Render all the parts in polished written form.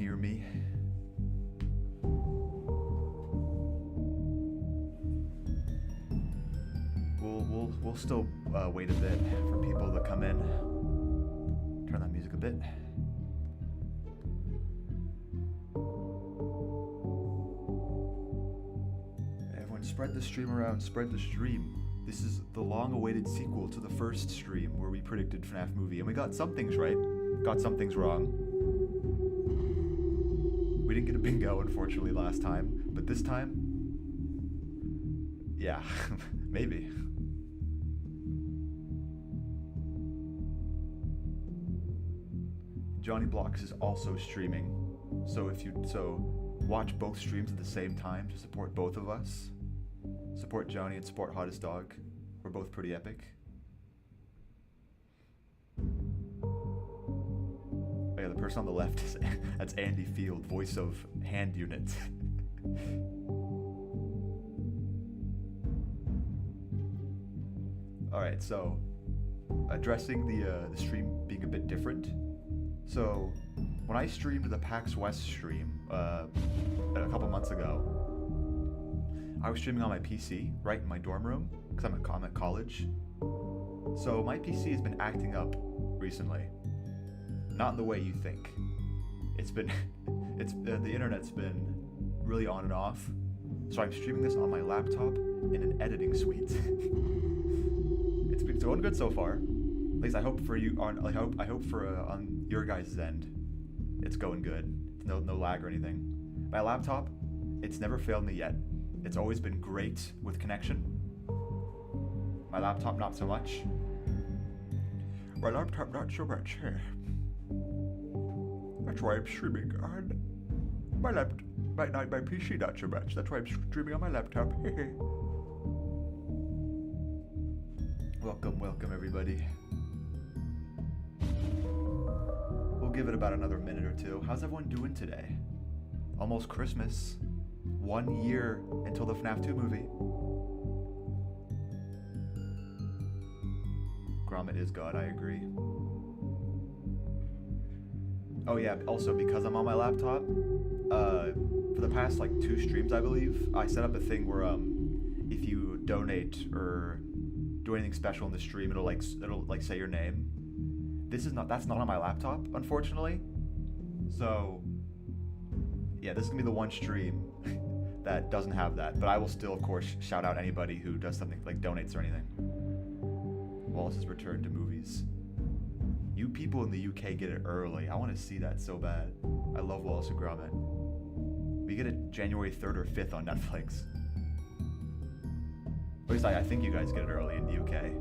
hear me? We'll still wait a bit for people to come in. Turn that music a bit. Everyone spread the stream around, spread the stream. This is the long-awaited sequel to the first stream where we predicted FNAF movie, and we got some things right, got some things wrong. We didn't get a bingo, unfortunately, last time, but this time, yeah, maybe. Johnny Blocks is also streaming, so watch both streams at the same time to support both of us. Support Johnny and support Hottest Dog. We're both pretty epic. Oh yeah, the person on the left is that's Andy Field, voice of Hand Unit. All right, so addressing the stream being a bit different. So when I streamed the PAX West stream a couple months ago, I was streaming on my PC right in my dorm room because I'm at college. So my PC has been acting up recently, not in the way you think. It's been, the internet's been really on and off. So I'm streaming this on my laptop in an editing suite. It's been going good so far. At least I hope for you on. I hope for on your guys' end, it's going good. No lag or anything. My laptop, it's never failed me yet. It's always been great with connection. My laptop, not so much. My laptop, not so much. That's why I'm streaming on my my PC, not so much. That's why I'm streaming on my laptop. Welcome everybody. We'll give it about another minute or two. How's everyone doing today? Almost Christmas. 1 year until the FNAF 2 movie. Gromit is God, I agree. Oh yeah, also because I'm on my laptop, for the past like 2 streams I believe, I set up a thing where if you donate or do anything special in the stream, it'll like say your name. That's not on my laptop, unfortunately. So yeah, this is gonna be the one stream that doesn't have that, but I will still of course shout out anybody who does something like donates or anything. Wallace's return to movies. You people in the UK get it early. I want to see that so bad. I love Wallace and Gromit. We get it January 3rd or 5th on Netflix. At least I think you guys get it early in the UK.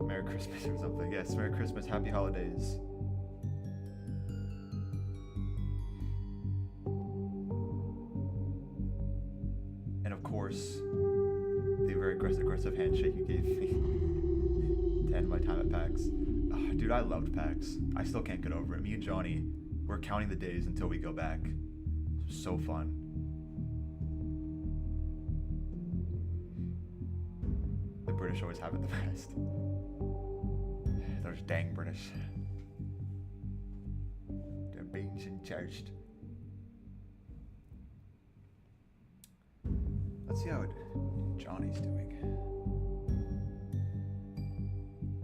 Merry Christmas or something. Yes, Merry Christmas, Happy Holidays. And of course, the very aggressive handshake you gave me to end my time at PAX. Oh, dude, I loved PAX. I still can't get over it. Me and Johnny, we're counting the days until we go back. It was so fun. The British always have it the best. Those dang British. They're beans and toast. Let's see how Johnny's doing.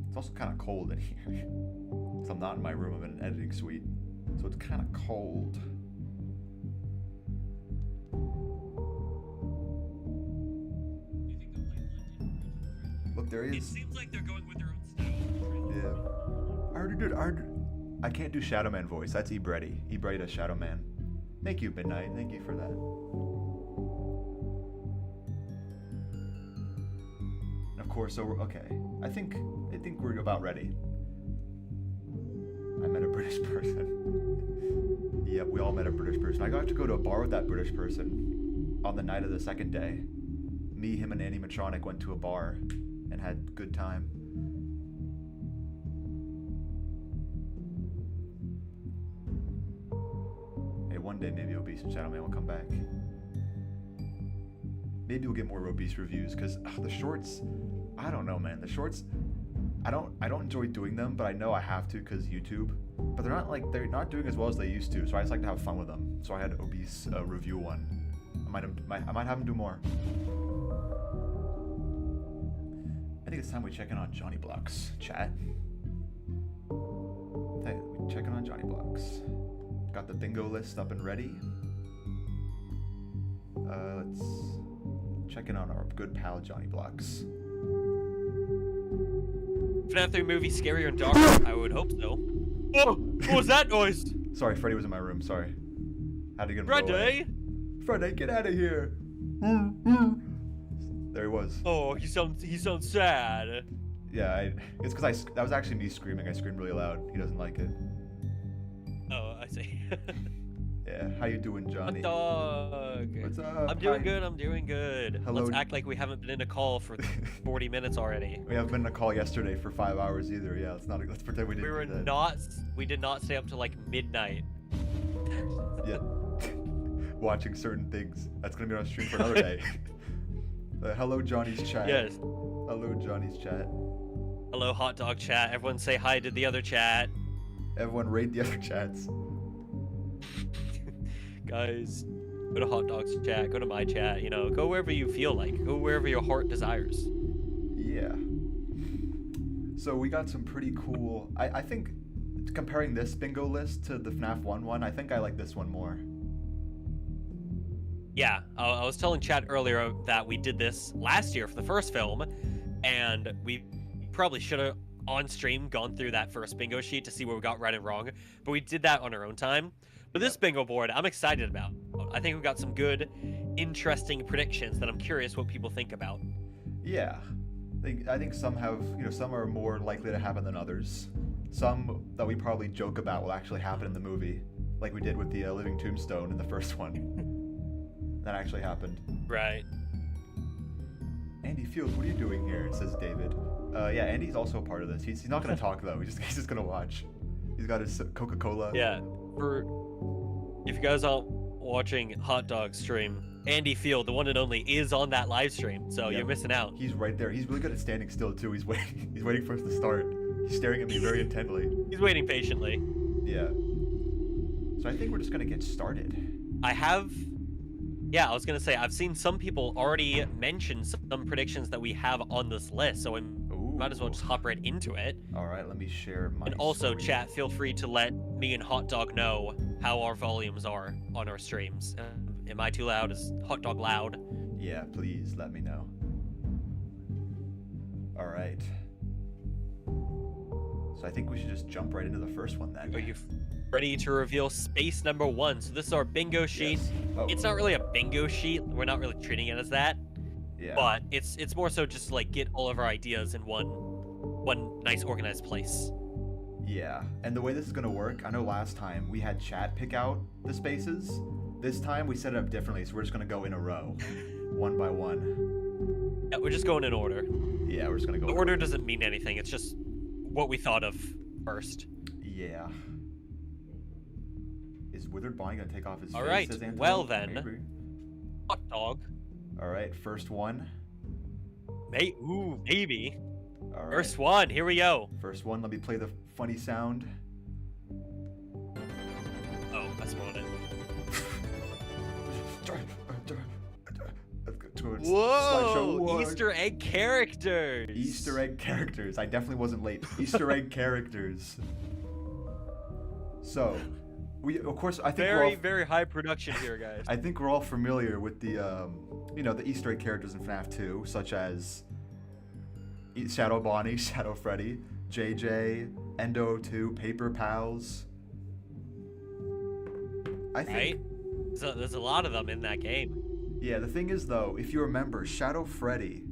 It's also kind of cold in here. So I'm not in my room, I'm in an editing suite. So it's kind of cold. Look, there he is. It seems like they're going with their own style. Yeah. I already did. I can't do Shadow Man voice. That's eBready. eBready does Shadow Man. Thank you, Midnight. Thank you for that. Of course, so we're okay. I think we're about ready. I met a British person. Yep, we all met a British person. I got to go to a bar with that British person on the night of the second day. Me, him, and Animatronic went to a bar and had a good time. Hey, one day maybe Obese and Shadow Man will come back. Maybe we'll get more Obese reviews, because the shorts, I don't know, man. The shorts, I don't enjoy doing them, but I know I have to because YouTube. But they're not doing as well as they used to, so I just like to have fun with them. So I had Obese review one. I might have him do more. I think it's time we check in on Johnny Blocks, chat. Hey, we check in on Johnny Blocks. Got the bingo list up and ready. Let's check in on our good pal Johnny Blocks. FNAF 3 movie scarier and darker? I would hope so. Oh, what was that noise? Sorry, Freddy was in my room. Sorry. Had to get him go away. Freddy? Freddy, get out of here! There he was. Oh, he sounds sad. Yeah, it's because that was actually me screaming. I screamed really loud. He doesn't like it. Oh, I see. Yeah, how you doing, Johnny? Hot dog. What's up? I'm doing good. I'm doing good. Hello. Let's act like we haven't been in a call for 40 minutes already. We haven't been in a call yesterday for 5 hours either. Yeah, let's pretend we didn't. We did not stay up till like midnight. Yeah. Watching certain things. That's gonna be on stream for another day. Hello, Johnny's chat. Yes. Hello, Johnny's chat. Hello, hot dog chat. Everyone say hi to the other chat. Everyone rate the other chats. Guys, go to hot dogs chat. Go to my chat. You know, go wherever you feel like. Go wherever your heart desires. Yeah. So we got some pretty cool. I think comparing this bingo list to the FNAF 1 one, I think I like this one more. Yeah, I was telling Chad earlier that we did this last year for the first film, and we probably should have on stream gone through that first bingo sheet to see what we got right and wrong, but we did that on our own time. But this bingo board, I'm excited about. I think we got some good, interesting predictions that I'm curious what people think about. Yeah, I think some have, some are more likely to happen than others. Some that we probably joke about will actually happen in the movie, like we did with the living Tombstone in the first one. That actually happened. Right. Andy Fields, what are you doing here? Says David. Yeah, Andy's also a part of this. He's not gonna talk though. He's just gonna watch. He's got his Coca-Cola. Yeah. If you guys aren't watching Hot Dog stream, Andy Field, the one and only, is on that live stream. So you're missing out. He's right there. He's really good at standing still too. He's waiting. He's waiting for us to start. He's staring at me very intently. He's waiting patiently. Yeah. So I think we're just gonna get started. Yeah, I was gonna say, I've seen some people already mention some predictions that we have on this list, so we might as well just hop right into it. Alright, let me share my And also, screen. chat, feel free to let me and Hot Dog know how our volumes are on our streams. Am I too loud? Is Hot Dog loud? Yeah, please let me know. Alright. So I think we should just jump right into the first one then. Are you ready to reveal space number 1? So this is our bingo sheet. Yes. Oh. It's not really a bingo sheet. We're not really treating it as that. Yeah. But it's more so just to, like, get all of our ideas in one nice organized place. Yeah, and the way this is gonna work, I know last time we had chat pick out the spaces. This time we set it up differently, so we're just gonna go in a row, one by one. Yeah, we're just going in order. Yeah, we're just gonna go. The order doesn't mean anything. It's just what we thought of first. Yeah. Is Withered Bonnie gonna take off his All face? right. As Anthony? Well then. Maybe. Hot dog. All right, first one. Maybe. All right. First one. Here we go. First one. Let me play the funny sound. Oh, I spawned it. Whoa! Easter egg characters. Easter egg characters. I definitely wasn't late. Easter egg characters. So, of course, I think very high production here, guys. I think we're all familiar with the, the Easter egg characters in FNAF 2, such as Shadow Bonnie, Shadow Freddy, JJ, Endo 2, Paper Pals. I think. Right? So there's a lot of them in that game. Yeah, the thing is though, if you remember, Shadow Freddy,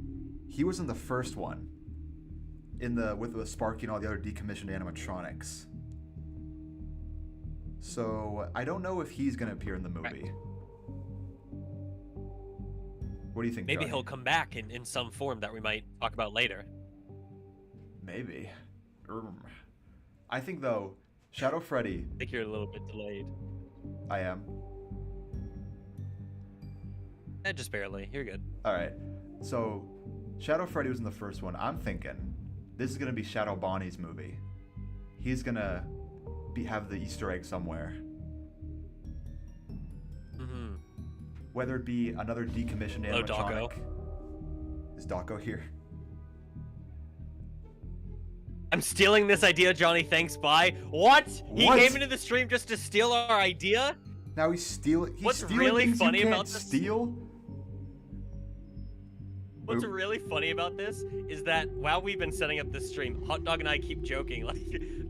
he was in the first one, with Sparky and all the other decommissioned animatronics. So I don't know if he's gonna appear in the movie. Right. What do you think? Maybe Johnny? he'll come back in some form that we might talk about later. Maybe. I think though, Shadow Freddy. I think you're a little bit delayed. I am. Just barely. You're good. All right. So, Shadow Freddy was in the first one. I'm thinking this is gonna be Shadow Bonnie's movie. He's gonna have the Easter egg somewhere. Mm-hmm. Whether it be another decommissioned Hello, animatronic. Doggo. Is Doggo here? I'm stealing this idea, Johnny. Thanks, bye. What? He What? came into the stream just to steal our idea? Now he's stealing. He's What's stealing really things funny you can't about this? steal. What's really funny about this is that while we've been setting up this stream, Hot Dog and I keep joking, like,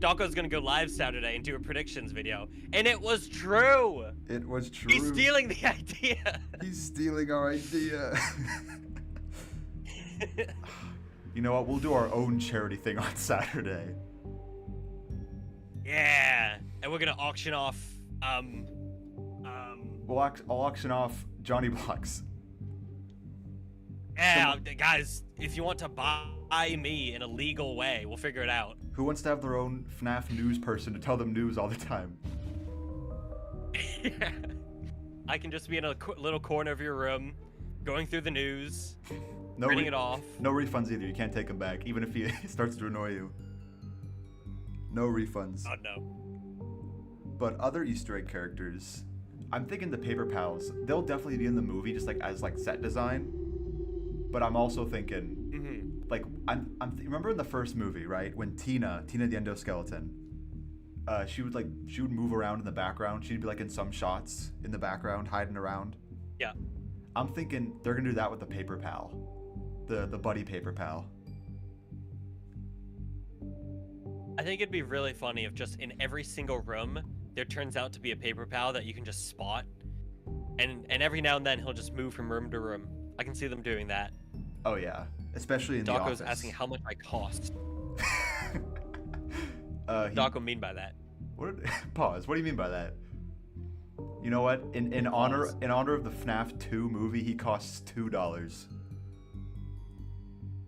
Dawko's gonna go live Saturday and do a predictions video. And it was true! It was true. He's stealing the idea! He's stealing our idea. You know what? We'll do our own charity thing on Saturday. Yeah! And we're gonna auction off, I'll auction off Johnny Blocks. yeah, guys, if you want to buy me in a legal way, we'll figure it out. Who wants to have their own FNAF news person to tell them news all the time? Yeah. I can just be in a little corner of your room, going through the news, reading it off. No refunds either. You can't take them back, even if he starts to annoy you. No refunds. Oh no. But other Easter egg characters, I'm thinking the Paper Pals. They'll definitely be in the movie, just like as like set design. But I'm also thinking, like, remember in the first movie, right? When Tina the endoskeleton, she would move around in the background. She'd be like in some shots in the background, hiding around. Yeah. I'm thinking they're gonna do that with the Paper Pal, the buddy Paper Pal. I think it'd be really funny if just in every single room there turns out to be a Paper Pal that you can just spot, and every now and then he'll just move from room to room. I can see them doing that. Oh yeah, especially in Dawko's the office. asking how much I cost. Dawko mean by that? Pause. What do you mean by that? You know what? In honor of the FNAF 2 movie, he costs $2.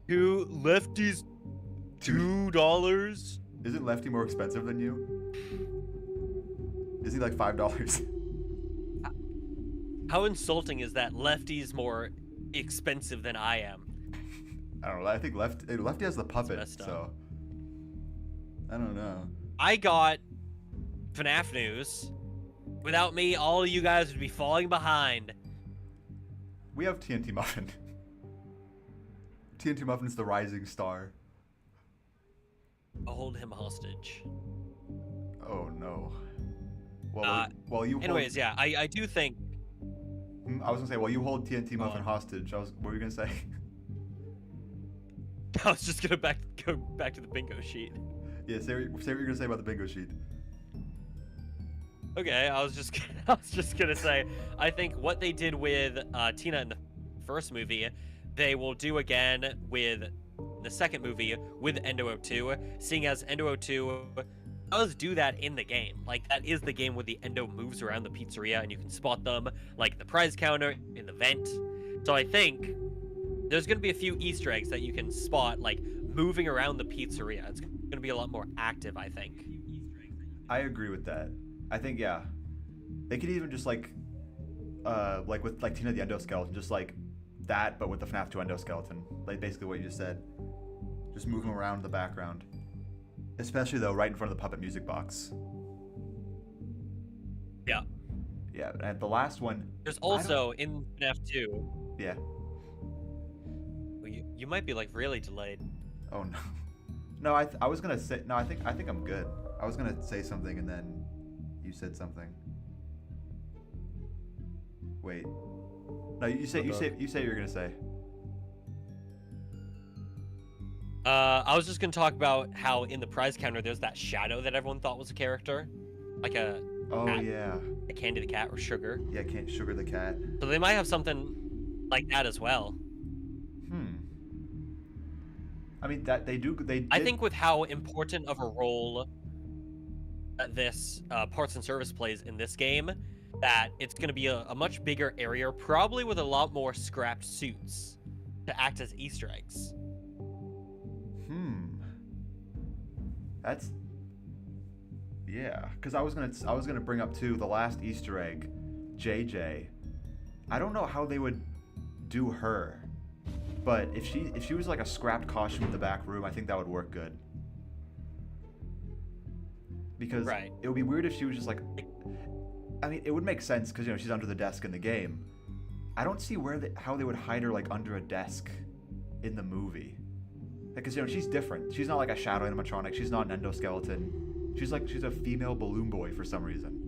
Two lefties, $2. Isn't Lefty more expensive than you? Is he like $5? How insulting is that? Lefty's more expensive than I am. I don't know. I think Lefty has the puppet, messed up. so I don't know. I got FNAF news. Without me, all of you guys would be falling behind. We have TNT Muffin. TNT Muffin's the rising star. I'll hold him hostage. Oh no. Well, you. Anyways, yeah, I do think. I was gonna say, well, you hold TNT Muffin hostage. What were you gonna say? I was just gonna go back to the bingo sheet. Yeah, say what you're gonna say about the bingo sheet. Okay, I was just gonna say, I think what they did with Tina in the first movie, they will do again with the second movie with Endo 02, seeing as Endo 02 does do that in the game. Like, that is the game where the Endo moves around the pizzeria and you can spot them, like the prize counter in the vent. So I think there's gonna be a few Easter eggs that you can spot, like, moving around the pizzeria. It's gonna be a lot more active, I think. I agree with that. I think, yeah. They could even just like with like Tina the endoskeleton, just like that, but with the FNAF 2 endoskeleton. Like basically what you just said. Just move him around in the background. Especially though, right in front of the puppet music box. Yeah. Yeah, and the last one. There's also in FNAF 2. Yeah. Well, you might be like really delayed. Oh no. No, I was gonna say no. I think I'm good. I was gonna say something and then you said something. Wait. No, you say what you're gonna say. I was just gonna talk about how in the prize counter there's that shadow that everyone thought was a character, like a cat, yeah, a Candy the cat or Sugar. Yeah, can't Sugar the cat. So they might have something like that as well. I mean that they did. I think with how important of a role that this parts and service plays in this game, that it's going to be a much bigger area, probably with a lot more scrapped suits to act as Easter eggs. That's yeah, because I was gonna bring up too the last Easter egg, JJ. I don't know how they would do her. But if she was like a scrapped costume in the back room, I think that would work good. Because it would be weird if she was just like, I mean, it would make sense because, you know, she's under the desk in the game. I don't see how they would hide her like under a desk in the movie. Because, you know, she's different. She's not like a shadow animatronic. She's not an endoskeleton. She's a female balloon boy for some reason.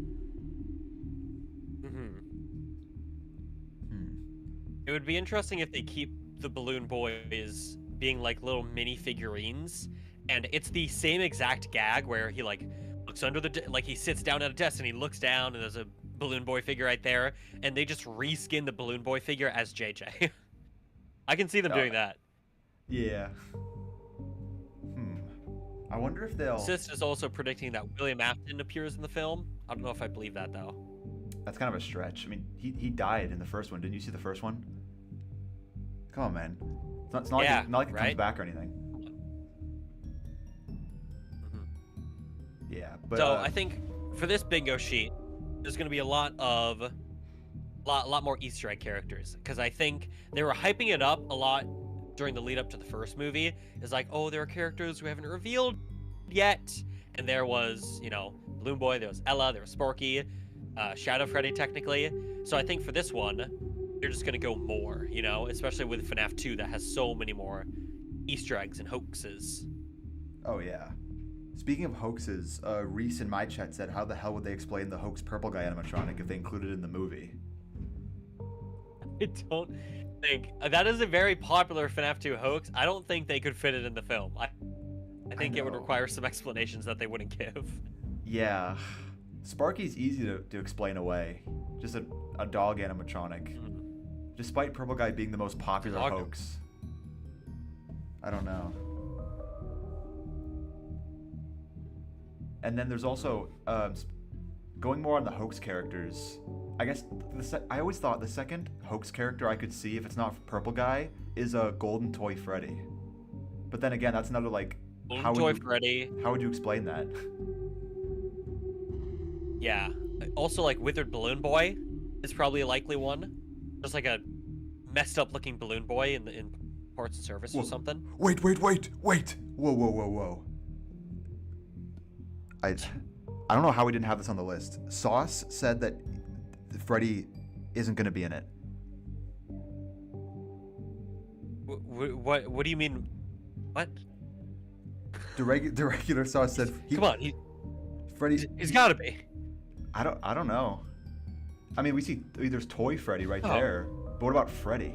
It would be interesting if they keep the balloon boys being like little mini figurines, and it's the same exact gag where he like looks under like he sits down at a desk and he looks down and there's a balloon boy figure right there, and they just reskin the balloon boy figure as JJ. I can see them doing that. Yeah. I wonder if they'll... Sis is also predicting that William Afton appears in the film. I don't know if I believe that, though. That's kind of a stretch. I mean, he died in the first one. Didn't you see the first one? Come on, man. It's not like it comes back or anything. Yeah, but... So, I think for this bingo sheet, there's going to be a lot more Easter egg characters. Because I think they were hyping it up a lot during the lead up to the first movie. Is like, oh, there are characters we haven't revealed yet. And there was, you know, Balloon Boy, there was Ella, there was Sparky, Shadow Freddy technically. So I think for this one, they're just gonna go more, you know, especially with FNAF 2 that has so many more Easter eggs and hoaxes. Oh yeah. Speaking of hoaxes, Reese in my chat said, how the hell would they explain the hoax purple guy animatronic if they included it in the movie? I don't think that is a very popular FNAF 2 hoax. I don't think they could fit it in the film. I think it would require some explanations that they wouldn't give. Yeah. Sparky's easy to explain away. Just a dog animatronic. Despite Purple Guy being the most popular hoax. I don't know. And then there's also, going more on the hoax characters, I guess I always thought the second hoax character I could see, if it's not Purple Guy, is a Golden Toy Freddy. But then again, that's another like... Freddy. How would you explain that? Yeah. Also, like, Withered Balloon Boy is probably a likely one. Just like a messed up looking balloon boy in parts and service or something. Wait. Whoa. I don't know how we didn't have this on the list. Sauce said that Freddy isn't going to be in it. What do you mean? What? The regular Sauce said... Come on, Freddy... He's got to be. I don't know. I mean, we see there's Toy Freddy right there. But what about Freddy?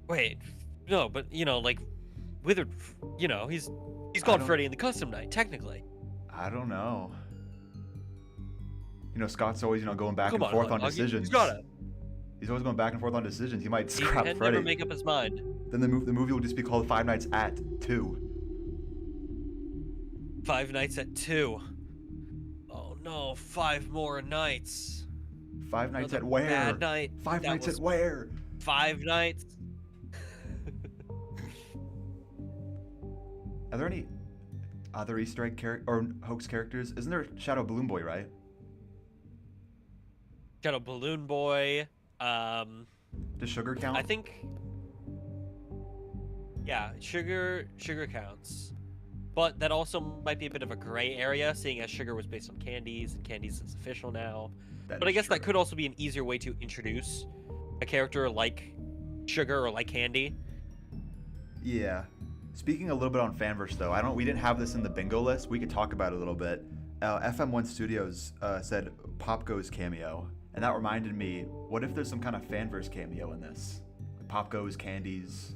Wait, no, but you know, like Withered, you know, he's called Freddy in the custom night, technically. I don't know. You know, Scott's always, you know, going back and forth on decisions. He's always going back and forth on decisions. He might scrap Freddy. He can never make up his mind. Then the movie will just be called Five Nights at 2. Five Nights at 2. Oh no, 5 more nights. Five Nights at where? Bad night. Five Nights at where? 5 nights. Are there any other Easter egg or hoax characters? Isn't there Shadow Balloon Boy, right? Shadow Balloon Boy. Does Sugar count? I think. Yeah, Sugar counts. But that also might be a bit of a gray area, seeing as Sugar was based on Candies, and Candies is official now. But I guess that could also be an easier way to introduce a character like Sugar or like Candy. Yeah. Speaking a little bit on Fanverse, though, we didn't have this in the bingo list. We could talk about it a little bit. FM1 Studios said Pop Goes cameo, and that reminded me, what if there's some kind of Fanverse cameo in this? Pop Goes, Candies,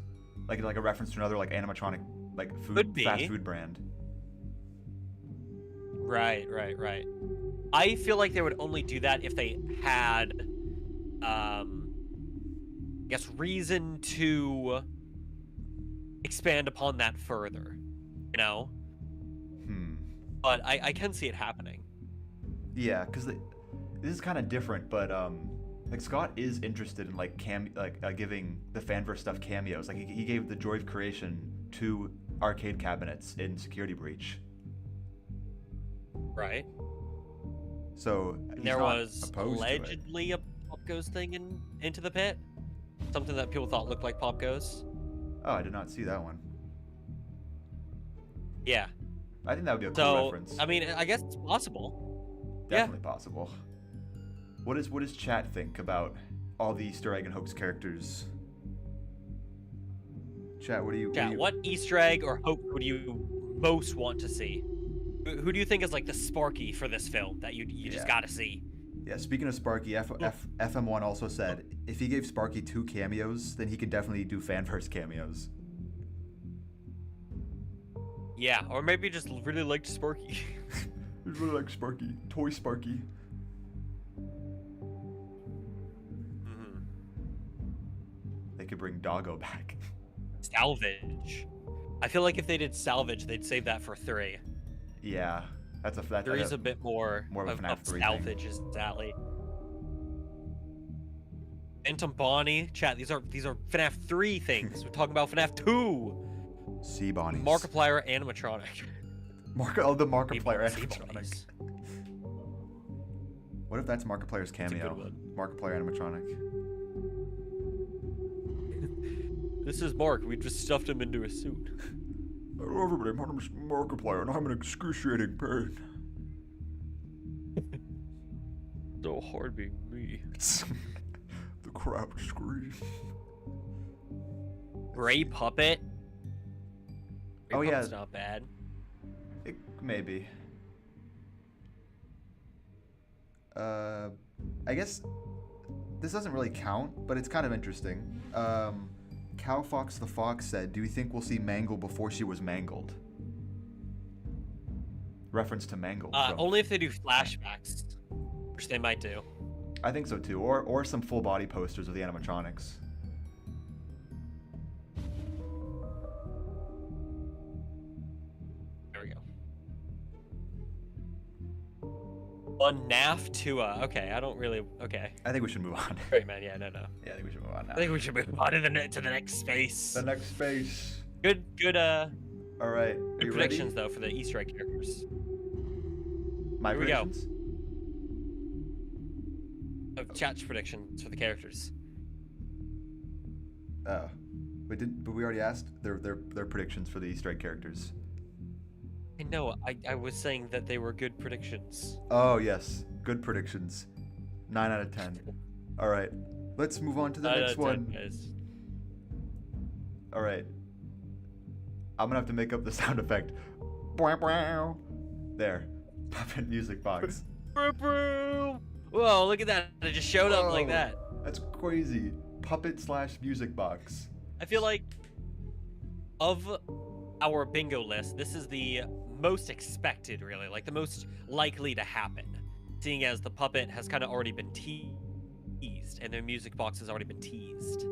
like a reference to another like animatronic like fast food brand. Right. I feel like they would only do that if they had, I guess, reason to expand upon that further, you know? But I can see it happening. Yeah, because this is kind of different, but like Scott is interested in like giving the Fanverse stuff cameos. Like he gave the Joy of Creation 2 arcade cabinets in Security Breach. Right. So there was allegedly a Pop Goes thing in Into the Pit. something that people thought looked like Pop Goes. Oh, I did not see that one. Yeah. I think that would be a cool reference. I mean, I guess it's possible. Definitely possible. What does chat think about all the Easter egg and hoax characters? Chat, what Easter egg or hoax would you most want to see? Who do you think is like the Sparky for this film that you just gotta see? Yeah, speaking of Sparky, FM1 also said if he gave Sparky 2 cameos, then he could definitely do Fanverse cameos. Yeah, or maybe just really liked Sparky. He really liked Sparky. Toy Sparky. Mm-hmm. They could bring Doggo back. Salvage. I feel like if they did Salvage, they'd save that for 3. Yeah, that's a 3 is a bit more of a FNAF 3 Salvage's alley. Phantom Bonnie, chat. These are FNAF 3 things. We're talking about FNAF 2. 𝐀𝐞𝐬𝐸𝐸𝐸𝐸𝐸𝐸 Markiplier animatronic. The Markiplier animatronic. What if that's Markiplier's cameo? Markiplier animatronic. This is Mark. We just stuffed him into a suit. Hello everybody, my name is Markiplier and I'm in excruciating pain. So hard being me. The crowd screams. Gray Puppet? Gray yeah. Puppet's not bad. Maybe. I guess this doesn't really count, but it's kind of interesting. Cowfox the Fox said, do you think we'll see Mangle before she was mangled? Reference to Mangle. Only if they do flashbacks, which they might do. I think so too, or some full body posters of the animatronics. There we go. FNAF 2. Okay, I don't really. Okay. I think we should move on. Great man. Yeah, no. Yeah, I think we should move on now. I think we should move on to the next space. The next space. Good. All right. Good predictions though for the Easter egg characters. My Here predictions. We go. Chat's predictions for the characters. But we already asked their predictions for the Easter egg characters. I know. I was saying that they were good predictions. Oh yes, good predictions. 9 out of 10. All right, let's move on to the next one. All right. I'm gonna have to make up the sound effect. There. Puppet music box. Whoa, look at that. It just showed up like that. That's crazy. Puppet/music box. I feel like of our bingo list, this is the most expected, really. Like the most likely to happen. Seeing as the puppet has kind of already been teased and the music box has already been teased.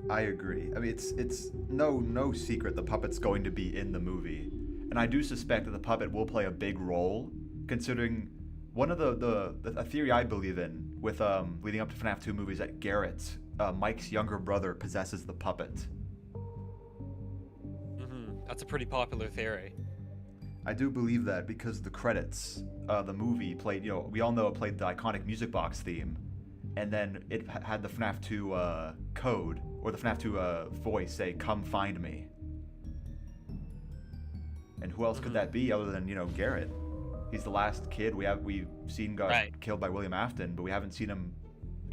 I agree. I mean, it's no secret the puppet's going to be in the movie, and I do suspect that the puppet will play a big role, considering one of a theory I believe in with leading up to FNAF 2 movies that Garrett, Mike's younger brother, possesses the puppet. That's a pretty popular theory. I do believe that because the credits, the movie played, we all know it played the iconic music box theme, and then it had the FNAF 2 code, or the FNAF 2 voice say, "Come find me." And who else could that be other than, Garrett? He's the last kid we've seen got killed by William Afton, but we haven't seen him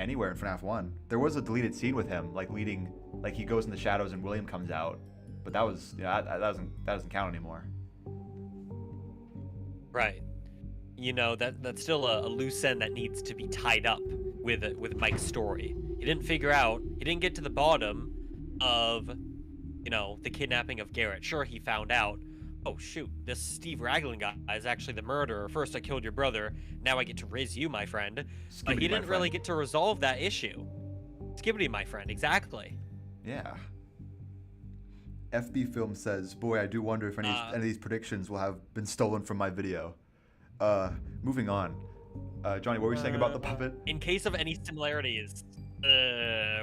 anywhere in FNAF 1. There was a deleted scene with him, he goes in the shadows and William comes out, but that was, that doesn't count anymore. Right. That's still a loose end that needs to be tied up with Mike's story. He didn't get to the bottom of, the kidnapping of Garrett. Sure, he found out, oh shoot, this Steve Raglan guy is actually the murderer. First I killed your brother, now I get to raise you, my friend. But he didn't really get to resolve that issue. Skibbity, my friend, exactly. Yeah. FB Film says, boy, I do wonder if any of these predictions will have been stolen from my video. Moving on. Johnny, what were you saying about the puppet? In case of any similarities,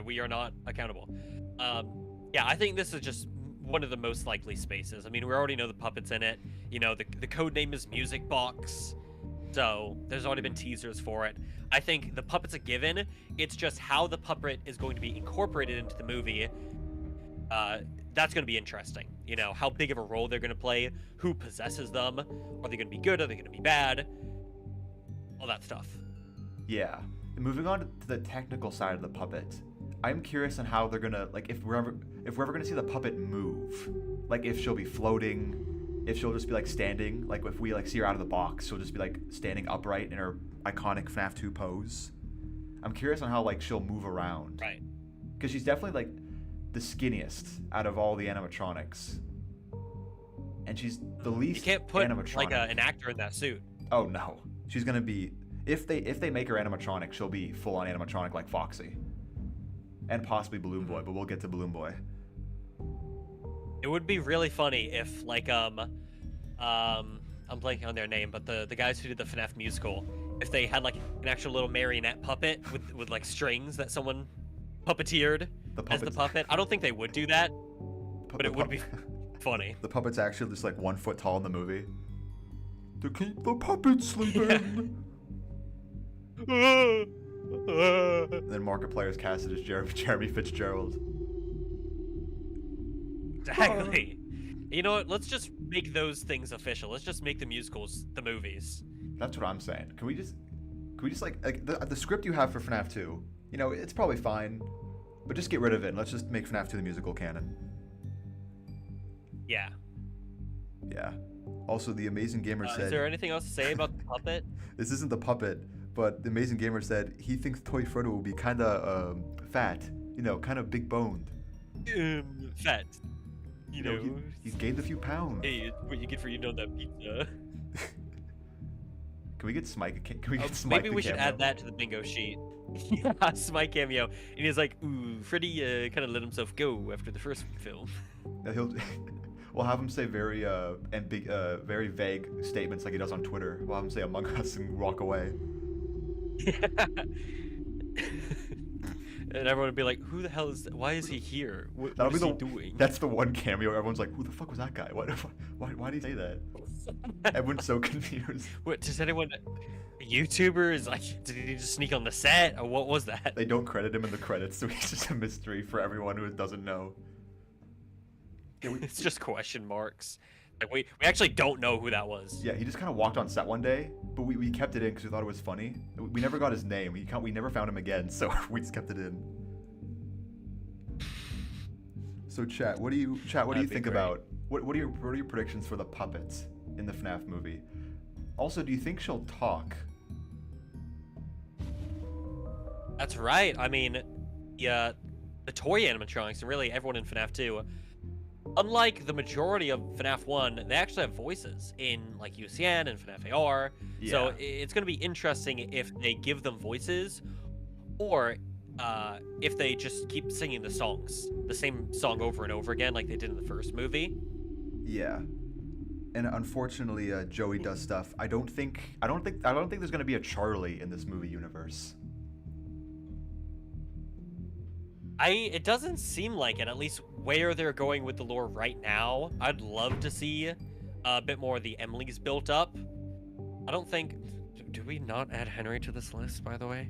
we are not accountable. Yeah, I think this is just one of the most likely spaces. I mean, we already know the puppet's in it. The code name is Music Box. So there's already been teasers for it. I think the puppet's a given. It's just how the puppet is going to be incorporated into the movie. That's going to be interesting. You know, how big of a role they're going to play, who possesses them, are they going to be good, are they going to be bad, all that stuff. Yeah. Moving on to the technical side of the puppet, I'm curious on how they're gonna, like, if we're ever gonna see the puppet move, like if she'll be floating, if she'll just be like standing, like if we like see her out of the box, she'll just be like standing upright in her iconic FNAF 2 pose. I'm curious on how like she'll move around. Right. Because she's definitely like the skinniest out of all the animatronics, and she's the least. You can't put animatronic. like an actor in that suit. Oh no, she's gonna be. If they make her animatronic, she'll be full on animatronic like Foxy, and possibly Balloon Boy. But we'll get to Balloon Boy. It would be really funny if like I'm blanking on their name, but the guys who did the FNAF musical, if they had like an actual little marionette puppet with like strings that someone puppeteered as the puppet. I don't think they would do that, but it would be funny. The puppet's actually just like 1 foot tall in the movie. To keep the puppet sleeping. Then Markiplier's casted as Jeremy Fitzgerald. Exactly. You know what? Let's just make those things official. Let's just make the musicals the movies. That's what I'm saying. Can we just like the script you have for FNAF 2? You know, it's probably fine, but just get rid of it. And let's just make FNAF 2 the musical canon. Yeah. Yeah. Also, the Amazing Gamer said. Is there anything else to say about the puppet? This isn't the puppet, but the Amazing Gamer said he thinks Toy Frodo will be kind of fat. You know, kind of big boned. Fat. You know, he's gained a few pounds. Hey, what you get for that pizza. Can we get Smike? Can we get Smike? Maybe we should add that to the bingo sheet. Yeah, Smike cameo. And he's like, ooh, Freddy kind of let himself go after the first film. We'll have him say very very vague statements like he does on Twitter. We'll have him say Among Us and walk away. And everyone would be like, who the hell is that? Why is he here? What is he doing? That's the one cameo. Everyone's like, who the fuck was that guy? Why did he say that? Everyone's so confused. What, does anyone... A YouTuber is like, did he just sneak on the set? Or what was that? They don't credit him in the credits, so he's just a mystery for everyone who doesn't know. Yeah, it's just question marks. Like we actually don't know who that was. Yeah, he just kind of walked on set one day, but we kept it in because we thought it was funny. We never got his name. We never found him again, so we just kept it in. So chat, what do you think about what are your predictions for the puppets in the FNAF movie? Also, do you think she'll talk? That's right. I mean, yeah, the toy animatronics and really everyone in FNAF 2. Unlike the majority of FNAF 1, they actually have voices in like UCN and FNAF AR. Yeah. So it's going to be interesting if they give them voices or if they just keep singing the songs, the same song over and over again like they did in the first movie. Yeah. And unfortunately, Joey does stuff. I don't think there's going to be a Charlie in this movie universe. It doesn't seem like it, at least where they're going with the lore right now. I'd love to see a bit more of the Emily's built up. I don't think... Do we not add Henry to this list, by the way?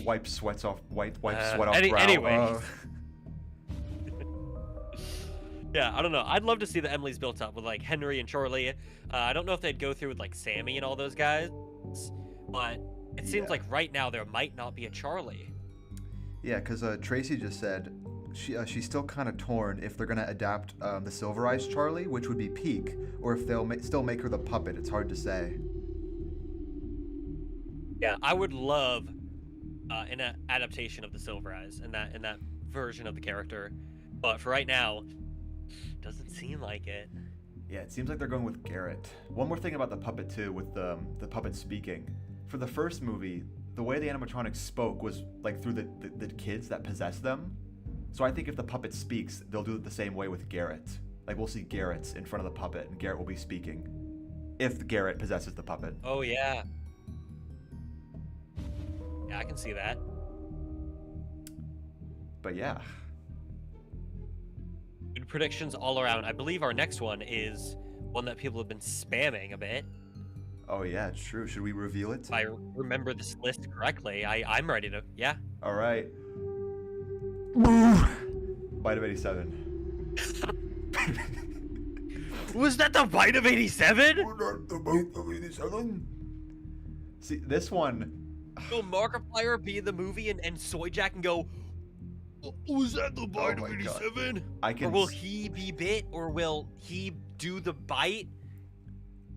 Wipe sweat off brow. Anyways. Yeah, I don't know. I'd love to see the Emily's built up with like Henry and Charlie. I don't know if they'd go through with like Sammy and all those guys, but it seems like right now there might not be a Charlie. Yeah, because Tracy just said she's still kind of torn if they're gonna adapt the Silver Eyes Charlie, which would be peak, or if they'll still make her the puppet. It's hard to say. Yeah, I would love an adaptation of the Silver Eyes in that version of the character, but for right now, doesn't seem like it. Yeah, it seems like they're going with Garrett. One more thing about the puppet too, with the puppet speaking. For the first movie, the way the animatronics spoke was like through the kids that possessed them. So I think if the puppet speaks, they'll do it the same way with Garrett. Like we'll see Garrett in front of the puppet, and Garrett will be speaking. If Garrett possesses the puppet. Oh yeah. Yeah, I can see that. But yeah. It'd predictions all around. I believe our next one is one that people have been spamming a bit. Oh yeah, it's true. Should we reveal it? If I remember this list correctly, I'm ready to. Yeah. All right. Bite of 87. Was that the bite of 87? Was that the bite of 87? See, this one. Will Markiplier be in the movie and Soy Jack and go, was that the bite of 87? Or will he be bit? Or will he do the bite?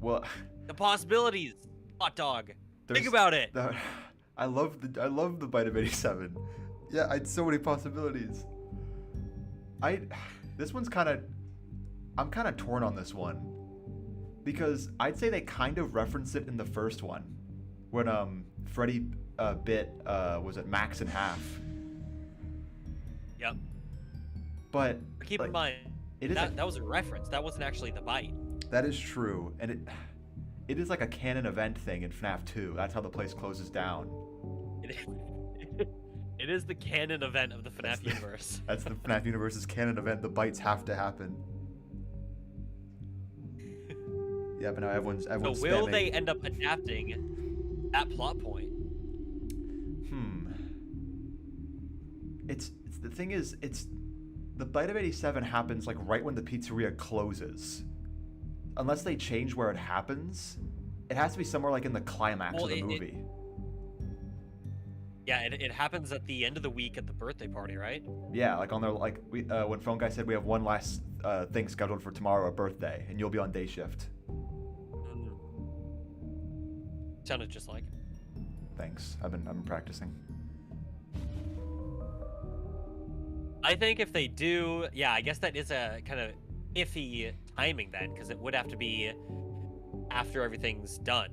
Well, the possibilities, hot dog. Think about it. I love the bite of 87. Yeah, I had so many possibilities. This one's I'm kind of torn on this one because I'd say they kind of reference it in the first one when Freddy bit was it Max in half. Yep. But keep in mind that was a reference. That wasn't actually the bite. That is true, and it is like a canon event thing in FNAF 2. That's how the place closes down. It is the canon event of the FNAF universe. That's the FNAF universe's canon event. The bites have to happen. Yeah, but now everyone's so will spamming. They end up adapting that plot point? It's the thing is, the bite of 87 happens like right when the pizzeria closes. Unless they change where it happens, it has to be somewhere like in the climax of the movie. It happens at the end of the week at the birthday party, right? Yeah, like on their when Phone Guy said we have one last thing scheduled for tomorrow, a birthday, and you'll be on day shift. Sounded just like. Thanks. I've been practicing. I think if they do, I guess that is a kind of iffy timing then, because it would have to be after everyth's done.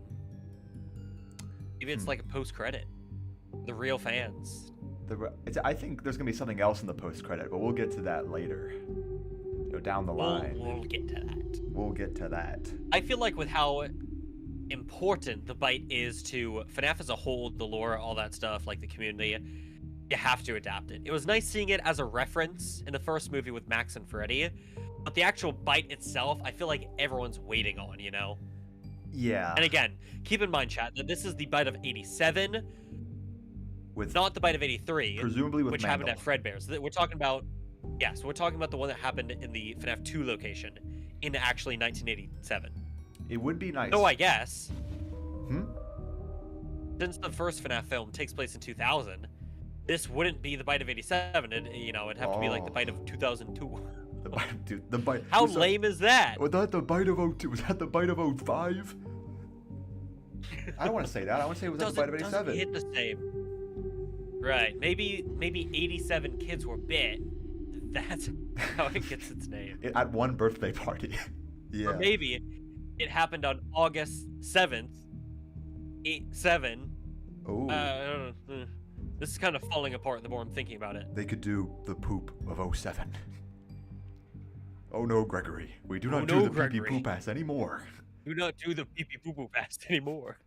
Maybe it's like a post-credit. The real fans. I think there's gonna be something else in the post-credit, but we'll get to that later. Down the line. We'll get to that. We'll get to that. I feel like with how important the bite is to FNAF as a whole, the lore, all that stuff, like the community, you have to adapt it. It was nice seeing it as a reference in the first movie with Max and Freddy, but the actual bite itself, I feel like everyone's waiting on, you know? Yeah. And again, keep in mind, chat, that this is the bite of 87, not the bite of 83, presumably with which Mangle. happened at Fredbear's. We're talking about, so we're talking about the one that happened in the FNAF 2 location in actually 1987. It would be nice. So I guess, since the first FNAF film takes place in 2000, this wouldn't be the bite of 87. It'd have to be like the bite of 2002. The bite. How lame is that? Was that the bite of 02? Was that the bite of 05? I don't want to say that. I want to say it was the bite of 87. Doesn't hit the same. Right. Maybe 87 kids were bit. That's how it gets its name. At one birthday party. Yeah. Or maybe it happened on August 7th. 8/7. Oh. This is kind of falling apart the more I'm thinking about it. They could do the poop of 07. Oh no, Gregory. We do not do the pee-pee poop ass anymore. Do not do the pee-pee poo poo ass anymore.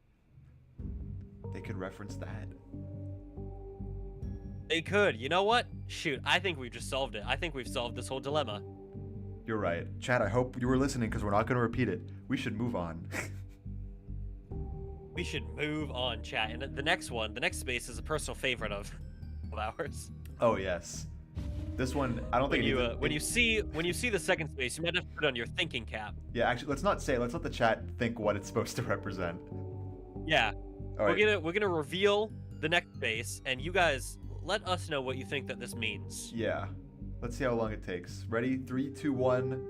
They could reference that. They could. You know what? Shoot, I think we've just solved it. I think we've solved this whole dilemma. You're right. Chad, I hope you were listening because we're not going to repeat it. We should move on. We should move on, chat. And the next space is a personal favorite of ours. Oh yes, this one I don't think when you see the second space, you might have to put on your thinking cap. Yeah, actually, let's not say. Let's let the chat think what it's supposed to represent. Yeah, all right. We're gonna reveal the next space, and you guys let us know what you think that this means. Yeah, let's see how long it takes. Ready? 3, 2, 1.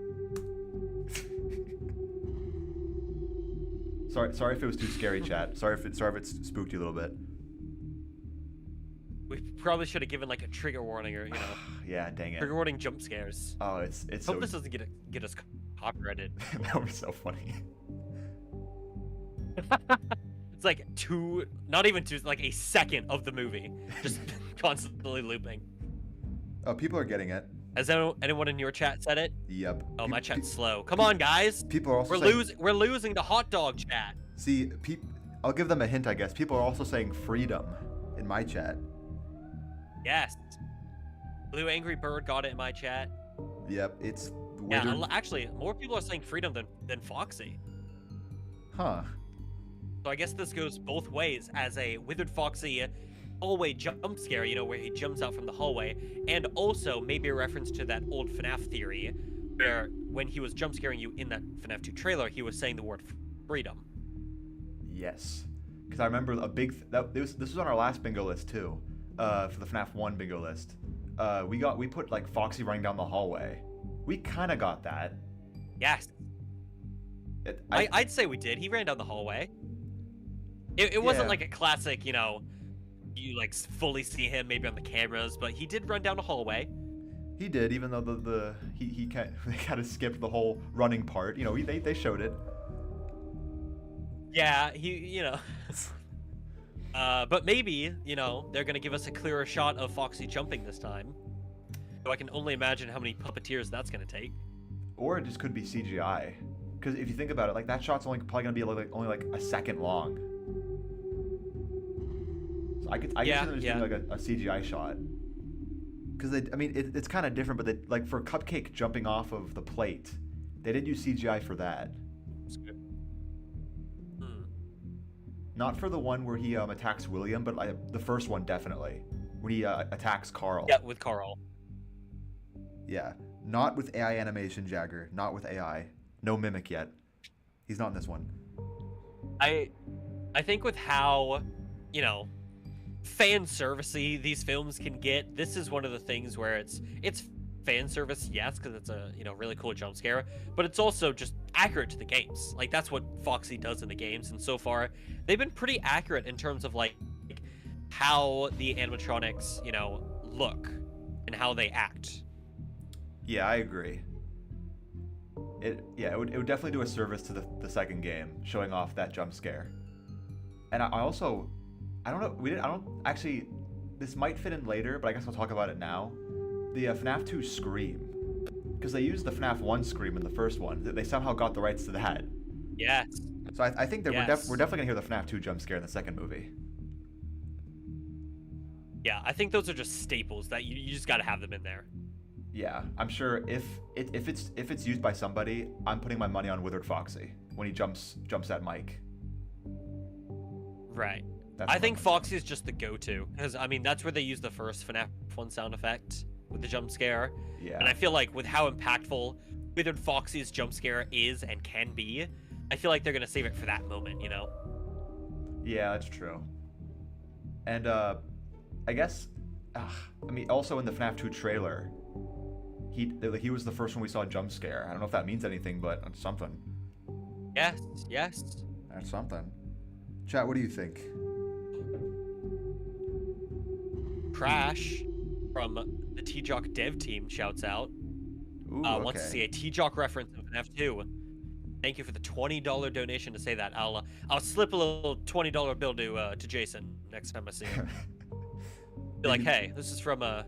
Sorry if it was too scary, chat. Sorry if it spooked you a little bit. We probably should have given like a trigger warning or Yeah, dang it. Trigger warning jump scares. Oh, it's Hope this doesn't get us copyrighted. That would be so funny. It's like not even two, like a second of the movie, just constantly looping. Oh, people are getting it. Has anyone in your chat said it? Yep. Oh, my chat's slow. Come on, guys. People are also we're losing the hot dog chat. See, I'll give them a hint, I guess. People are also saying freedom in my chat. Yes. Blue Angry Bird got it in my chat. Yep, it's Yeah, Withered. actually, more people are saying Freedom than Foxy. Huh. So I guess this goes both ways as a Withered Foxy hallway jump scare, you know, where he jumps out from the hallway, and also maybe a reference to that old FNAF theory where when he was jump scaring you in that FNAF 2 trailer, he was saying the word freedom. Yes. Because I remember a big... this was on our last bingo list, too. For the FNAF 1 bingo list. We put, like, Foxy running down the hallway. We kind of got that. Yes. I'd say we did. He ran down the hallway. It wasn't like a classic, you know, you like fully see him maybe on the cameras, but he did run down the hallway. He did, even though he kind of skipped the whole running part. You know, they showed it. Yeah, but maybe, you know, they're gonna give us a clearer shot of Foxy jumping this time. So I can only imagine how many puppeteers that's gonna take. Or it just could be CGI. Because if you think about it, like that shot's probably gonna be only like a second long. So I could see them just doing like a CGI shot. Because it's kind of different, but like for 𝐀𝐞𝐬𝐸 jumping off of the plate, they did use CGI for that. That's good. Not for the one where he attacks William, but the first one definitely, when he attacks Carl. Yeah, with Carl. Yeah, not with AI animation, Jagger. Not with AI. No mimic yet. He's not in this one. I think with how, you know, fan servicey these films can get, this is one of the things where it's fan service, yes, because it's a, you know, really cool jump scare, but it's also just accurate to the games. Like that's what Foxy does in the games, and so far they've been pretty accurate in terms of like how the animatronics, you know, look and how they act. Yeah, I agree. It would definitely do a service to the second game, showing off that jump scare. And I don't know, actually, this might fit in later, but I guess I'll talk about it now. The FNAF 2 Scream. Because they used the FNAF 1 Scream in the first one. They somehow got the rights to that. Yes. So I think that we're definitely going to hear the FNAF 2 jump scare in the second movie. Yeah, I think those are just staples that you just got to have them in there. Yeah, I'm sure if it's used by somebody, I'm putting my money on Withered Foxy when he jumps at Mike. Right. I think Foxy is just the go-to, because I mean that's where they use the first FNAF 1 sound effect with the jump scare. Yeah. And I feel like with how impactful Withered Foxy's jump scare is and can be, I feel like they're gonna save it for that moment, you know? Yeah, that's true. And I guess, also in the FNAF 2 trailer, he was the first one we saw jump scare. I don't know if that means anything, but it's something. Yes. That's something. Chat, what do you think? Crash from the 𝐀𝐞𝐬𝐸 dev team shouts out. Ooh, okay. Wants to see a 𝐀𝐞𝐬𝐸 reference in FNAF 2. Thank you for the $20 donation to say that. I'll slip a little $20 bill to Jason next time I see him. Be like, hey, this is from a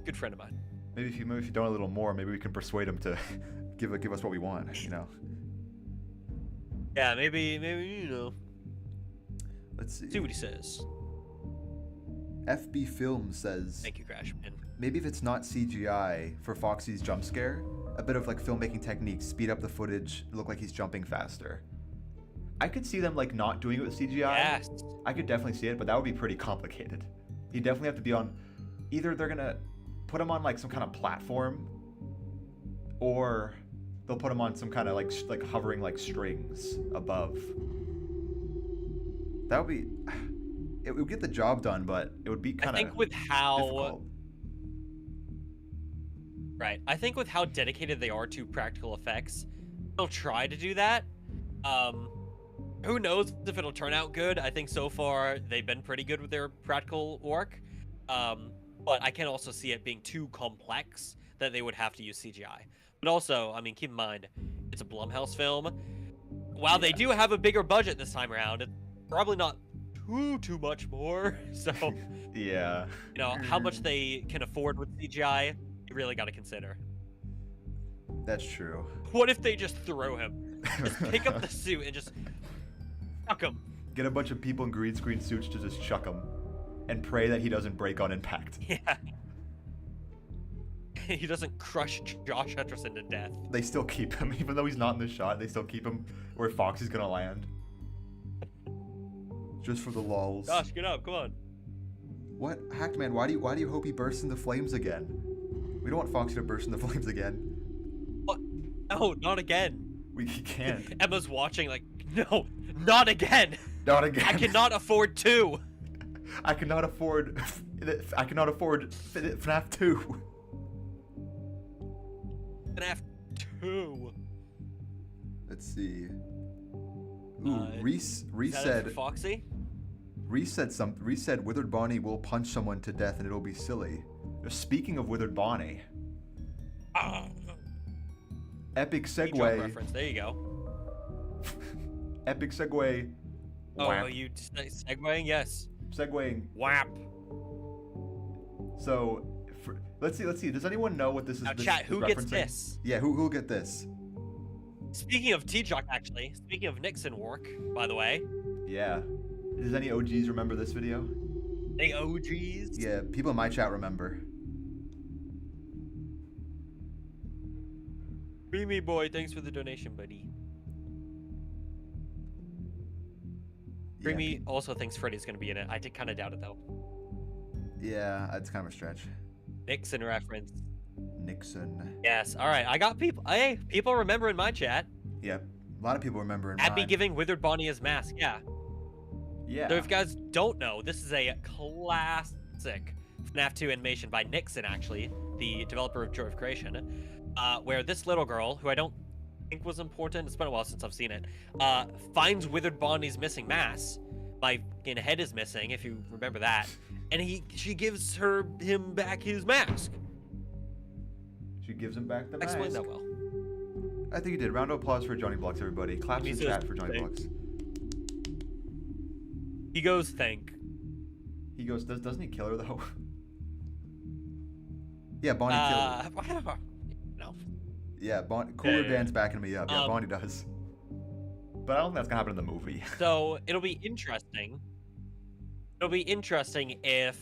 good friend of mine. Maybe if you donate a little more, maybe we can persuade him to give us what we want. You know. Yeah, maybe you know. Let's see. See what he says. FB Film says. Thank you, Crashman. Maybe if it's not CGI for Foxy's jump scare, a bit of like filmmaking techniques, speed up the footage, look like he's jumping faster. I could see them like not doing it with CGI. Yes. I could definitely see it, but that would be pretty complicated. You definitely have to be on. Either they're gonna put him on like some kind of platform, or they'll put him on some kind of like hovering like strings above. That would be. It would get the job done, but it would be kind of. I think with how. Difficult. Right. I think with how dedicated they are to practical effects, they'll try to do that. Who knows if it'll turn out good? I think so far they've been pretty good with their practical work. But I can also see it being too complex that they would have to use CGI. But also, I mean, keep in mind, it's a Blumhouse film. While they do have a bigger budget this time around, it's probably not too much more. So, yeah. You know, how much they can afford with CGI, you really got to consider. That's true. What if they just throw him? Just pick up the suit and just chuck him. Get a bunch of people in green screen suits to just chuck him. And pray that he doesn't break on impact. Yeah. he doesn't crush Josh Hutcherson to death. They still keep him, even though he's not in the shot. They still keep him where Foxy's gonna land. Just for the lulz. Josh, get up, come on. What, Hacked Man? Why do you hope he bursts into flames again? We don't want Foxy to burst into flames again. What? No, not again. We can't. Emma's watching like, no, not again. Not again. I cannot afford 2. I cannot afford FNAF 2. FNAF 2. Let's see. Ooh, Reese said Foxy. Reese said Withered Bonnie will punch someone to death and it'll be silly. Speaking of Withered Bonnie, epic segue. Reference. There you go. Epic segue. Oh, are you segueing? Yes. Segueing. Whap. So, let's see. Does anyone know what this is? Now, this chat. is Who gets this? Yeah, who'll get this? Speaking of T-Jock, actually. Speaking of Nixon work, by the way. Yeah. Does any OGs remember this video? Any OGs? Yeah, people in my chat remember. Creamy boy, thanks for the donation, buddy. Creamy also thinks Freddy's gonna be in it. I did kind of doubt it though. Yeah, it's kind of a stretch. Nixon reference. Nixon. Yes. All right. I got people. Hey, people remember in my chat. Yep. A lot of people remember in Abby mine. giving Withered Bonnie his mask. Yeah. Yeah. So if you guys don't know, this is a classic FNAF 2 animation by Nixon, actually, the developer of Joy of Creation, where this little girl, who I don't think was important, it's been a while since I've seen it, finds Withered Bonnie's missing mask. My head is missing, if you remember that, and she gives him back his mask. She gives him back the mask. Explain that well. I think you did. Round of applause for Johnny Blocks, everybody. Claps in chat for Johnny Blocks. He goes, thank. He goes, doesn't he kill her though? Yeah, Bonnie killed her. No. Yeah, Cooler Band's backing me up. Yeah, Bonnie does. But I don't think that's gonna happen in the movie. So it'll be interesting. It'll be interesting if,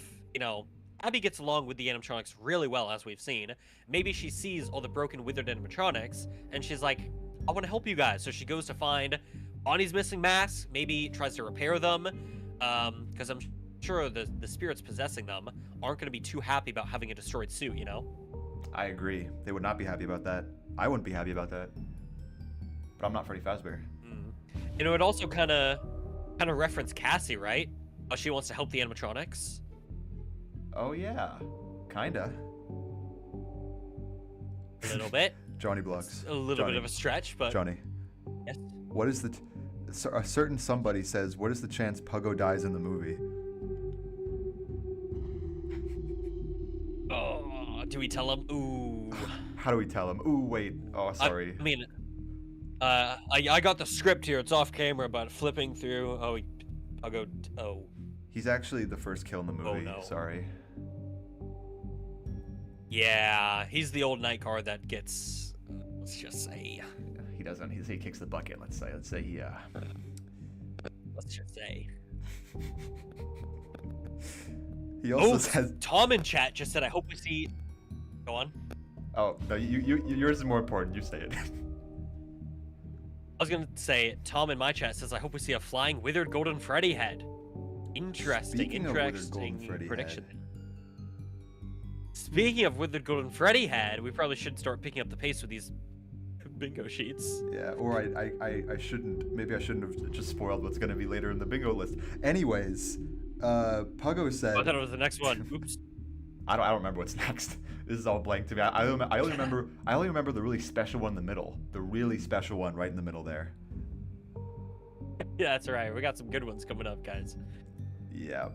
Abby gets along with the animatronics really well, as we've seen. Maybe she sees all the broken, withered animatronics, and she's like, I want to help you guys. So she goes to find Bonnie's missing masks, maybe tries to repair them, because I'm sure the spirits possessing them aren't going to be too happy about having a destroyed suit, I agree. They would not be happy about that. I wouldn't be happy about that. But I'm not Freddy Fazbear. It would also kind of reference Cassie, right? How she wants to help the animatronics. Oh yeah, kinda. A little bit. Johnny Blocks. A little bit of a stretch, but Johnny. Yes. What is a certain somebody says, what is the chance Puggo dies in the movie? Oh, do we tell him? Ooh. How do we tell him? Ooh, wait. Oh, sorry. I got the script here. It's off camera, but flipping through. Oh, Puggo. Oh. He's actually the first kill in the movie. Oh, no. Sorry. Yeah, he's the old night guard that gets. Let's just say. He doesn't. He kicks the bucket. Let's say yeah. Let's just say. He also says. Tom in chat just said, "I hope we see." Go on. Oh no, yours is more important. You say it. I was gonna say, Tom in my chat says, "I hope we see a flying withered golden Freddy head." Interesting prediction. Speaking of withered golden Freddy head, we probably should start picking up the pace with these bingo sheets. Yeah, or I shouldn't. Maybe I shouldn't have just spoiled what's going to be later in the bingo list. Anyways, Puggo said. I thought it was the next one. Oops. I don't remember what's next. This is all blank to me. I only remember the really special one in the middle. The really special one right in the middle there. Yeah, that's right. We got some good ones coming up, guys. Yeah.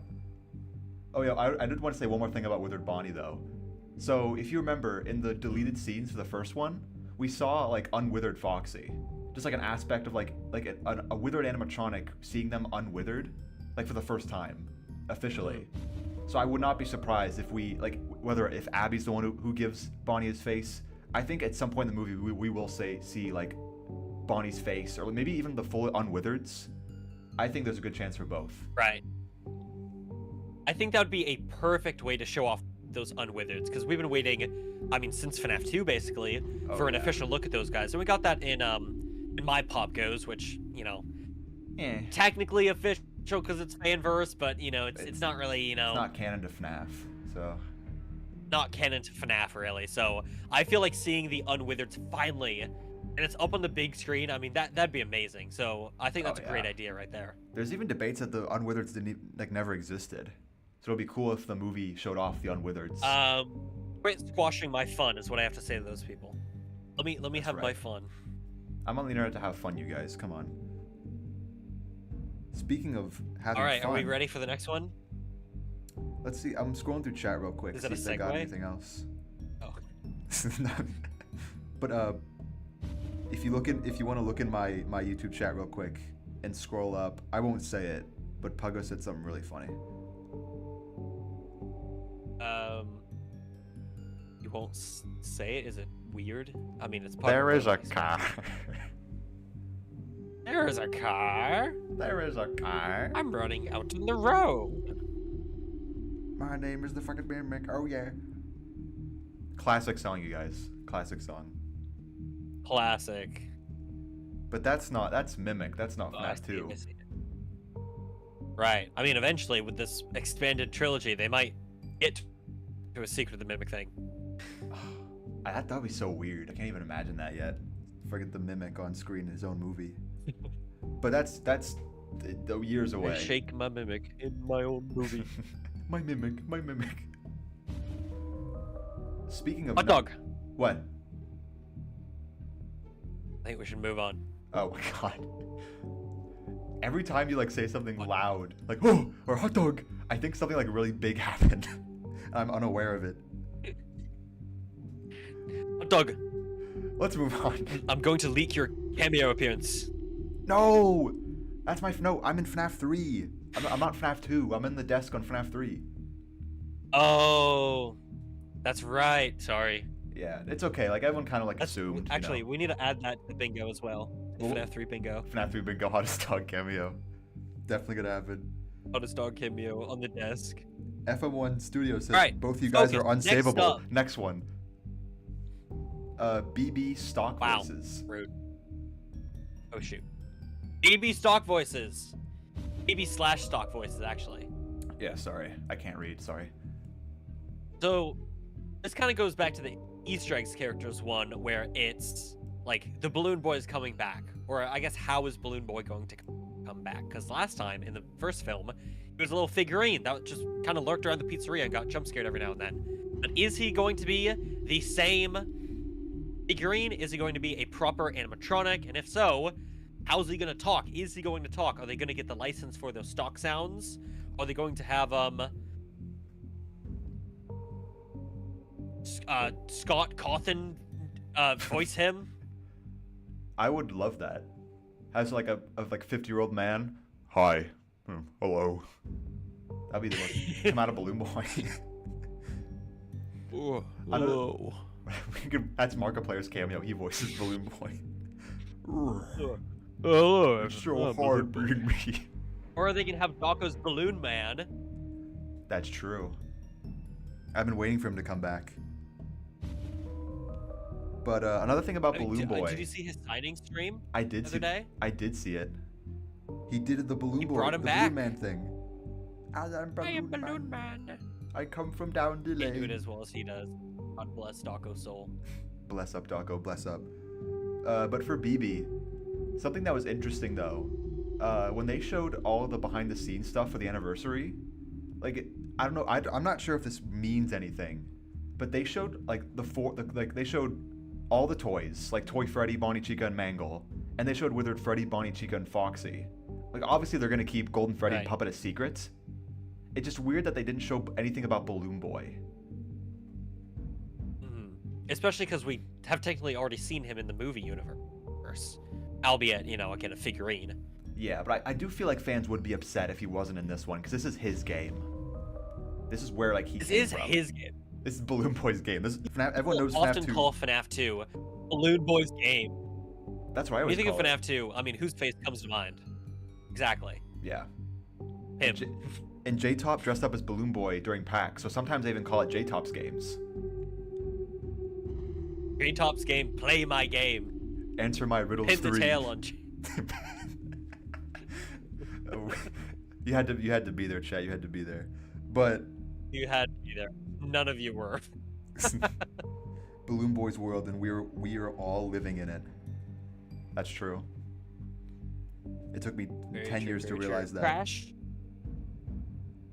Oh yeah, I did want to say one more thing about Withered Bonnie though. So if you remember in the deleted scenes for the first one, we saw like unwithered Foxy, just like an aspect of like a withered animatronic seeing them unwithered, like for the first time, officially. So I would not be surprised if we if Abby's the one who gives Bonnie his face. I think at some point in the movie we will see like Bonnie's face or maybe even the full unwithereds. I think there's a good chance for both. Right. I think that would be a perfect way to show off those unwithereds, because we've been waiting, I mean, since FNAF 2 basically, for an yeah. official look at those guys, and we got that in My Pop Goes, which, you know, technically official because it's Fanverse, but you know, it's not really, you know, it's not canon to FNAF, so not canon to FNAF really. So I feel like seeing the unwithereds finally, and it's up on the big screen. I mean, that'd be amazing. So I think that's a great idea right there. There's even debates that the unwithereds never existed. So it'd be cool if the movie showed off the unwithereds. Quit squashing my fun is what I have to say to those people. Let me have my fun. I'm on the internet to have fun, you guys. Come on. Speaking of having fun. All right, are we ready for the next one? Let's see. I'm scrolling through chat real quick. Is that a see if they got segue? anything else. Oh. But if you want to look in my YouTube chat real quick and scroll up, I won't say it, but Puggo said something really funny. You won't say it? Is it weird? I mean, it's part There of is a car. There is a car. There is a car. I'm running out in the road. My name is the fucking mimic. Oh yeah. Classic song, you guys. Classic song. Classic. But that's Mimic. That's not FNAF 2. Right. I mean, eventually, with this expanded trilogy, they might get to a Secret of the Mimic thing. That would be so weird. I can't even imagine that yet. Forget the Mimic on screen in his own movie. But that's the years away. I shake my Mimic in my own movie. My Mimic. Speaking of hot dog. What? I think we should move on. Oh my god. Every time you like say something loud, like oh or hot dog, I think something like really big happened. I'm unaware of it. Hot dog. Let's move on. I'm going to leak your cameo appearance. No! I'm in FNAF 3. I'm not FNAF 2. I'm in the desk on FNAF 3. Oh, that's right. Sorry. Yeah, it's okay. Like everyone kind of like assumed. Actually, you know. we need to add that to bingo as well. FNAF 3 bingo. FNAF 3 bingo, hottest dog cameo. Definitely gonna happen. Hottest dog cameo on the desk. FM1 Studios says right, both you guys are focus. unsavable. Next one. BB stock voices. Rude. Oh shoot. BB stock voices. BB / stock voices actually. Yeah, sorry. I can't read, sorry. So this kind of goes back to the Easter eggs characters one where it's like the Balloon Boy is coming back, or I guess how is Balloon Boy going to come back? Because last time in the first film, he was a little figurine that just kind of lurked around the pizzeria and got jump scared every now and then. But is he going to be the same figurine? Is he going to be a proper animatronic? And if so, how's he going to talk? Is he going to talk? Are they going to get the license for those stock sounds? Are they going to have Scott Cawthon voice him? I would love that. As like a 50-year-old man. Hi. Hello. That'd be the most come out of Balloon Boy. Hello. That's Markiplier's cameo. He voices Balloon Boy. Hello. It's so hard being me. Or they can have Dawko's Balloon Man. That's true. I've been waiting for him to come back. But another thing about Balloon Boy. Did you see his signing stream? I did see. Day? I did see it. He did the Balloon Boy, brought him the back. Balloon Man thing. I am Balloon Man. I come from down the lane. He do it as well as he does. God bless Dawko's soul. Bless up, Dawko. Bless up. But for BB, something that was interesting though, when they showed all of the behind-the-scenes stuff for the anniversary, like I don't know, I'm not sure if this means anything, but they showed like they showed all the toys, like Toy Freddy, Bonnie, Chica, and Mangle, and they showed Withered Freddy, Bonnie, Chica, and Foxy. Like obviously they're gonna keep Golden Freddy and Puppet a secret. It's just weird that they didn't show anything about Balloon Boy. Especially because we have technically already seen him in the movie universe, albeit, you know, again, a figurine. Yeah, but I do feel like fans would be upset if he wasn't in this one, because this is his game. This is where, like, This is his game. This is Balloon Boy's game. This FNAF, everyone knows We'll FNAF 2. often call FNAF 2 Balloon Boy's game. That's what I When always you think call of FNAF 2, I mean, whose face comes to mind? Exactly. Yeah. Him. and J-Top dressed up as Balloon Boy during PAX, so sometimes they even call it J-Top's games. J-Top's game, play my game. Answer my riddles Pin 3. the tail on. You had to be there, chat. You had to be there. But You had to be there. None of you were. Balloon Boy's world, and we are all living in it. That's true. It took me 10 years to realize that. Crash.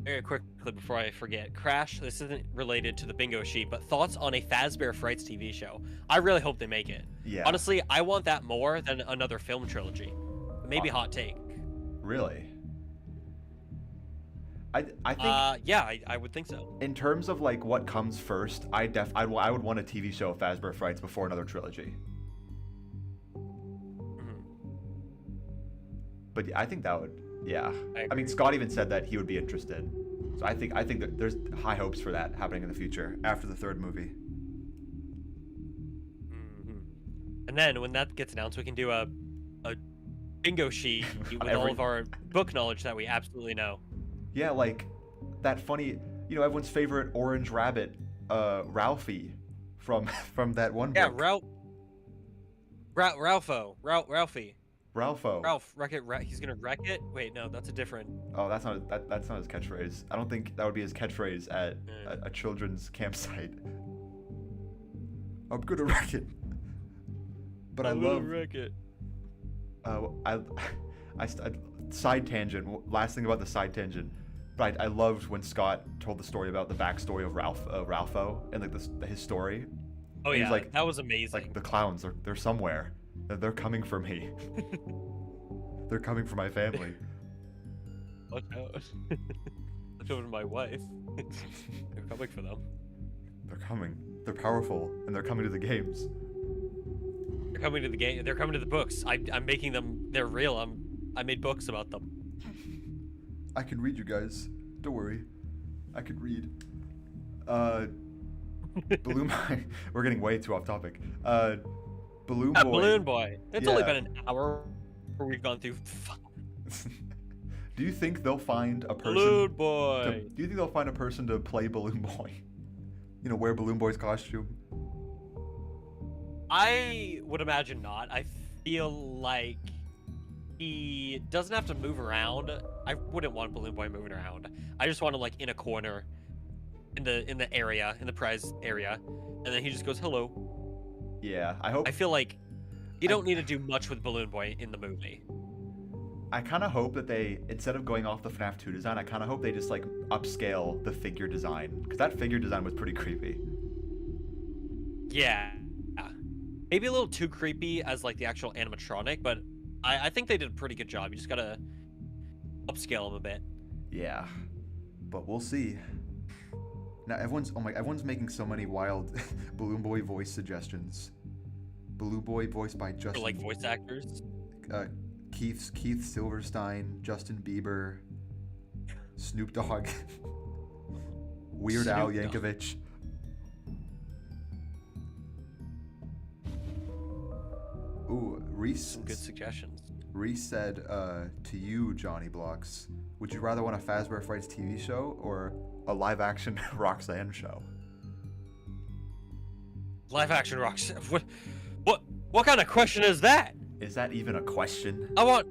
Very quickly before I forget, Crash. This isn't related to the bingo sheet, but thoughts on a Fazbear Frights TV show. I really hope they make it. Yeah. Honestly, I want that more than another film trilogy. Maybe hot take. Really? I think. Yeah, I would think so. In terms of like what comes first, I would want a TV show of Fazbear Frights before another trilogy. But I think that would, yeah. I mean, Scott even said that he would be interested. So I think that there's high hopes for that happening in the future after the third movie. And then when that gets announced, we can do a bingo sheet with all of our book knowledge that we absolutely know. Yeah, like that funny, everyone's favorite orange rabbit, Ralphie, from that one book. Yeah, Ralphie. Ralpho. Ralph, wreck it. He's gonna wreck it. Wait, no, that's a different. Oh, that's not his catchphrase. I don't think that would be his catchphrase at a children's campsite. I'm gonna wreck it. But I love. Wreck it. Side tangent. Last thing about the side tangent. But I loved when Scott told the story about the backstory of Ralpho and like his story. Oh and yeah, he's like, that was amazing. Like the clowns, they're somewhere. They're coming for me. They're coming for my family. Watch out. Watch out to my wife. They're coming for them. They're coming. They're powerful, and they're coming to the games. They're coming to the game. They're coming to the books. I'm making them. They're real. I made books about them. I can read, you guys. Don't worry. I can read. Balloon Boy. We're getting way too off topic. Balloon Boy. Balloon Boy. It's only been an hour where we've gone through. Do you think they'll find a person? Balloon Boy. Do you think they'll find a person to play Balloon Boy? Wear Balloon Boy's costume. I would imagine not. I feel like he doesn't have to move around. I wouldn't want Balloon Boy moving around. I just want him like in a corner, in the area, in the prize area, and then he just goes hello. Yeah, I feel like you don't need to do much with Balloon Boy in the movie. I kind of hope that they, instead of going off the FNAF 2 design, I kind of hope they just like upscale the figure design, because that figure design was pretty creepy. Yeah. Maybe a little too creepy as like the actual animatronic, but I think they did a pretty good job. You just gotta upscale them a bit. Yeah, but we'll see. Now everyone's making so many wild Balloon Boy voice suggestions. Balloon Boy voiced by Justin. For, like voice actors. Keith Silverstein, Justin Bieber, Snoop Dogg, Weird Al Yankovic. Ooh, Reese. Some good suggestions. Reese said to you, Johnny Blocks, would you rather want a Fazbear Frights TV show or a live-action Roxanne show? Live-action Roxanne? What kind of question is that? Is that even a question? Are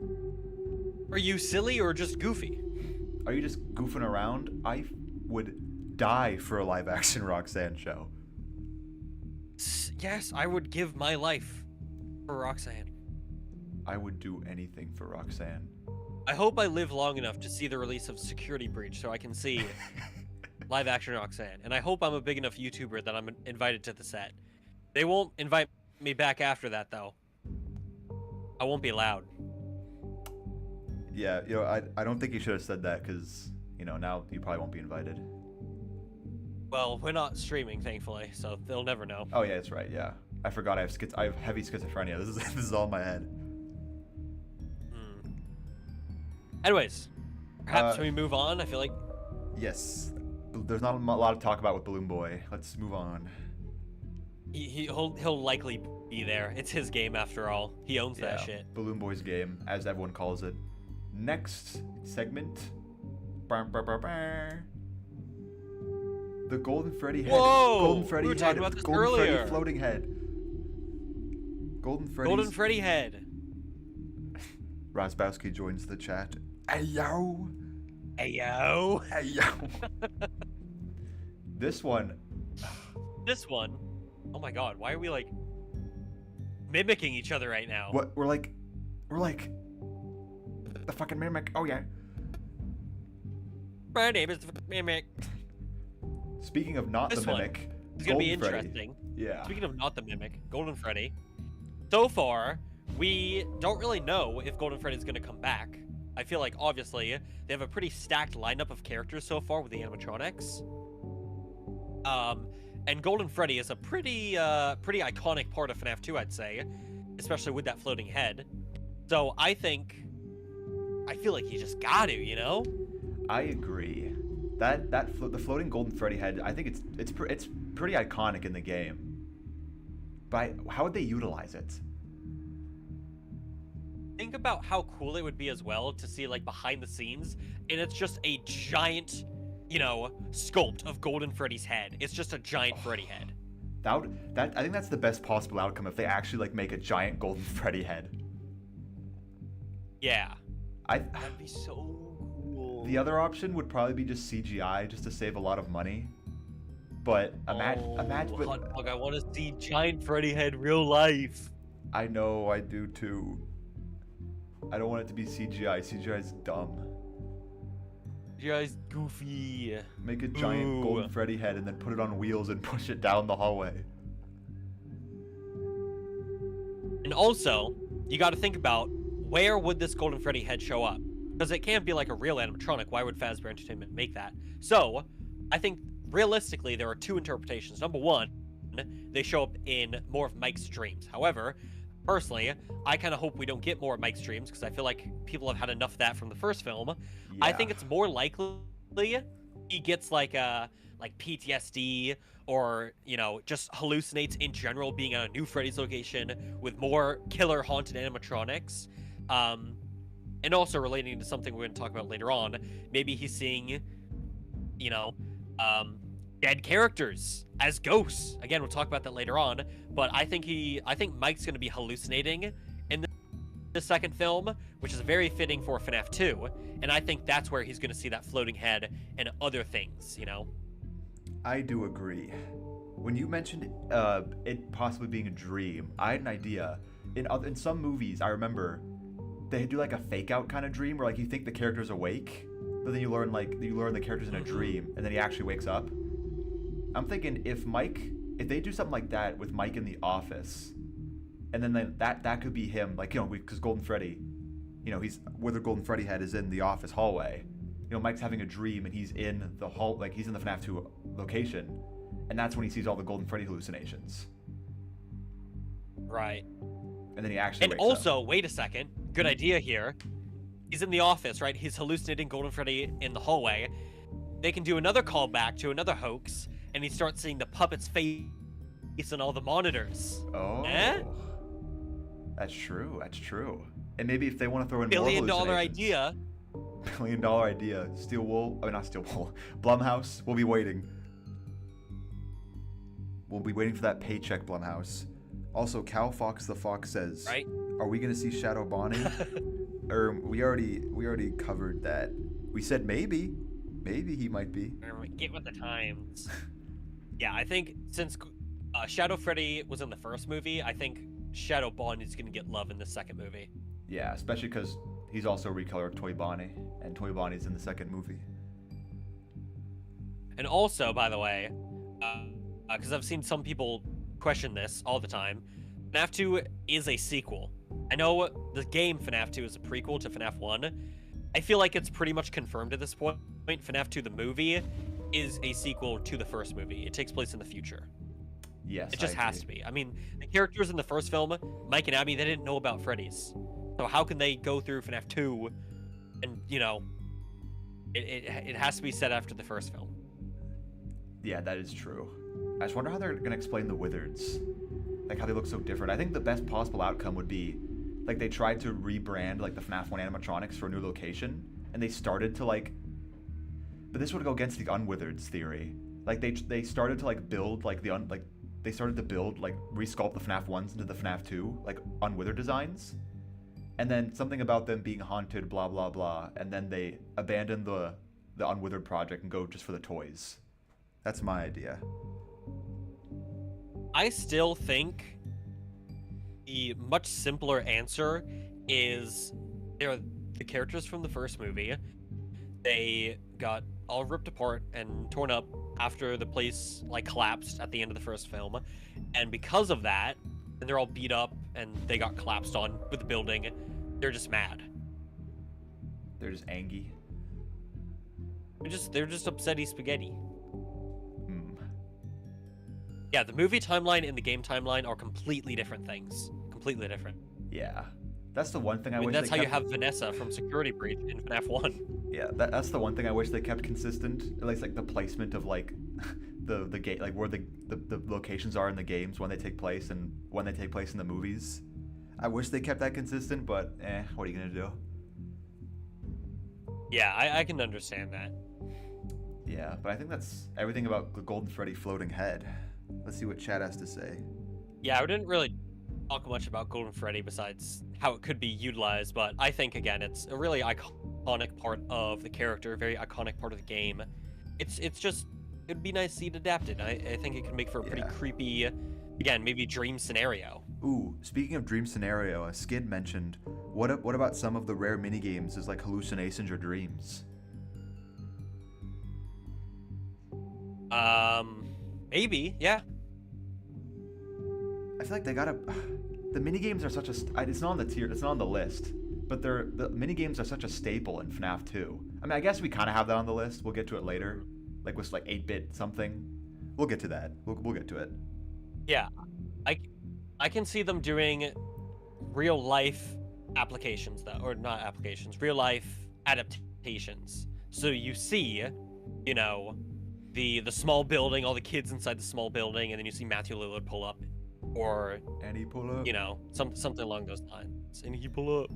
you silly or just goofy? Are you just goofing around? I would die for a live-action Roxanne show. Yes, I would give my life for Roxanne. I would do anything for Roxanne. I hope I live long enough to see the release of Security Breach so I can see live-action Roxanne. And I hope I'm a big enough YouTuber that I'm invited to the set. They won't invite me back after that, though. I won't be allowed. Yeah, I don't think you should have said that because, now you probably won't be invited. Well, we're not streaming, thankfully, so they'll never know. Oh yeah, that's right. Yeah, I forgot. I have heavy schizophrenia. This is all in my head. Anyways, perhaps we move on. I feel like. Yes, there's not a lot to talk about with Balloon Boy. Let's move on. He'll likely be there. It's his game after all. He owns that shit. Balloon Boy's game, as everyone calls it. Next segment, The Golden Freddy head. Whoa! Golden Freddy we were head. talking about this Golden earlier. Freddy floating head. Golden Freddy head. Radawesomeness joins the chat. Hey yo. Hey yo. Hey yo. This one. This one. Oh my god, why are we like mimicking each other right now? What we're like the fucking mimic. Oh yeah. My name is the mimic. Speaking of not This the one mimic, It's gonna be Golden Freddy. interesting. Yeah. Speaking of not the mimic, Golden Freddy. So far, we don't really know if Golden Freddy is gonna come back. I feel like obviously they have a pretty stacked lineup of characters so far with the animatronics. And Golden Freddy is a pretty iconic part of FNAF 2, I'd say, especially with that floating head. So I feel like you just got to, you know? I agree. The floating Golden Freddy head, I think it's pretty iconic in the game. But how would they utilize it? Think about how cool it would be as well to see like behind the scenes, and it's just a giant, you know, sculpt of Golden Freddy's head. It's just a giant Freddy head. I think that's the best possible outcome if they actually like make a giant Golden Freddy head. Yeah. That'd be so cool. The other option would probably be just CGI, just to save a lot of money. But imagine. Hot dog, I want to see giant Freddy head real life. I know, I do too. I don't want it to be CGI. CGI is dumb. CGI's goofy. Make a giant Golden Freddy head and then put it on wheels and push it down the hallway. And also, you got to think about where would this Golden Freddy head show up? Because it can't be like a real animatronic. Why would Fazbear Entertainment make that? So, I think realistically there are two interpretations. Number one, they show up in more of Mike's dreams. However, personally, I kind of hope we don't get more of Mike's dreams because I feel like people have had enough of that from the first film. Yeah. I think it's more likely he gets like PTSD or, you know, just hallucinates in general being at a new Freddy's location with more killer haunted animatronics. And also relating to something we're going to talk about later on, maybe he's seeing, you know, dead characters as ghosts. Again, we'll talk about that later on, but I think Mike's going to be hallucinating in the second film, which is very fitting for FNAF 2, and I think that's where he's going to see that floating head and other things, you know? I do agree. When you mentioned it possibly being a dream, I had an idea. In some movies, I remember they do like a fake out kind of dream where like you think the character's awake, but then you learn the character's in a dream, and then he actually wakes up. I'm thinking if they do something like that with Mike in the office, and then that could be him, like, you know, because Golden Freddy, you know, Withered Golden Freddy head is in the office hallway. You know, Mike's having a dream and he's in the hall, like he's in the FNAF 2 location, and that's when he sees all the Golden Freddy hallucinations. Right. And then he actually wakes also, up. wait a second, good idea here. He's in the office, right? He's hallucinating Golden Freddy in the hallway. They can do another callback to another hoax, and he starts seeing the puppet's face on all the monitors. Oh. Eh? That's true. That's true. And maybe if they want to throw in $1 billion more idea. $1 billion idea. Steel Wool. I mean, not Steel Wool. Blumhouse. We'll be waiting. We'll be waiting for that paycheck, Blumhouse. Also, Cal Fox the Fox says, Right. Are we gonna see Shadow Bonnie? Or we already covered that. We said maybe he might be. Get with the times. Yeah, I think since Shadow Freddy was in the first movie, I think Shadow Bonnie is gonna get love in the second movie. Yeah, especially because he's also recolored Toy Bonnie, and Toy Bonnie's in the second movie. And also, by the way, because I've seen some people question this all the time, FNAF 2 is a sequel. I know the game FNAF 2 is a prequel to FNAF 1. I feel like it's pretty much confirmed at this point. FNAF 2, the movie, is a sequel to the first movie. It takes place in the future. Yes, it just has to be. I mean, the characters in the first film, Mike and Abby, they didn't know about Freddy's. So how can they go through FNAF 2 and, you know, it has to be set after the first film. Yeah, that is true. I just wonder how they're going to explain the Withereds. Like, how they look so different. I think the best possible outcome would be, like, they tried to rebrand, like, the FNAF 1 animatronics for a new location, and they started to, like, but this would go against the Unwithered's theory. Like they started to like build like they started to build like resculpt the FNAF 1s into the FNAF 2 like Unwithered designs. And then something about them being haunted, blah blah blah, and then they abandon the Unwithered project and go just for the toys. That's my idea. I still think the much simpler answer is they're the characters from the first movie. They got all ripped apart and torn up after the place like collapsed at the end of the first film, and because of that, and they're all beat up and they got collapsed on with the building. They're just mad. They're just angry. They're just upsetty spaghetti. Yeah, the movie timeline and the game timeline are completely different things. Completely different. Yeah. That's the one thing I mean, wish that's they how kept... you have Vanessa from Security Breach in FNAF 1. Yeah, that's the one thing I wish they kept consistent. At least like the placement of like the game, like where the locations are in the games when they take place and when they take place in the movies. I wish they kept that consistent, but what are you gonna do? Yeah, I can understand that. Yeah, but I think that's everything about the Golden Freddy floating head. Let's see what chat has to say. Yeah, I didn't really talk much about Golden Freddy besides how it could be utilized, but I think again it's a really iconic part of the character, very iconic part of the game. It's just it'd be nice to see it adapted. I think it could make for a pretty creepy, again, maybe dream scenario. Ooh, speaking of dream scenario, Skid mentioned, what about some of the rare minigames as like hallucinations or dreams? Maybe, yeah. I feel like they gotta. The minigames are such a. It's not on the tier. It's not on the list. But the minigames are such a staple in FNAF 2. I mean, I guess we kind of have that on the list. We'll get to it later, like with like 8-bit something. We'll get to that. We'll get to it. Yeah, I can see them doing real life applications though, or not applications, real life adaptations. So you see, you know, the small building, all the kids inside the small building, and then you see Matthew Lillard pull up, or and he pull up, you know, something along those lines, and he pull up.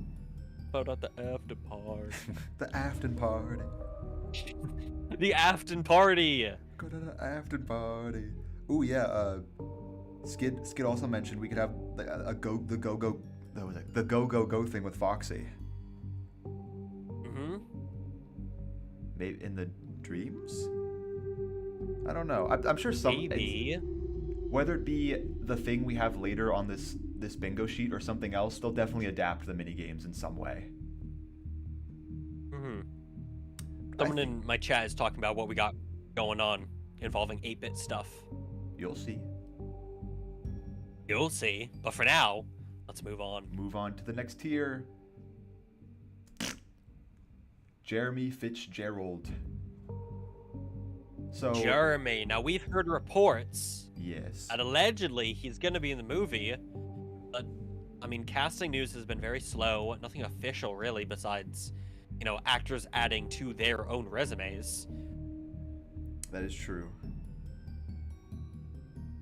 About at the after party. The Afton party. The Afton party. Go to the Afton party. Ooh yeah. Skid also mentioned we could have the go thing with Foxy. Mm-hmm. Maybe in the dreams. I don't know. I'm sure some. Maybe. Whether it be the thing we have later on this bingo sheet or something else, they'll definitely adapt the mini games in some way. Mm-hmm. Someone in my chat is talking about what we got going on involving 8-bit stuff. You'll see. You'll see. But for now, let's move on. Move on to the next tier. Jeremy Fitzgerald. So Jeremy. Now we've heard reports. Yes. That allegedly he's going to be in the movie, but I mean, casting news has been very slow. Nothing official really, besides, you know, actors adding to their own resumes. That is true.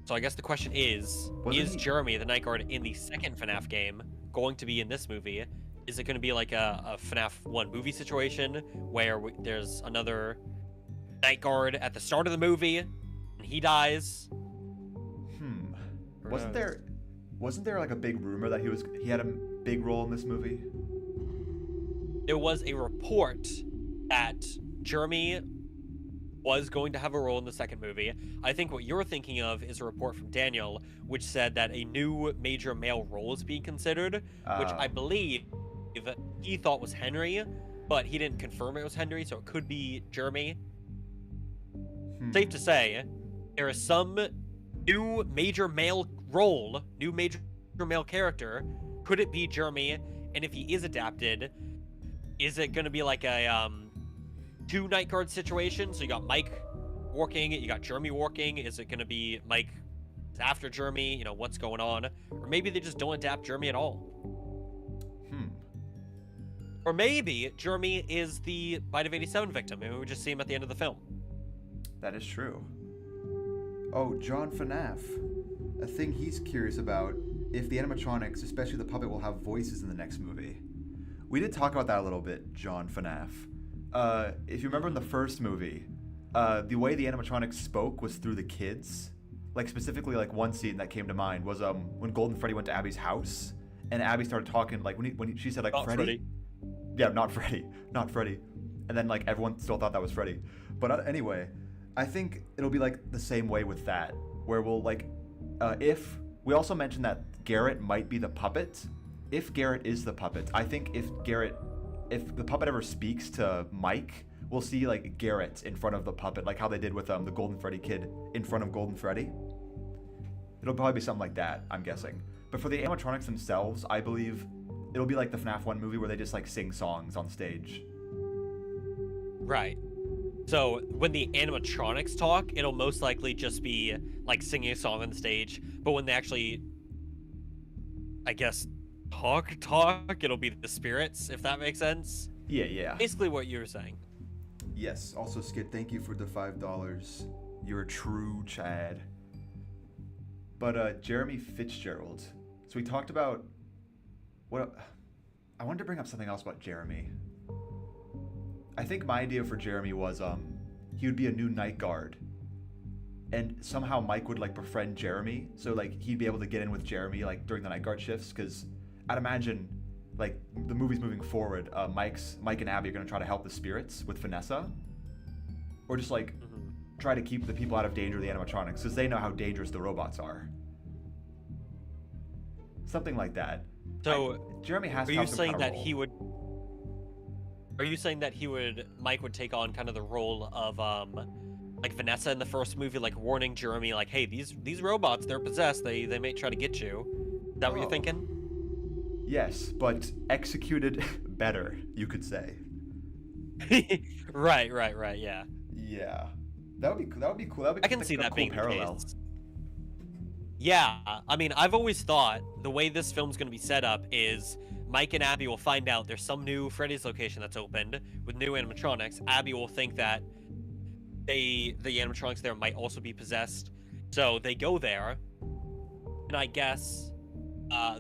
So I guess the question is Jeremy, the night guard in the second FNAF game, going to be in this movie? Is it going to be like a FNAF 1 movie situation where there's another night guard at the start of the movie and he dies? Wasn't there like a big rumor that he had a big role in this movie? There was a report that Jeremy was going to have a role in the second movie. I think what you're thinking of is a report from Daniel, which said that a new major male role is being considered, which I believe he thought was Henry, but he didn't confirm it was Henry, so it could be Jeremy. Safe to say, there is some new major male role, new major male character. Could it be Jeremy? And if he is adapted, is it going to be like a two night guard situation? So you got Mike working, you got Jeremy working. Is it going to be Mike after Jeremy? You know, what's going on? Or maybe they just don't adapt Jeremy at all. Or maybe Jeremy is the Bite of 87 victim, and we would just see him at the end of the film. That is true. Oh, John FNAF. A thing he's curious about, if the animatronics, especially the puppet, will have voices in the next movie. We did talk about that a little bit, John FNAF. if you remember in the first movie, the way the animatronics spoke was through the kids. Like specifically, like one scene that came to mind was when Golden Freddy went to Abby's house, and Abby started talking like she said like Not Freddy. Yeah, not Freddy, not Freddy. And then like everyone still thought that was Freddy. But anyway, I think it'll be like the same way with that, where we'll like, if we also mentioned that Garrett might be the puppet. If Garrett is the puppet, I think if the puppet ever speaks to Mike, we'll see like Garrett in front of the puppet, like how they did with the Golden Freddy kid in front of Golden Freddy. It'll probably be something like that, I'm guessing. But for the animatronics themselves, I believe it'll be like the FNAF 1 movie where they just like sing songs on stage. Right. So when the animatronics talk, it'll most likely just be like singing a song on the stage. But when they actually, I guess, talk, it'll be the spirits, if that makes sense. Yeah. Basically what you were saying. Yes. Also, Skid, thank you for the $5. You're a true Chad. But Jeremy Fitzgerald. So we talked about I wanted to bring up something else about Jeremy. I think my idea for Jeremy was he would be a new night guard, and somehow Mike would like befriend Jeremy, so like he'd be able to get in with Jeremy like during the night guard shifts, because I'd imagine like the movie's moving forward, Mike and Abby are gonna try to help the spirits with Vanessa, or just like try to keep the people out of danger of the animatronics, because they know how dangerous the robots are. Something like that. So Jeremy has to are have you some saying kind of that role. he would? Are you saying that Mike would take on kind of the role of like Vanessa in the first movie, like warning Jeremy, like, hey, these robots, they're possessed, they may try to get you. Is that what you're thinking? Yes, but executed better, you could say. Right, yeah. Yeah, that would be cool. I can see that cool being parallel. the case. Yeah, I mean, I've always thought the way this film's going to be set up is Mike and Abby will find out there's some new Freddy's location that's opened with new animatronics. Abby will think that the animatronics there might also be possessed, so they go there, and I guess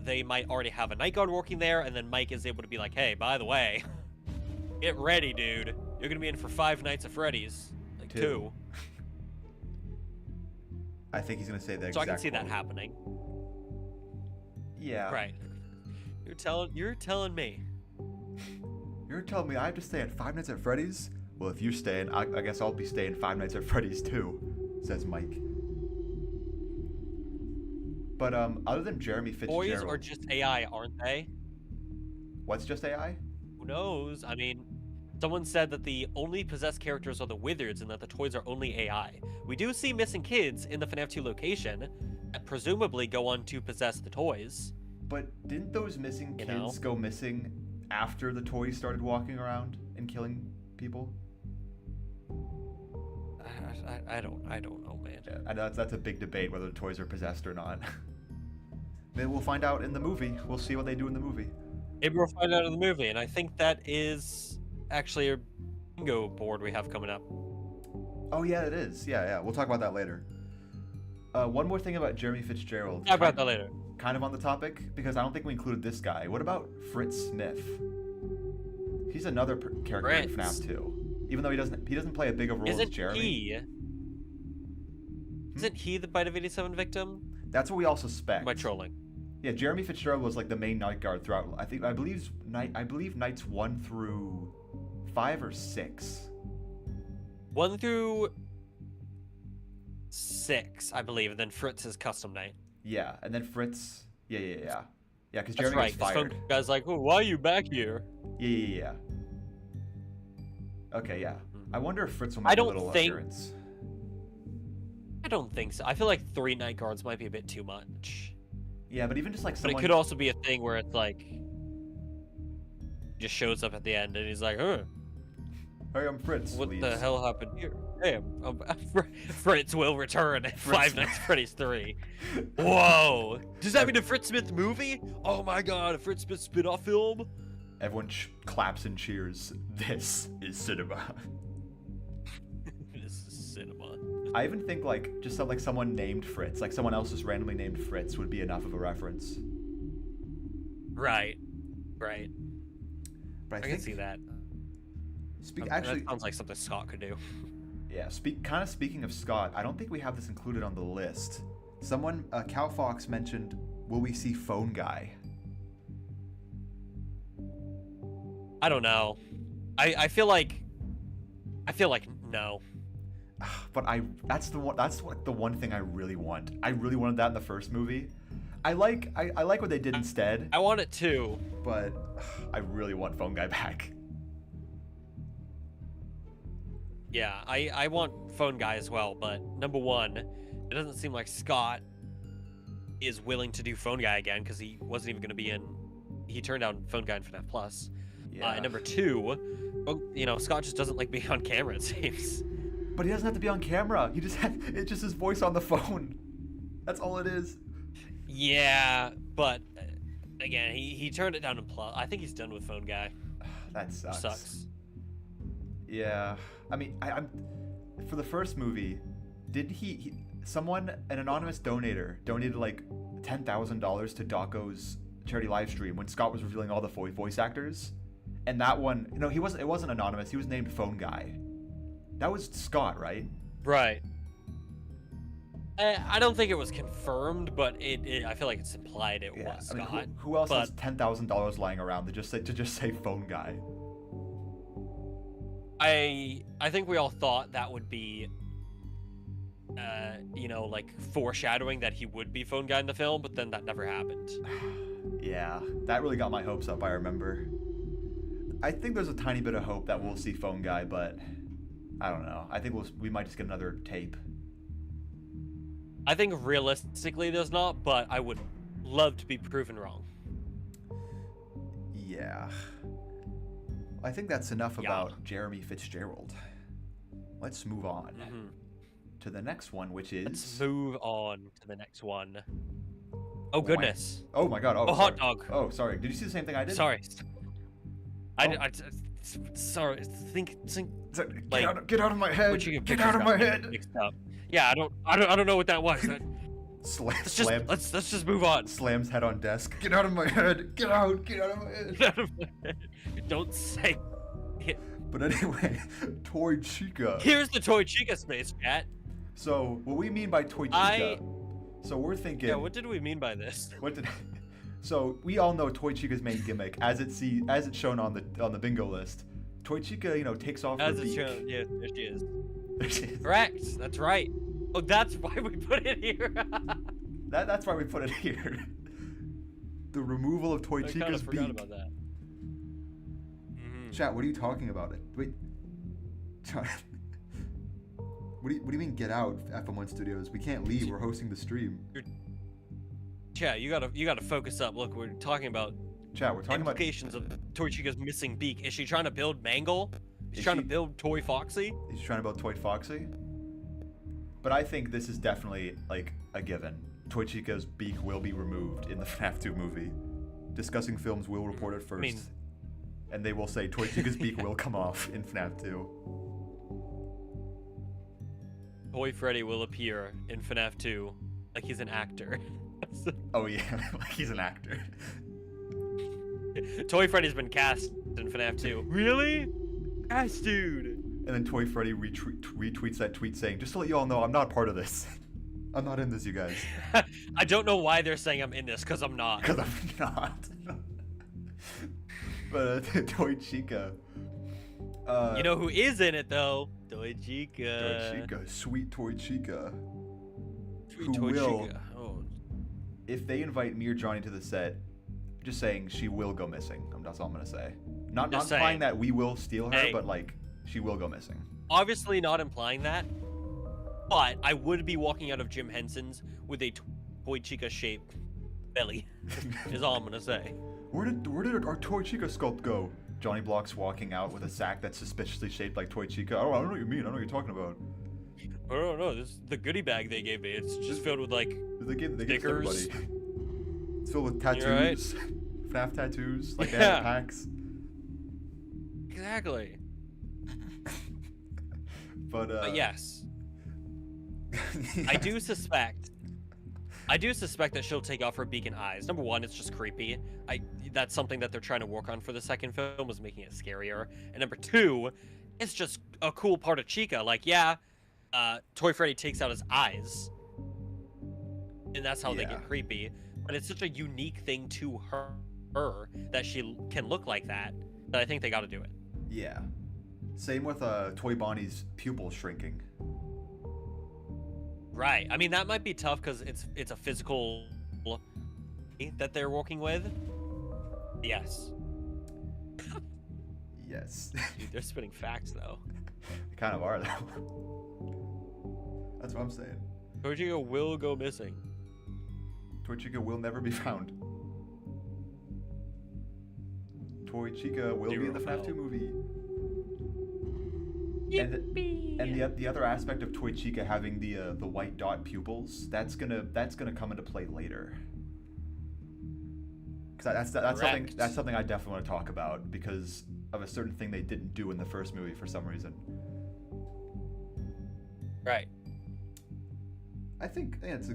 they might already have a night guard working there, and then Mike is able to be like, hey, by the way, get ready, dude. You're going to be in for 5 nights of Freddy's. Like, 2. I think he's gonna say that. So I can see that happening. Yeah. Right. You're telling me. You're telling me I have to stay at 5 Nights at Freddy's? Well, if you're staying, I guess I'll be staying 5 Nights at Freddy's too, says Mike. But other than Jeremy Fitzgerald, Boys are just AI, aren't they? What's just AI? Who knows? I mean, someone said that the only possessed characters are the Withereds and that the toys are only AI. We do see missing kids in the FNAF 2 location that presumably go on to possess the toys. But didn't those missing kids go missing after the toys started walking around and killing people? I don't know, man. Yeah, I know that's a big debate whether the toys are possessed or not. Maybe we'll find out in the movie. We'll see what they do in the movie. Maybe we'll find out in the movie, and I think that is actually a bingo board we have coming up. Oh yeah, it is. Yeah. We'll talk about that later. One more thing about Jeremy Fitzgerald. Talk about that later. Kind of on the topic, because I don't think we included this guy. What about Fritz Smith? He's another character in FNAF 2. Even though he doesn't play a big of a role as Jeremy. Isn't he the Bite of 87 victim? That's what we all suspect. By trolling. Yeah, Jeremy Fitzgerald was like the main night guard throughout. I believe nights 1 through 5 or 6. 1 through 6, I believe, and then Fritz's custom night. Yeah, and then Fritz. Yeah, because That's Jeremy right. was fired. Some guy's like, oh, why are you back here? Yeah. Okay, yeah. I wonder if Fritz will make a little appearance. I don't think so. I feel like 3 night guards might be a bit too much. Yeah, but even just like someone... But it could also be a thing where it's like... He just shows up at the end and he's like, huh. Hey, I'm Fritz. What leaves. the hell happened here? Hey, Fritz will return at Five Nights at Freddy's 3. Whoa! Does that mean a Fritz Smith movie? Oh my god, a Fritz Smith spin-off film? Everyone claps and cheers. This is cinema. This is cinema. I even think like just someone named Fritz, like someone else just randomly named Fritz would be enough of a reference. Right. But I can see that. Actually, that sounds like something Scott could do. yeah. Speaking of Scott, I don't think we have this included on the list. Someone, 𝐀𝐞𝐬𝐿 mentioned, will we see Phone Guy? I don't know. I feel like no. But that's the one thing I really want. I really wanted that in the first movie. I like what they did instead. I want it too. But I really want Phone Guy back. Yeah, I want Phone Guy as well, but number one, it doesn't seem like Scott is willing to do Phone Guy again because he wasn't even going to be in. He turned down Phone Guy in FNAF Plus. Yeah. And number two, Scott just doesn't like being on camera, it seems. But he doesn't have to be on camera. It's just his voice on the phone. That's all it is. Yeah, but again, he turned it down in Plus. I think he's done with Phone Guy. That Sucks. Yeah, I mean, I'm for the first movie, did an anonymous donator donated like $10,000 to Daco's charity live stream when Scott was revealing all the voice actors, and that one, it wasn't anonymous. He was named Phone Guy. That was Scott, right? Right. I don't think it was confirmed, but I feel like it's implied it was Scott. I mean, who else has $10,000 lying around to just say Phone Guy? I think we all thought that would be, like foreshadowing that he would be Phone Guy in the film, but then that never happened. Yeah, that really got my hopes up, I remember. I think there's a tiny bit of hope that we'll see Phone Guy, but I don't know. I think we might just get another tape. I think realistically there's not, but I would love to be proven wrong. Yeah. I think that's enough about Jeremy Fitzgerald. Let's move on to the next one, which is... Let's move on to the next one. Oh, goodness. Oh, my God. Oh, hot dog. Oh, sorry. Did you see the same thing I did? Sorry. Sorry. Think. Get out of my head. Get out of my head. Yeah, I don't know what that was. Let's just move on. Slams head on desk. Get out of my head. Get out of my head. Get out of my head. Don't say it. But anyway, Toy Chica. Here's the Toy Chica space, chat. So what we mean by Toy Chica? So we're thinking. Yeah, what did we mean by this? So we all know Toy Chica's main gimmick, as it's shown on the bingo list. Toy Chica, takes off her beak. As it's shown, yeah, there she is. There she is. Correct. That's right. Oh, that's why we put it here. That's why we put it here. The removal of Toy Chica's beak. I forgot about that. Chat, what are you talking about? Wait. What do you mean get out, FM1 Studios? We can't leave. We're hosting the stream. Chat, you gotta focus up. Look, we're talking about implications of Toy Chica's missing beak. Is she trying to build Mangle? Is she trying to build Toy Foxy? Is she trying to build Toy Foxy? But I think this is definitely like a given. Toy Chica's beak will be removed in the FNAF 2 movie. Discussing Films will report it first. And they will say Toy Chica's beak will come off in FNAF 2. Toy Freddy will appear in FNAF 2 like he's an actor. Oh yeah, like he's an actor. Toy Freddy's been cast in FNAF 2. Really? Cast, dude. And then Toy Freddy retweets that tweet saying, just to let you all know, I'm not part of this. I'm not in this, you guys. I don't know why they're saying I'm in this, because I'm not. Because I'm not. But Toy Chica. You know who is in it, though? Toy Chica. Toy Chica. Sweet Toy Chica. Sweet Toy Chica. Oh. If they invite me or Johnny to the set, just saying she will go missing. That's all I'm going to say. Not implying that we will steal her, but like, she will go missing. Obviously not implying that, but I would be walking out of Jim Henson's with a Toy Chica shaped belly, is all I'm going to say. Where did our Toy Chica sculpt go? Johnny Block's walking out with a sack that's suspiciously shaped like Toy Chica. I don't know what you mean. I don't know what you're talking about. I don't know. This is the goodie bag they gave me. It's just filled with like stickers. It's filled with tattoos. Right. FNAF tattoos. Like packs. Exactly. But yes. I do suspect I do suspect that she'll take off her beacon eyes. Number one, it's just creepy. That's something that they're trying to work on for the second film, was making it scarier. And number two, it's just a cool part of Chica. Like, yeah, Toy Freddy takes out his eyes, and that's how they get creepy. But it's such a unique thing to her that she can look like that I think they got to do it. Yeah. Same with Toy Bonnie's pupil shrinking. Right. I mean, that might be tough because it's a physical that they're working with. Yes. Yes. Dude, they're spitting facts though. They kind of are though. That's what I'm saying. Toy Chica will go missing. Toy Chica will never be found. Toy Chica will be in the FNAF 2 movie. And the other aspect of Toy Chica having the white dot pupils, that's gonna come into play later. Because that's something I definitely want to talk about because of a certain thing they didn't do in the first movie for some reason. Right. I think that's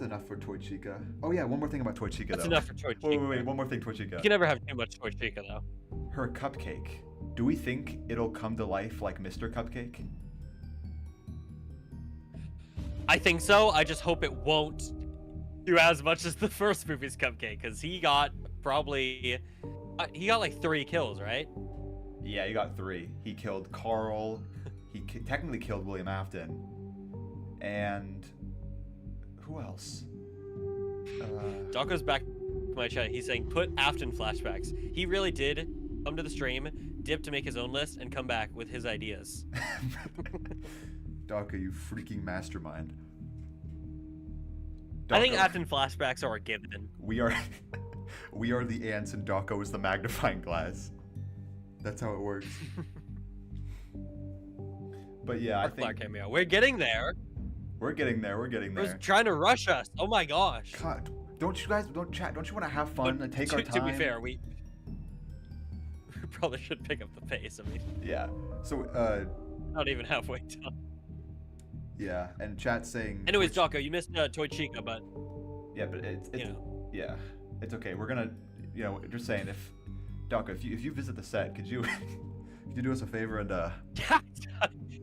enough for Toy Chica. Oh yeah, one more thing about Toy Chica. That's though. enough for Toy Chica. Wait, one more thing, Toy Chica. You can never have too much Toy Chica though. Her cupcake. Do we think it'll come to life like Mr. Cupcake? I think so. I just hope it won't do as much as the first movie's Cupcake, because he got like 3 kills, right? Yeah, he got 3. He killed Carl. He technically killed William Afton. And who else? Doc goes back to my chat. He's saying, put Afton flashbacks. He really did come to the stream, dip to make his own list, and come back with his ideas. Daka, you freaking mastermind. I think Afton flashbacks are a given. We are the ants and Dako is the magnifying glass. That's how it works. But yeah, I think cameo. We're getting there. We're getting there. They're trying to rush us. Oh my gosh. God, don't you want to have fun and take our time? To be fair, we probably should pick up the pace. I mean, yeah. So not even halfway done. Yeah, and chat's saying. Anyways, Dako, you missed Toy Chica, but yeah, but it's yeah, it's okay. We're gonna, just saying, if Dako, if you visit the set, could you do us a favor and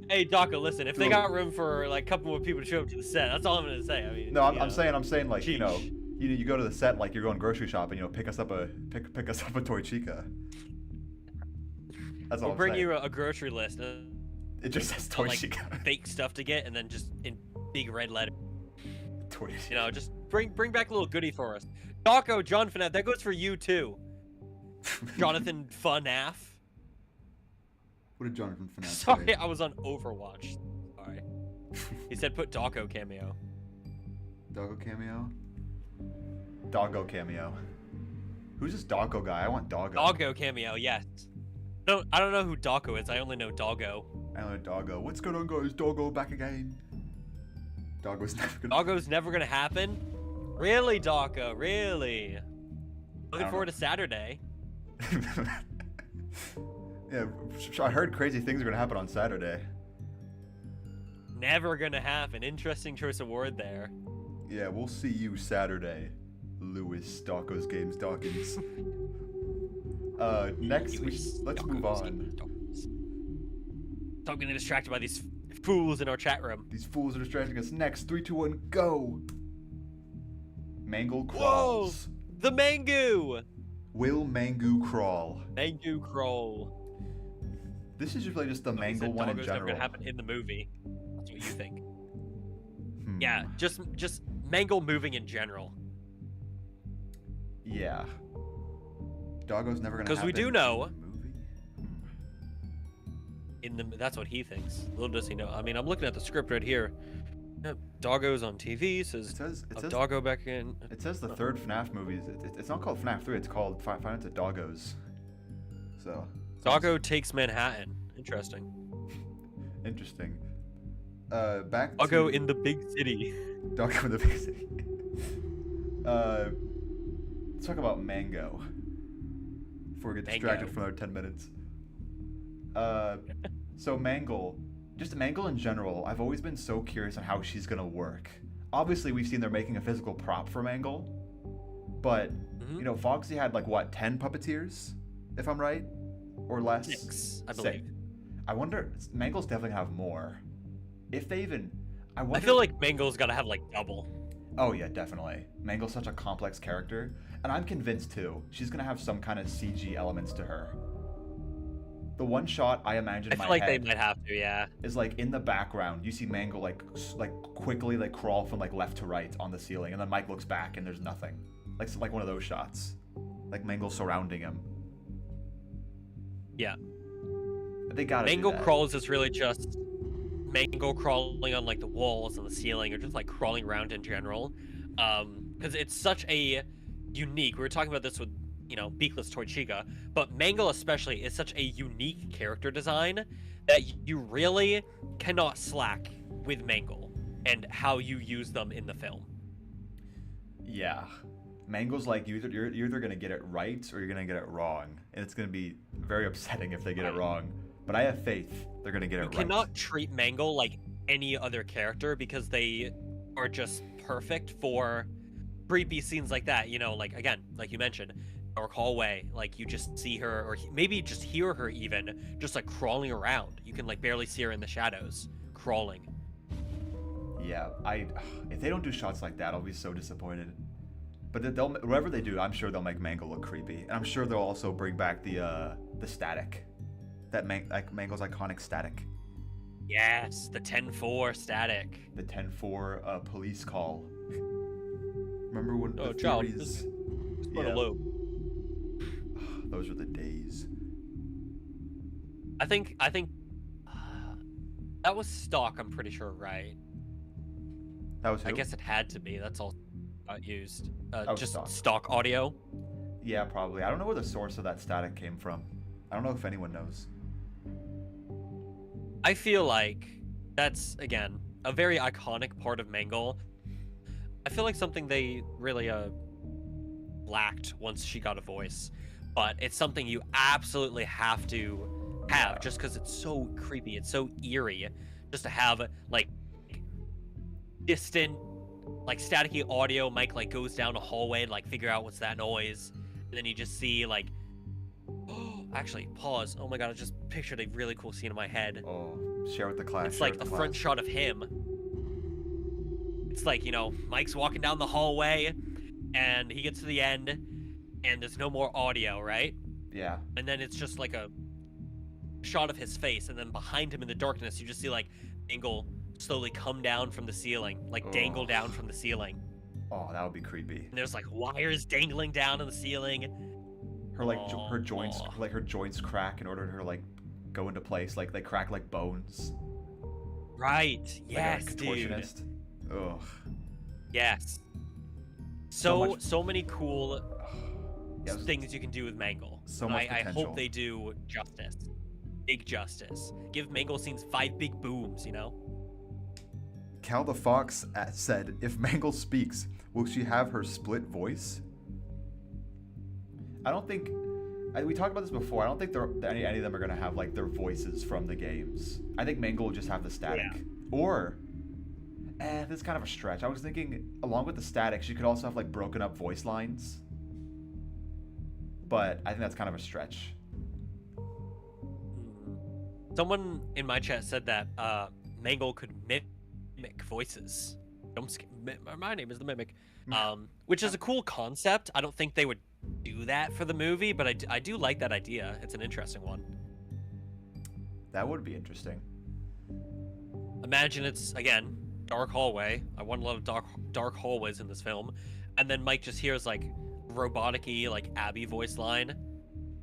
Hey, Dako, listen, if they got room for like a couple more people to show up to the set, that's all I'm gonna say. I mean, no, I'm saying like sheesh. you go to the set like you're going grocery shopping, pick us up a Toy Chica. That's all. We'll bring you a grocery list. It just says Toy like, Chica. Fake stuff to get, and then just in big red letter. Toy Chica. Just bring back a little goodie for us. Dako, John FNAF, that goes for you too. Jonathan FNAF. What did Jonathan FNAF Sorry, say? I was on Overwatch. Sorry. He said put Dako cameo. Doggo cameo? Doggo cameo. Who's this Doggo guy? I want Doggo. Doggo cameo, yes. No, I don't know who Doggo is. I only know Doggo. I only know Doggo. What's going on, guys? Doggo back again. Doggo's never gonna happen? Really, Doggo? Really? Looking forward to Saturday. Yeah, I heard crazy things are gonna happen on Saturday. Never gonna happen. Interesting choice of word there. Yeah, we'll see you Saturday, Lewis Dawkins Games Dawkins. Next, let's move on. Stop getting distracted by these fools in our chat room. These fools are distracting us. Next, 3, 2, 1, go! Mangle crawls. Whoa! The Mangu! Will Mangu crawl? Mangu crawl. This is really just the Mangle one in general. Never gonna happen in the movie. That's what you think. Yeah, just Mangle moving in general. Yeah. Doggo's never gonna happen. Because we do know. That's what he thinks. Little does he know. I mean, I'm looking at the script right here. Doggo's on TV. It says Doggo back in. It says the third FNAF movie. It's not called FNAF 3. It's called Five Nights at Doggo's. So. Doggo takes Manhattan. Interesting. Interesting. Back. Doggo in the big city. Doggo in the big city. Let's talk about Mango. Before we get distracted for another 10 minutes. So Mangle, just Mangle in general, I've always been so curious on how she's gonna work. obviously we've seen they're making a physical prop for Mangle, but Mhm. you know, Foxy had like what, 10 puppeteers, if I'm right, or less. 6, I believe. I wonder. Mangle's definitely gonna have more. If they even, I wonder. I feel like Mangle's gotta have like double. Oh yeah, definitely. Mangle's such a complex character, and I'm convinced too. She's gonna have some kind of CG elements to her. The one shot I imagine in I my feel like head they might have to, yeah. is like in the background. You see Mangle like quickly like crawl from like left to right on the ceiling, and then Mike looks back and there's nothing. Like one of those shots, like Mangle surrounding him. Yeah. They gotta Mangle do that. crawls is really just Mangle crawling on like the walls and the ceiling, or just like crawling around in general. Because it's such a unique. We were talking about this with, you know, Beakless Toy Chica, but Mangle especially is such a unique character design that you really cannot slack with Mangle and how you use them in the film. Yeah. Mangle's like you're either gonna get it right or you're gonna get it wrong, and it's gonna be very upsetting if they get it wrong. But I have faith they're gonna get it right. You cannot treat Mangle like any other character because they are just perfect for creepy scenes like that. You know, like again, like you mentioned, dark hallway. Like you just see her, or maybe just hear her even, just like crawling around. You can like barely see her in the shadows, crawling. Yeah, if they don't do shots like that, I'll be so disappointed. But they'll whatever they do, I'm sure they'll make Mangle look creepy, and I'm sure they'll also bring back the static, that like Mangle's iconic static. Yes, the 10-4 static. The 10-4 police call. Remember when the child, theories? just put a loop. Those are the days. I think that was stock. I'm pretty sure, right? That was who? I guess it had to be. That's all used. Just stock. stock audio. Yeah, probably. I don't know where the source of that static came from. I don't know if anyone knows. I feel like that's, again, a very iconic part of Mangle. I feel like something they really lacked once she got a voice, but it's something you absolutely have to have just because it's so creepy, it's so eerie, just to have like distant, like staticky audio. Mike like goes down a hallway to like figure out what's that noise, and then you just see like, oh, actually pause. Oh my god, I just pictured a really cool scene in my head. Oh, share with the class. It's like the front shot of him. It's like, you know, Mike's walking down the hallway and he gets to the end and there's no more audio, right? Yeah. And then it's just like a shot of his face, and then behind him in the darkness you just see like Mangle slowly come down from the ceiling, like dangle down from the ceiling. Oh, that would be creepy. And there's like wires dangling down in the ceiling. Her like her joints crack in order to like go into place, like they crack like bones. Right. Yes, like a dude. contortionist. Ugh. Yes. So So many cool Yeah, things you can do with Mangle. So much I potential. hope they do justice. Big justice. Give Mangle scenes 5 big booms, you know? Cal the Fox said, if Mangle speaks, will she have her split voice? I don't think... we talked about this before. I don't think any of them are going to have like their voices from the games. I think Mangle will just have the static. Yeah. Or... this is kind of a stretch. I was thinking, along with the static, she could also have like broken up voice lines. But I think that's kind of a stretch. Someone in my chat said that Mangle could mimic voices. My name is the Mimic. Which is a cool concept. I don't think they would do that for the movie, but I do like that idea. It's an interesting one. That would be interesting. Imagine it's, again, dark hallway. I want a lot of dark hallways in this film. And then Mike just hears like robotic-y, like Abby voice line.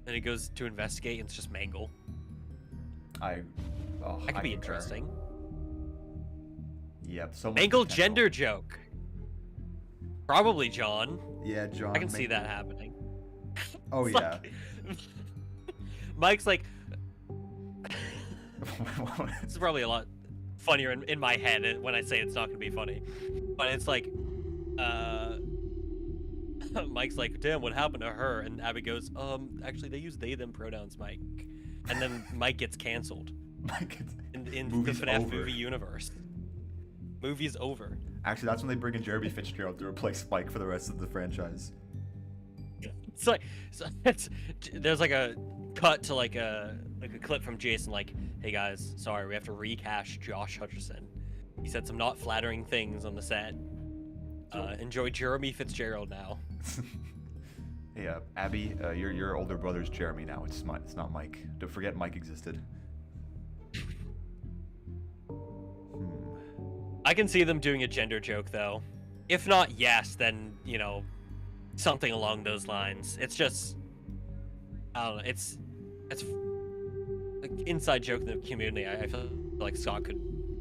And he goes to investigate and it's just Mangle. That could be interesting. Yep, so much Mangle potential. gender joke. Probably John. Yeah, John. I can see that happening. Oh, It's yeah. like- Mike's like... This is probably a lot funnier in my head when I say it's not going to be funny. But it's like... Mike's like, damn, what happened to her? And Abby goes, actually, they use they, them pronouns, Mike. And then Mike gets canceled in the Movie's FNAF over. movie universe. Movie's over. Actually, that's when they bring in Jeremy Fitzgerald to replace Mike for the rest of the franchise. It's like there's like a cut to like a clip from Jason like, hey guys, sorry, we have to recast Josh Hutcherson. He said some not flattering things on the set. Enjoy Jeremy Fitzgerald now. Hey, Abby, your older brother's Jeremy now. It's not Mike. Don't forget Mike existed. I can see them doing a gender joke though. If not yes, then you know, something along those lines. It's just, I don't know. It's like inside joke in the community. I feel like Scott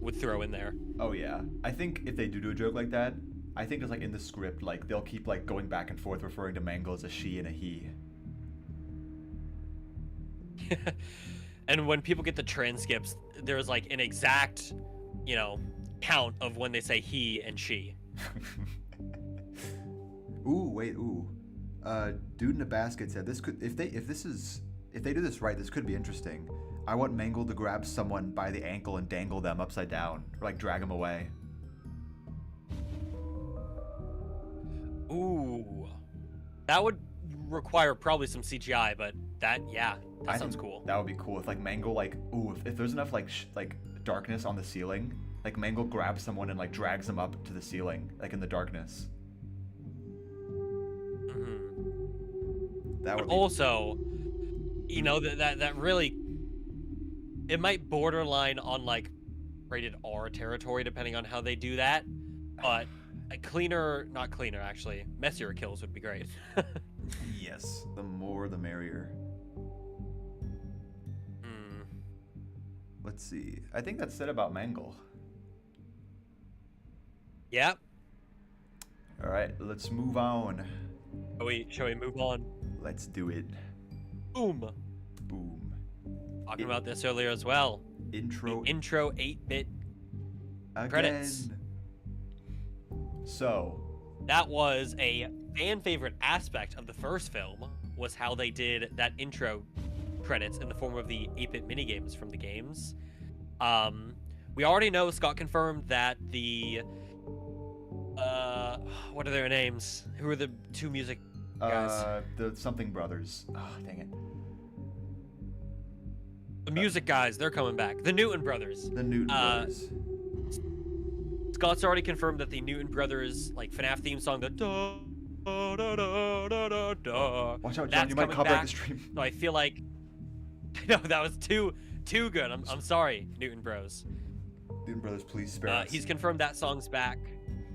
would throw in there. Oh yeah, I think if they do a joke like that, I think it's like in the script, like they'll keep like going back and forth referring to Mangle as a she and a he. And when people get the transcripts, there's like an exact, you know, count of when they say he and she. Ooh. Dude in a basket said this could if they do this right, this could be interesting. I want Mangle to grab someone by the ankle and dangle them upside down, or like drag them away. Ooh, that would require probably some CGI, but that sounds cool. That would be cool if like Mangle like if there's enough like darkness on the ceiling, like Mangle grabs someone and like drags them up to the ceiling like in the darkness. That would also, you know, that really, it might borderline on like rated R territory depending on how they do that, but messier kills would be great. Yes, the more the merrier. Let's see. I think that's said about Mangle. Yep. All right, let's move on. Shall we move on? Let's do it. Boom. Talking about this earlier as well. Intro 8-bit credits. So, that was a fan favorite aspect of the first film, was how they did that intro credits in the form of the 8-bit minigames from the games. We already know Scott confirmed that the what are their names? Who are the two music guys? The something brothers. Oh, dang it. The music guys, they're coming back. The Newton brothers. The Newton brothers. Scott's already confirmed that the Newton brothers like FNAF theme song, the da da da da da da. Watch out, John! You might copyright the stream. So I feel like, no, that was too good. I'm sorry, Newton Bros. Newton brothers, please spare us. He's confirmed that song's back,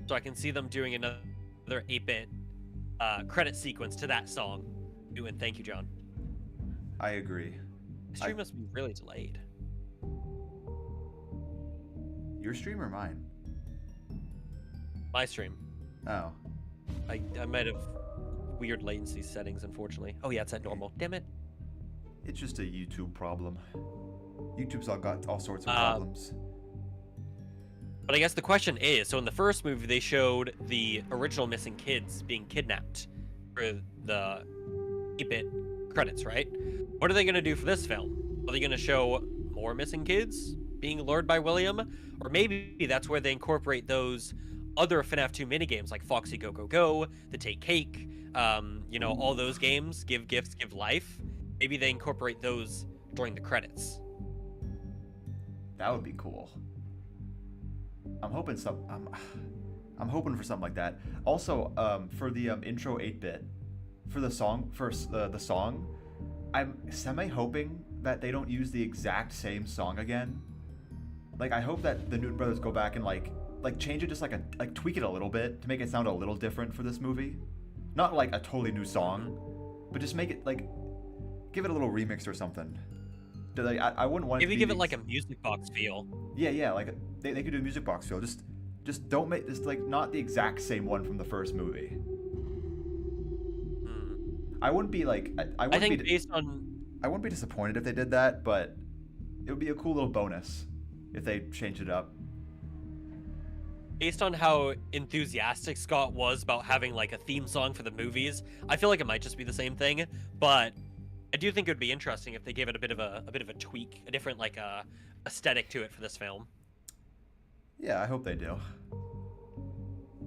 so I can see them doing another 8-bit credit sequence to that song. Newton, thank you, John. I agree. The stream must be really delayed. Your stream or mine? My stream. Oh. I might have weird latency settings, unfortunately. Oh yeah, it's at normal. Damn it. It's just a YouTube problem. YouTube's got all sorts of problems. But I guess the question is, so in the first movie they showed the original missing kids being kidnapped for the 8-bit credits, right? What are they going to do for this film? Are they going to show more missing kids being lured by William? Or maybe that's where they incorporate those other FNAF 2 minigames like Foxy Go Go Go, the Take Cake, you know, all those games, Give Gifts, Give Life. Maybe they incorporate those during the credits. That would be cool. I'm hoping I'm hoping for something like that. Also, for the intro 8-bit, for the song, the song, I'm semi-hoping that they don't use the exact same song again. Like, I hope that the Newton brothers go back and like change it, just like tweak it a little bit to make it sound a little different for this movie. Not like a totally new song, but just make it like, give it a little remix or something. I wouldn't want it Maybe to give it like a music box feel. Yeah, like they could do a music box feel. Just don't make this like not the exact same one from the first movie. I wouldn't be like I wouldn't be disappointed if they did that, but it would be a cool little bonus if they changed it up. Based on how enthusiastic Scott was about having like a theme song for the movies, I feel like it might just be the same thing, but I do think it would be interesting if they gave it a bit of a tweak, a different like aesthetic to it for this film. Yeah, I hope they do.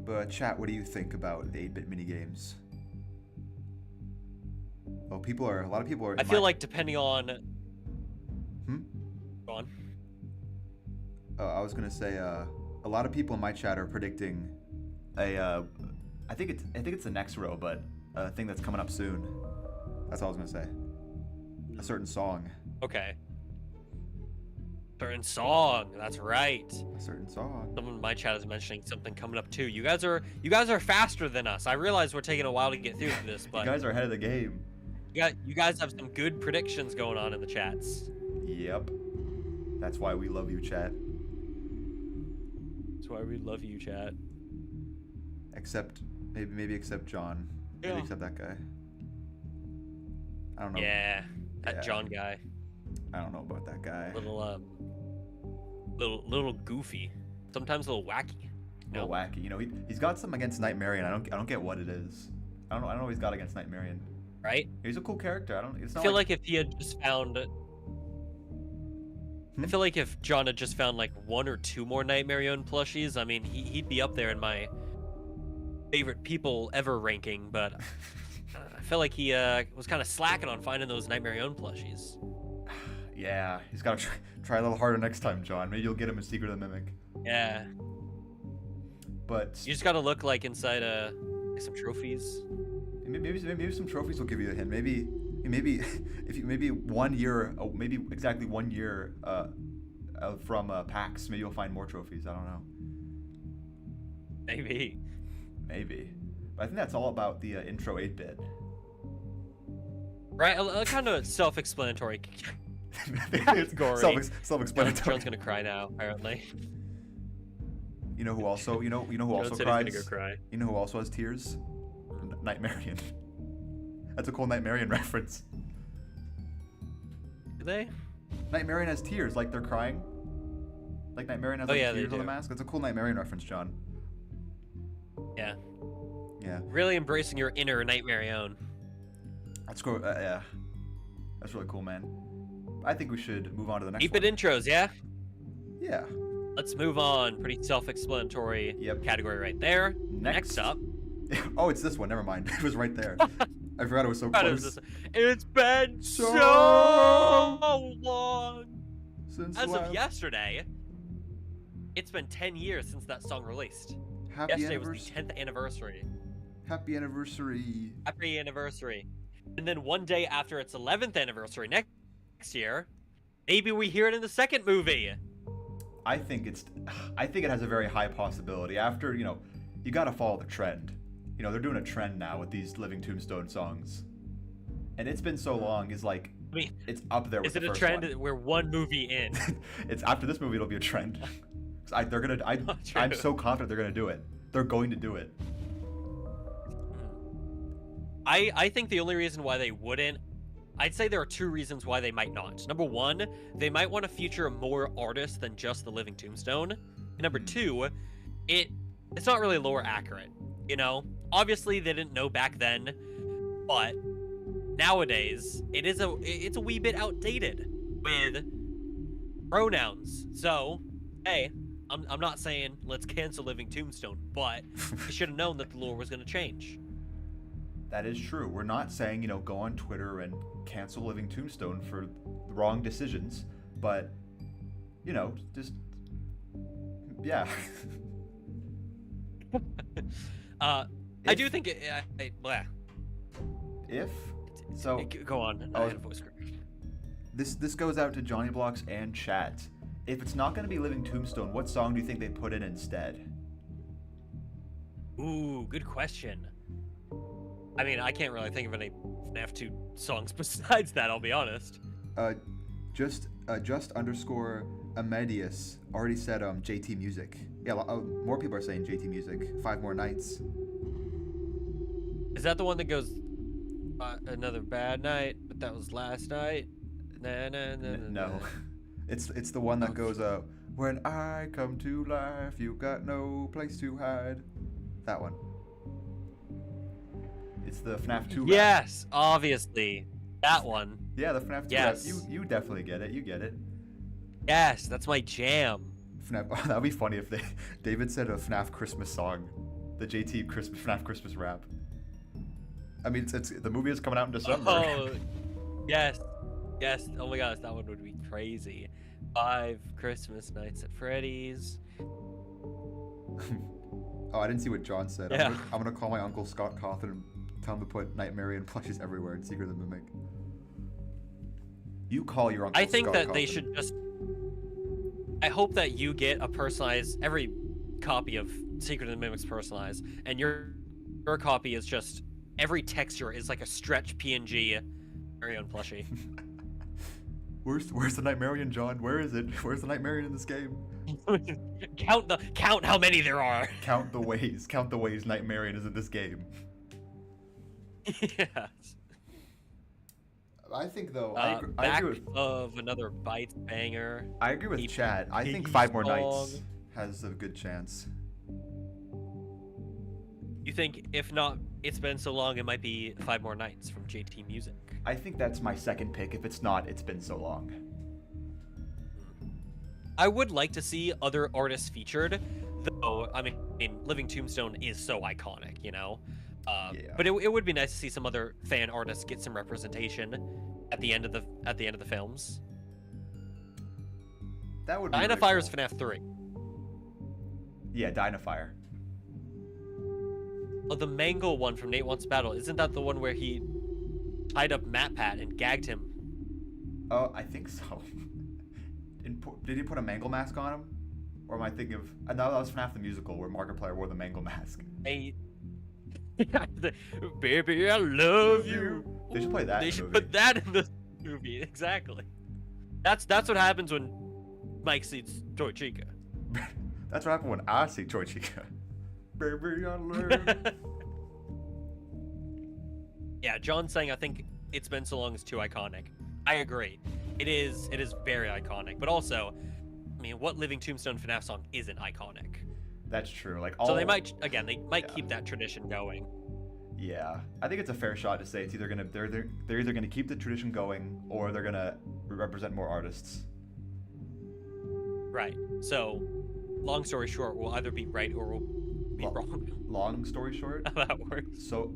But chat, what do you think about the 8-bit minigames? Oh, a lot of people are. I feel like depending on. Go on. I was gonna say, a lot of people in my chat are predicting I think it's the next row, but a thing that's coming up soon. That's all I was gonna say. A certain song. Okay. Certain song. That's right. A certain song. Someone in my chat is mentioning something coming up too. You guys are faster than us. I realize we're taking a while to get through this, but You guys are ahead of the game. you guys have some good predictions going on in the chats. Yep. That's why we love you, chat. That's why we love you, chat. Except maybe except John. Yeah. Maybe except that guy. I don't know. Yeah, that Yeah. John guy. I don't know about that guy. Little goofy. Sometimes a little wacky. A little wacky. You know, he's got some against gnightmarion. I don't get what it is. I don't know what he's got against gnightmarion. Right? He's a cool character. It's not I feel like if he had just found. I feel like if John had just found like 1 or 2 more gnightmarion plushies, I mean, he'd be up there in my favorite people ever ranking. But I feel like he was kind of slacking on finding those gnightmarion plushies. Yeah, he's got to try a little harder next time, John. Maybe you'll get him a Secret of the Mimic. Yeah. But You just gotta look like inside some trophies. maybe some trophies will give you a hint. Maybe if you maybe 1 year, maybe exactly 1 year from PAX, maybe you'll find more trophies. I don't know. Maybe. But I think that's all about the intro 8-bit. Right? Kind of self-explanatory. It's Gory. self-explanatory. John's gonna cry now, apparently. You know who also? You know who also John said cries? he's gonna go cry. You know who also has tears? Nightmarion. That's a cool Nightmarion reference. Do they? Nightmarion has tears, like they're crying. Like Nightmarion has tears on the mask. That's a cool Nightmarion reference, John. Yeah. Yeah. Really embracing your inner Nightmarion. That's cool. Yeah. That's really cool, man. I think we should move on to the next 8-bit one. intros, yeah? Yeah. Let's move on. Pretty self-explanatory category right there. Next up. Oh, it's this one. Never mind. It was right there. I forgot it was so close. It's been so long. As of yesterday, it's been 10 years since that song released. Yesterday was the 10th anniversary. Happy anniversary. Happy anniversary. And then one day after its 11th anniversary next year, maybe we hear it in the second movie. I think it has a very high possibility. After, you got to follow the trend. They're doing a trend now with these Living Tombstone songs. And it's been so long, it's up there with the first one. Is it a trend? We're one movie in. It's after this movie, it'll be a trend. I'm so confident they're gonna do it. They're going to do it. I think the only reason why they wouldn't, I'd say there are 2 reasons why they might not. Number 1, they might want to feature more artists than just the Living Tombstone. And number 2, it's not really lore accurate. Obviously they didn't know back then, but nowadays it's a wee bit outdated with pronouns. So, hey, I'm not saying let's cancel Living Tombstone, but you should have known that the lore was going to change. That is true. We're not saying, go on Twitter and cancel Living Tombstone for wrong decisions, but, just, yeah. I do think go on. I had a voice crack. This goes out to Johnny Blocks and chat. If it's not going to be Living Tombstone, what song do you think they put in instead? Ooh, good question. I mean, I can't really think of any FNAF 2 songs besides that, I'll be honest. Just underscore Amedius already said JT Music. Yeah, more people are saying JT Music. 5 More Nights. Is that the one that goes another bad night, but that was last night? No. It's the one that goes when I come to life, you got no place to hide. That one. It's the FNAF 2 rap. Yes, obviously. That one. Yeah, the FNAF 2 yes. rap. You definitely get it. You get it. Yes, that's my jam. FNAF. That'd be funny if David said a FNAF Christmas song, the JT FNAF Christmas rap. I mean, it's the movie is coming out in December. Oh, yes. Oh my gosh, that one would be crazy. 5 Christmas nights at Freddy's. Oh, I didn't see what John said. Yeah. I'm gonna call my uncle Scott Cawthon and tell him to put Nightmarian plushies everywhere in Secret of the Mimic. You call your uncle. I think Scott that Cawthon. they should just. I hope that you get a personalized, every copy of Secret of the Mimic's personalized, and your copy is just every texture is like a stretch PNG Marion plushie. Where's the Nightmarian, John? Where is it? Where's the Nightmarian in this game? count how many there are. Count the ways Nightmarian is in this game. Yes. I think though, Back I agree with, of another Bites banger. I agree with Chad. I think Piggy 5 More song. Nights has a good chance. You think if not, It's Been So Long, it might be 5 More Nights from JT Music. I think that's my second pick. If it's not, It's Been So Long. I would like to see other artists featured, though. I mean, Living Tombstone is so iconic, you know. Yeah. But it would be nice to see some other fan artists get some representation at the end of the films. That would be Dynafire is really cool. FNAF 3. Yeah, Dynafire. Oh, the Mangle one from Nate Wants Battle, isn't that the one where he tied up MatPat and gagged him? Oh, I think so. Did he put a Mangle mask on him? Or am I thinking of... No, that was FNAF the Musical, where Markiplier wore the Mangle mask. Baby, I love you. They should play that. They in the should movie. put that in the movie. Exactly. That's what happens when Mike sees Toy Chica. That's what happened when I see Toy Chica. Baby, I love you. Yeah, John's saying I think It's Been So Long is too iconic. I agree. It is very iconic, but also, I mean, what Living Tombstone FNAF song isn't iconic? That's true. Like So they might keep that tradition going. Yeah, I think it's a fair shot to say it's either they're either gonna keep the tradition going or they're gonna represent more artists. Right. So, long story short, we'll either be right or we'll be wrong. Long story short. How that works. So,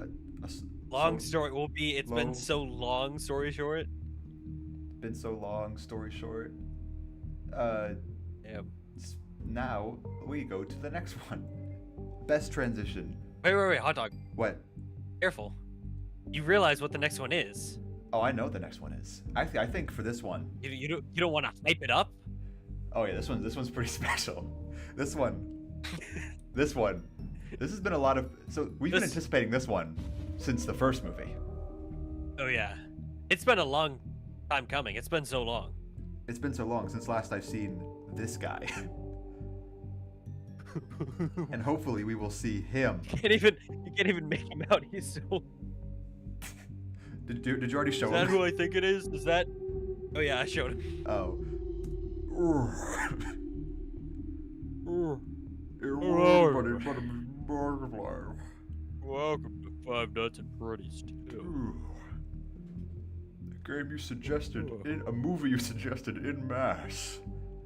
Long story will be. It's been long- so long. Story short. Been so long. Story short. Yeah. Now we go to the next one. Best transition. Wait, hot dog. What? Careful. You realize what the next one is. Oh, I know what the next one is. Actually, I think for this one. You don't want to hype it up. Oh yeah, this one's pretty special. This one. This has been a lot of. So we've been anticipating this one since the first movie. Oh yeah. It's been a long time coming. It's been so long. It's been so long since last I've seen this guy. And hopefully we will see him. You can't even make him out. He's so. Did you already show Is that him? who I think it is? Is that? Oh yeah, I showed him. Oh. Welcome to Five Nuts and Freddy's 2. The game you suggested a movie you suggested in mass.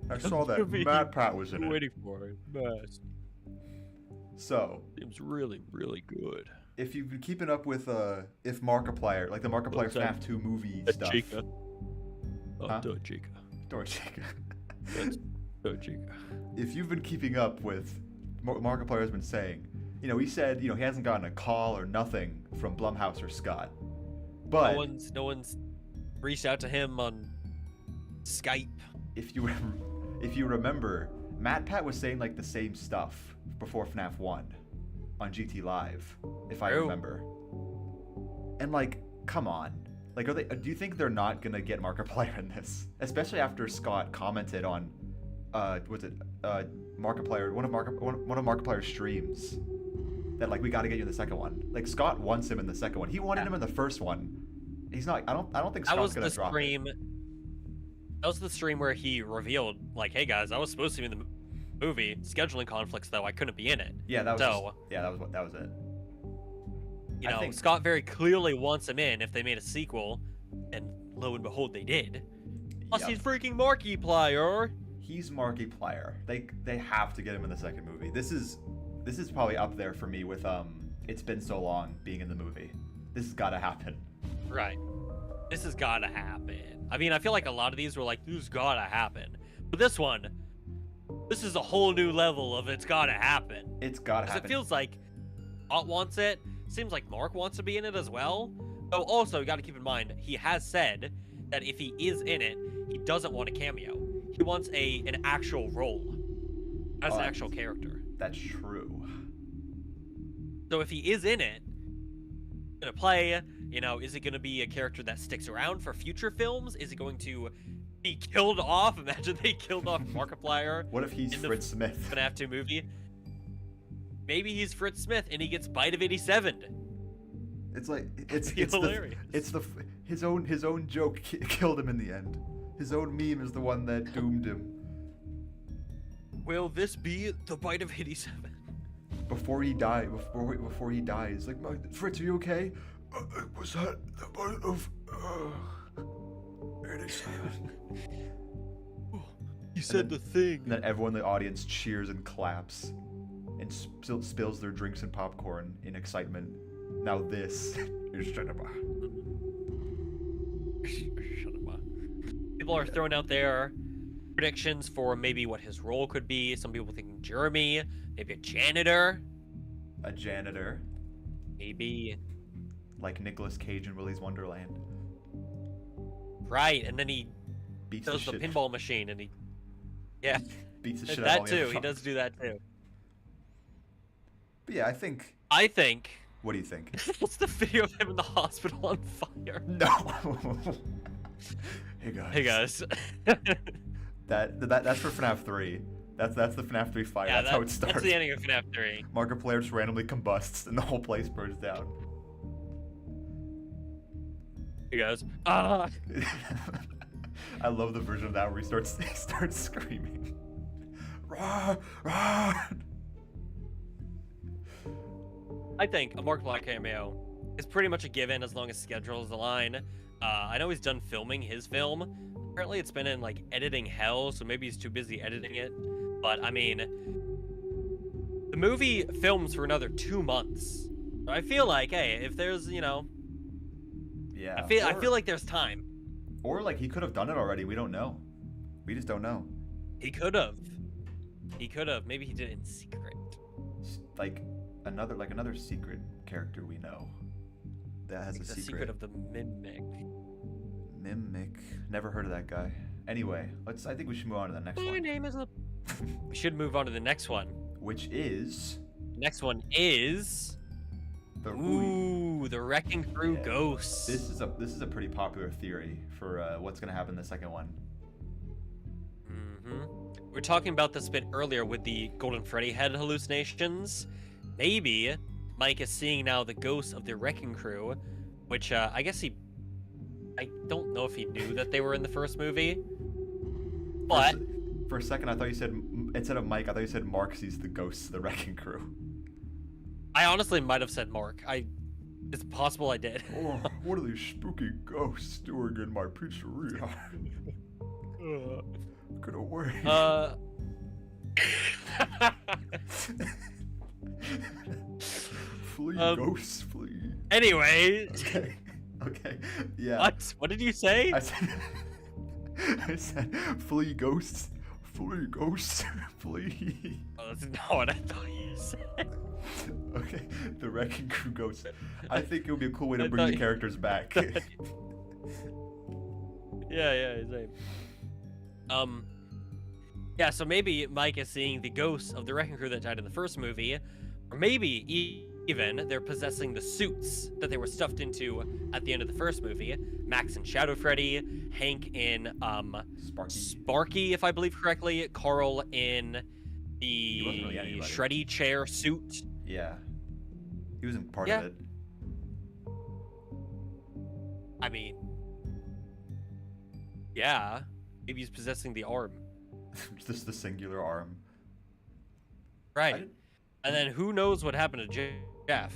I saw that movie MatPat was in it. Waiting for it. Nice. So, Seems really, really good. if you've been keeping up with if Markiplier, like the Markiplier FNAF 2 movie stuff. Chica. Oh, Huh? Chica. Or Chica. That's Chica. If you've been keeping up with what Markiplier has been saying, he said, he hasn't gotten a call or nothing from Blumhouse or Scott. But No one's reached out to him on Skype. if you remember, MatPat was saying like the same stuff before FNAF 1 on GT Live, if I True. remember. And like, come on. Like, do you think they're not gonna get Markiplier in this? Especially after Scott commented on Markiplier, one of Markiplier's streams, that like we got to get you in the second one. Like Scott wants him in the second one. He wanted him in the first one. He's not. I don't think Scott's gonna drop it. That was the stream where he revealed, like, "Hey guys, I was supposed to be in the movie. Scheduling conflicts, though, I couldn't be in it." Yeah, that was. So, that was it. I think Scott very clearly wants him in if they made a sequel, and lo and behold, they did. Plus, Yep. he's freaking Markiplier. He's Markiplier. They have to get him in the second movie. This is probably up there for me with It's Been So Long being in the movie. This has got to happen. Right. This has got to happen. I mean, I feel like a lot of these were like, this got to happen. But this one, this is a whole new level of it's got to happen. It's got to happen. It feels like Ott wants it. Seems like Mark wants to be in it as well. So also, you got to keep in mind, he has said that if he is in it, he doesn't want a cameo. He wants an actual role as an actual character. That's true. So if he is in it, gonna play, you know, is it gonna be a character that sticks around for future films? Is it going to be killed off? Imagine they killed off Markiplier. What if he's Fritz Smith? FNAF 2 movie. Maybe he's Fritz Smith and he gets Bite of 87. It's like it's hilarious. His own joke killed him in the end. His own meme is the one that doomed him. Will this be the Bite of 87? Before he dies, like, Fritz, are you okay? Was that the Bite of 87? You said the thing. And then everyone in the audience cheers and claps and spills their drinks and popcorn in excitement. Now this is cinema. People are throwing out their predictions for maybe what his role could be. Some people thinking Jeremy, maybe a janitor. A janitor. Maybe. Like Nicolas Cage in Willy's Wonderland. Right, and then he does the pinball machine and he... Yeah. Beats the shit out of that too, he does do that too. But yeah, I think... What do you think? What's the video of him in the hospital on fire? No! Hey guys. That's for FNAF 3. That's the FNAF 3 fight. Yeah, that's how it starts. That's the ending of FNAF 3. Markiplier just randomly combusts and the whole place burns down. He goes, ah! I love the version of that where he starts screaming. Rah, rah. I think a Markiplier cameo is pretty much a given as long as schedules align. I know he's done filming his film. Apparently it's been in like editing hell, so maybe he's too busy editing it. But I mean, the movie films for another 2 months. So I feel like, hey, if there's, you know, yeah, I feel like there's time. Or like he could have done it already. We don't know. We just don't know. He could have. Maybe he did it in secret. Like another secret character we know that has a secret. The secret of the mimic. Mimic. Never heard of that guy. Anyway, I think we should move on to the next one. My name is We should move on to the next one. Which is... Next one is... the Wrecking Crew Ghosts. This is a pretty popular theory for what's going to happen in the second one. Mm-hmm. We were talking about this a bit earlier with the Golden Freddy head hallucinations. Maybe Mike is seeing now the ghosts of the Wrecking Crew, which I guess I don't know if he knew that they were in the first movie. But for a second, I thought you said, instead of Mike, I thought you said Mark sees the ghosts of the Wrecking Crew. I honestly might have said Mark. It's possible I did. Oh, what are these spooky ghosts doing in my pizzeria? Get away. Flee, ghosts, flee. Anyway. Okay. Yeah. What did you say? I said, flee, ghosts. Flee, ghosts. Flee. Oh, that's not what I thought you said. Okay, the Wrecking Crew ghosts. I think it would be a cool way to bring the characters back. Yeah, same. Yeah, so maybe Mike is seeing the ghosts of the Wrecking Crew that died in the first movie, or maybe even they're possessing the suits that they were stuffed into at the end of the first movie. Max and Shadow Freddy, Hank in Sparky, if I believe correctly, Carl in the Shreddy chair suit. Yeah. He wasn't part of it. I mean, yeah. Maybe he's possessing the arm. Just the singular arm. Right. And then who knows what happened to Jeff?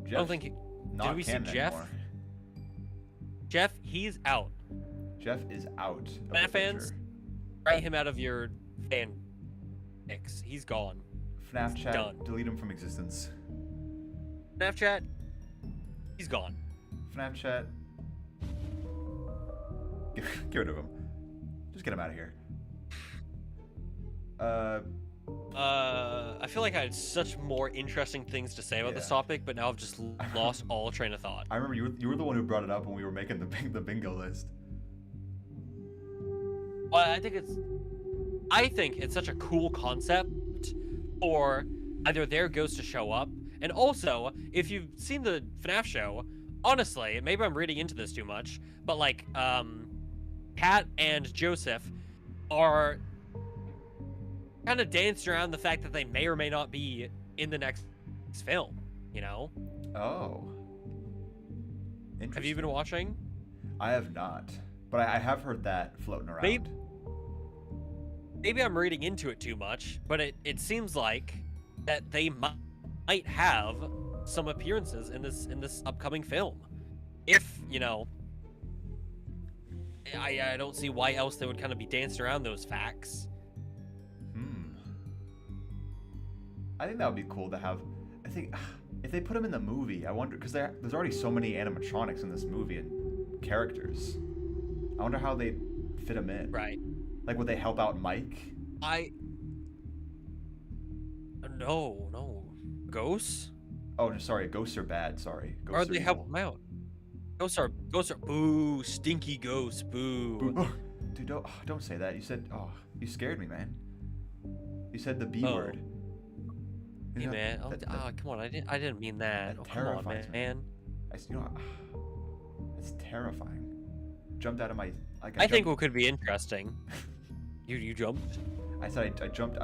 I don't think did we see Jeff? Anymore. Jeff, he's out. Jeff is out. FNAF fans Write him out of your fan mix. He's gone. FNAF chat, Done. delete him from existence. FNAF chat, he's gone. FNAF chat, get rid of him. Just get him out of here. I feel like I had such more interesting things to say about this topic, but now I've just lost all train of thought. I remember you were the one who brought it up when we were making the bingo list. Well, I think it's such a cool concept for either their ghost to show up, and also, if you've seen the FNAF show, honestly, maybe I'm reading into this too much, but like, Kat and Joseph are kind of dancing around the fact that they may or may not be in the next film, you know? Oh. Interesting. Have you been watching? I have not, but I have heard that floating around. Maybe I'm reading into it too much, but it seems like that they might have some appearances in this upcoming film. If, you know, I don't see why else they would kind of be dancing around those facts. I think that would be cool to have. I think if they put him in the movie, I wonder, because there's already so many animatronics in this movie and characters. I wonder how they fit him in. Right. Like, would they help out Mike? No. Ghosts? Oh, sorry. Ghosts are bad. Sorry. Ghosts Or are they evil. help him out? Ghosts are boo, stinky ghosts, boo. Boo. Oh, dude, don't say that. You said, you scared me, man. You said the B word. Hey, man. Come on. I didn't mean that. Come on, man. It's terrifying. Jumped out of my. I think what could be interesting. You jumped? I said I jumped.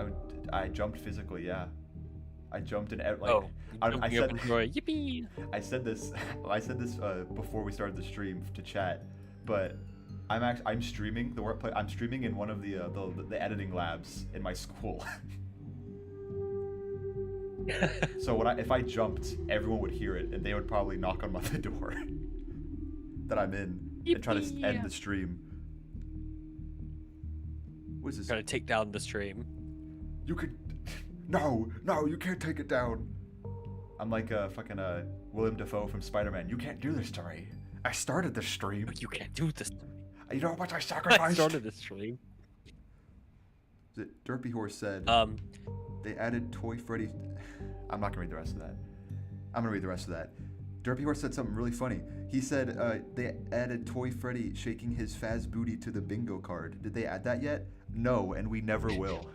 I jumped physically. Yeah. I jumped and like. Oh. I said. Yippee! I said this. Before we started the stream to chat, but I'm streaming the workplace. I'm streaming in one of the editing labs in my school. So if I jumped, everyone would hear it, and they would probably knock on the door that I'm in and try to end the stream. What is this? Trying to take down the stream. You could. No, you can't take it down. I'm like fucking William Dafoe from Spider-Man. You can't do this to me. I started the stream. You can't do this to me. You know how much I sacrificed? I started the stream. Derpy Horse said. They added Toy Freddy. I'm not gonna read the rest of that. I'm gonna read the rest of that. Derpy Horse said something really funny. He said they added Toy Freddy shaking his Faz booty to the bingo card. Did they add that yet? No, and we never will.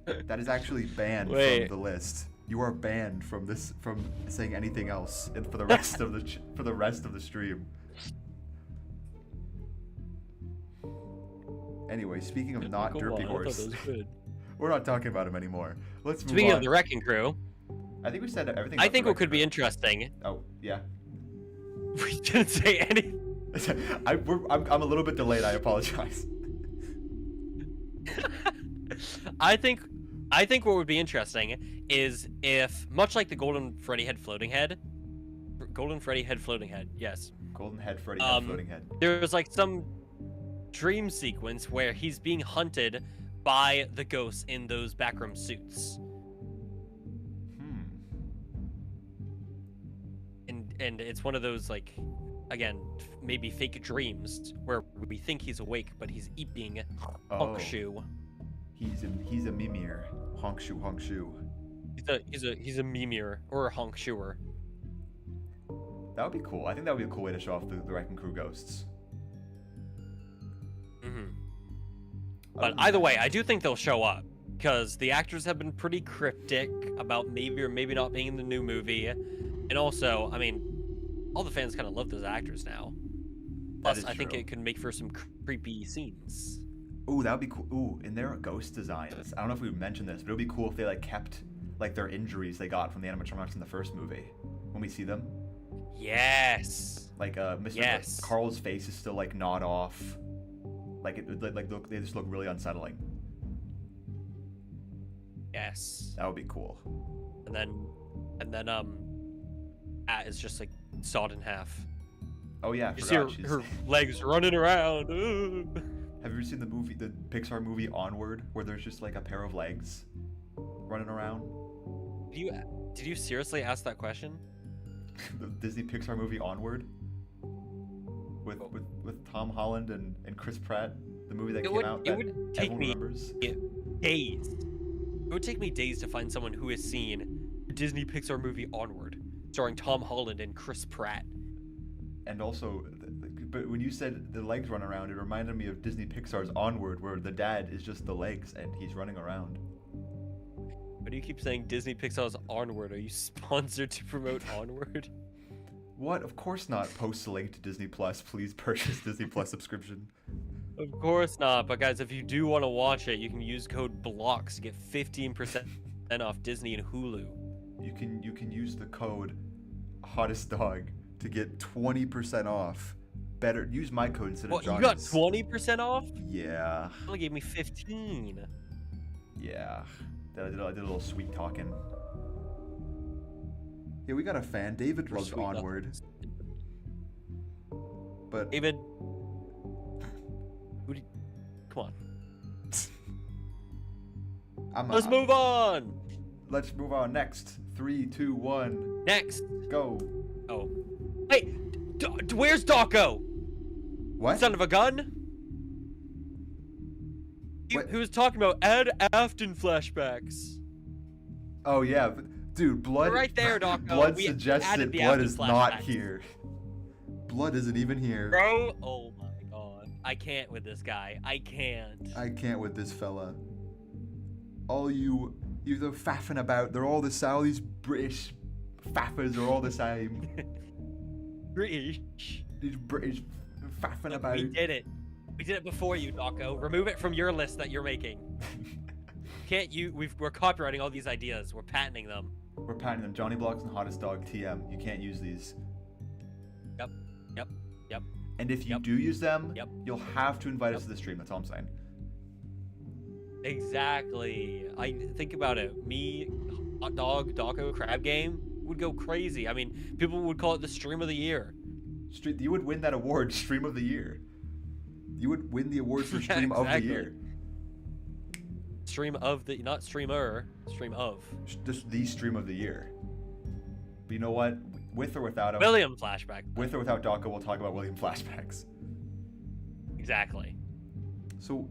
That is actually banned from the list. You are banned from saying anything else and for the rest of the stream. Anyway, speaking of not Derpy Horse, we're not talking about him anymore. Let's move on. Speaking of the Wrecking Crew, I think we said everything. I think what could be interesting. Oh yeah. We didn't say anything. I'm a little bit delayed. I apologize. I think what would be interesting is if, much like the Golden Freddy had floating head, yes. Golden head Freddy had floating head. There's like some dream sequence where he's being hunted by the ghosts in those backroom suits. And it's one of those, like, again, maybe fake dreams where we think he's awake, but he's eating honk shoe. He's a mimir. Honk shoe. He's a mimir or a honk shoer. That would be cool. I think that would be a cool way to show off the Wrecking Crew ghosts. But either way, I do think they'll show up because the actors have been pretty cryptic about maybe or maybe not being in the new movie, and also, I mean, all the fans kind of love those actors now. Plus, I think it could make for some creepy scenes. Ooh, that would be cool. Ooh, in their ghost designs, I don't know if we mentioned this, but it would be cool if they like kept like their injuries they got from the animatronics in the first movie when we see them. Yes. Like Mr. Carl's face is still like gnawed off. Like they just look really unsettling. Yes. That would be cool. And then At is just like sawed in half. Oh yeah, you see her legs running around. Have you ever seen the Pixar movie Onward, where there's just like a pair of legs running around? Did you seriously ask that question? The Disney Pixar movie Onward, with Tom Holland and Chris Pratt, the movie that came out that everyone remembers. Days. It would take me days to find someone who has seen the Disney Pixar movie Onward, starring Tom Holland and Chris Pratt. And also, but when you said the legs run around, it reminded me of Disney Pixar's Onward, where the dad is just the legs and he's running around. Why do you keep saying Disney Pixar's Onward? Are you sponsored to promote Onward? What? Of course not. Post a link to Disney Plus. Please purchase Disney Plus subscription. Of course not. But guys, if you do want to watch it, you can use code BLOCKS to get 15% off Disney and Hulu. You can use the code HOTTESTDOG to get 20% off. Better use my code instead of Johnny's. You got 20% off? Yeah. You only gave me 15. Yeah. I did a little sweet talking. Yeah, we got a fan. David loves Onward. But David, come on. Let's move on. Let's move on. Next, 3, 2, 1. Next, go. Oh, wait. Where's Dawko? What? Son of a gun? Who was talking about Afton flashbacks? Oh yeah, but, dude, blood. Right there, Dawko. Blood suggests that blood Afton is not flashbacks. here. Blood isn't even here. Bro, oh my god, I can't with this guy. I can't. I can't with this fella. All you the faffing about, they're all the same. All these British faffers are all the same. British. These British faffing about. We did it. We did it before you, Dawko. Remove it from your list that you're making. Can't you? We're copywriting all these ideas. We're patenting them. We're patenting them. Johnny Blocks and Hottest Dog TM. You can't use these. Yep. And if you do use them, Yep. you'll have to invite us to the stream. That's all I'm saying. Exactly. I think about it. Me, Hot Dog, Dawko, Crab Game would go crazy. I mean, people would call it the stream of the year. You would win that award, Stream of the Year. You would win the award for Stream of the Year. Stream of the, not streamer, stream of. Just the Stream of the Year. But you know what? With or without him. William flashback. With or without Dawko, we'll talk about William flashbacks. Exactly. So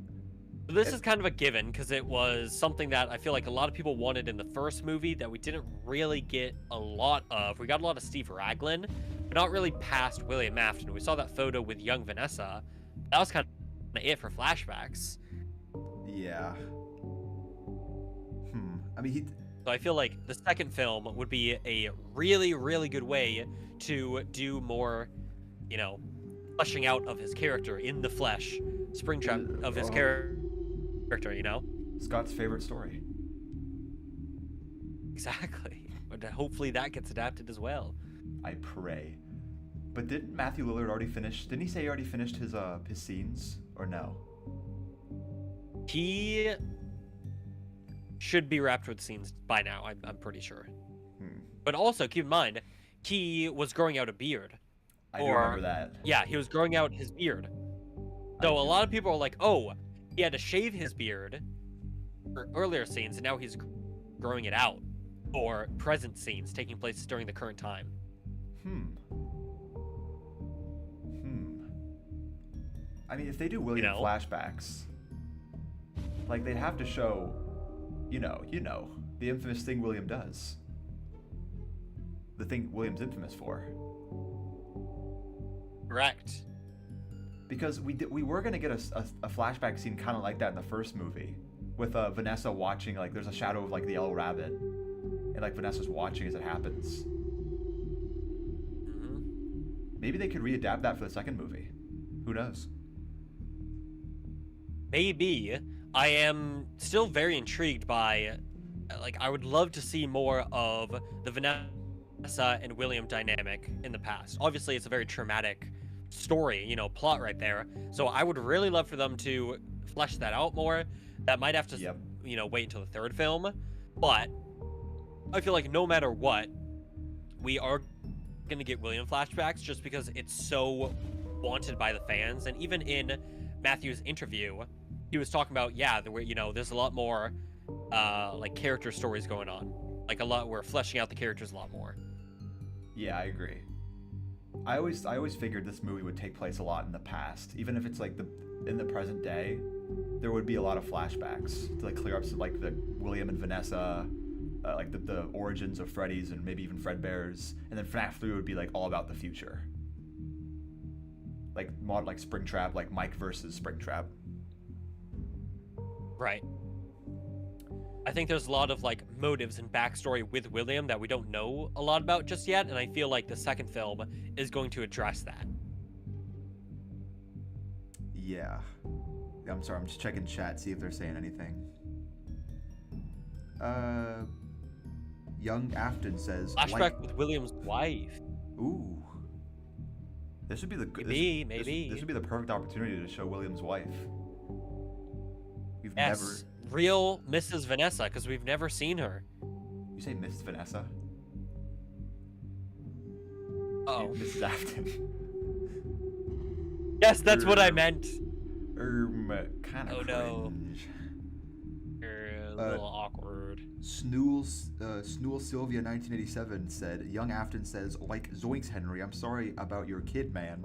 this is kind of a given because it was something that I feel like a lot of people wanted in the first movie that we didn't really get a lot of. We got a lot of Steve Raglan, but not really past William Afton. We saw that photo with young Vanessa. That was kind of it for flashbacks. Yeah. I mean, So I feel like the second film would be a really, really good way to do more, you know, fleshing out of his character in the flesh, Springtrap of his character, you know? Scott's favorite story. Exactly. But hopefully that gets adapted as well. I pray. But didn't Matthew Lillard already finish? Didn't he say he already finished his scenes, or no? He should be wrapped with scenes by now. I'm pretty sure. But also keep in mind, he was growing out a beard. I do remember that. Yeah, he was growing out his beard. So a lot of people are like, "Oh, he had to shave his beard for earlier scenes, and now he's growing it out for present scenes taking place during the current time." I mean, if they do William flashbacks, like they'd have to show, you know, the infamous thing William does. The thing William's infamous for. Correct. Because we were gonna get a flashback scene kind of like that in the first movie, with Vanessa watching, like there's a shadow of like the yellow rabbit, and like Vanessa's watching as it happens. Maybe they could readapt that for the second movie. Who knows? Maybe. I am still very intrigued by, like, I would love to see more of the Vanessa and William dynamic in the past. Obviously, it's a very traumatic story, you know, plot right there. So I would really love for them to flesh that out more. That might have to, you know, wait until the third film. But I feel like no matter what, we are going to get William flashbacks just because it's so wanted by the fans. And even in Matthew's interview, he was talking about, yeah, there were, there's a lot more like character stories going on. Like we're fleshing out the characters a lot more. Yeah, I agree. I always figured this movie would take place a lot in the past, even if it's like in the present day. There would be a lot of flashbacks to like clear up some, like the William and Vanessa, like the origins of Freddy's and maybe even Fredbear's, and then FNAF 3 would be like all about the future. Like Springtrap, like Mike versus Springtrap. Right. I think there's a lot of like motives and backstory with William that we don't know a lot about just yet, and I feel like the second film is going to address that. Yeah. I'm sorry, I'm just checking chat, see if they're saying anything. Young Afton says Flashback with William's wife. Ooh. This would be the maybe. This would be the perfect opportunity to show William's wife. We've yes, never real Mrs. Vanessa, because we've never seen her. You say Miss Vanessa? Oh, Mrs. Afton. Yes, that's what I meant. Kind of Oh cringe. no. A little awkward. Snool Sylvia 1987 said, Young Afton says, like Zoinks Henry, I'm sorry about your kid, man.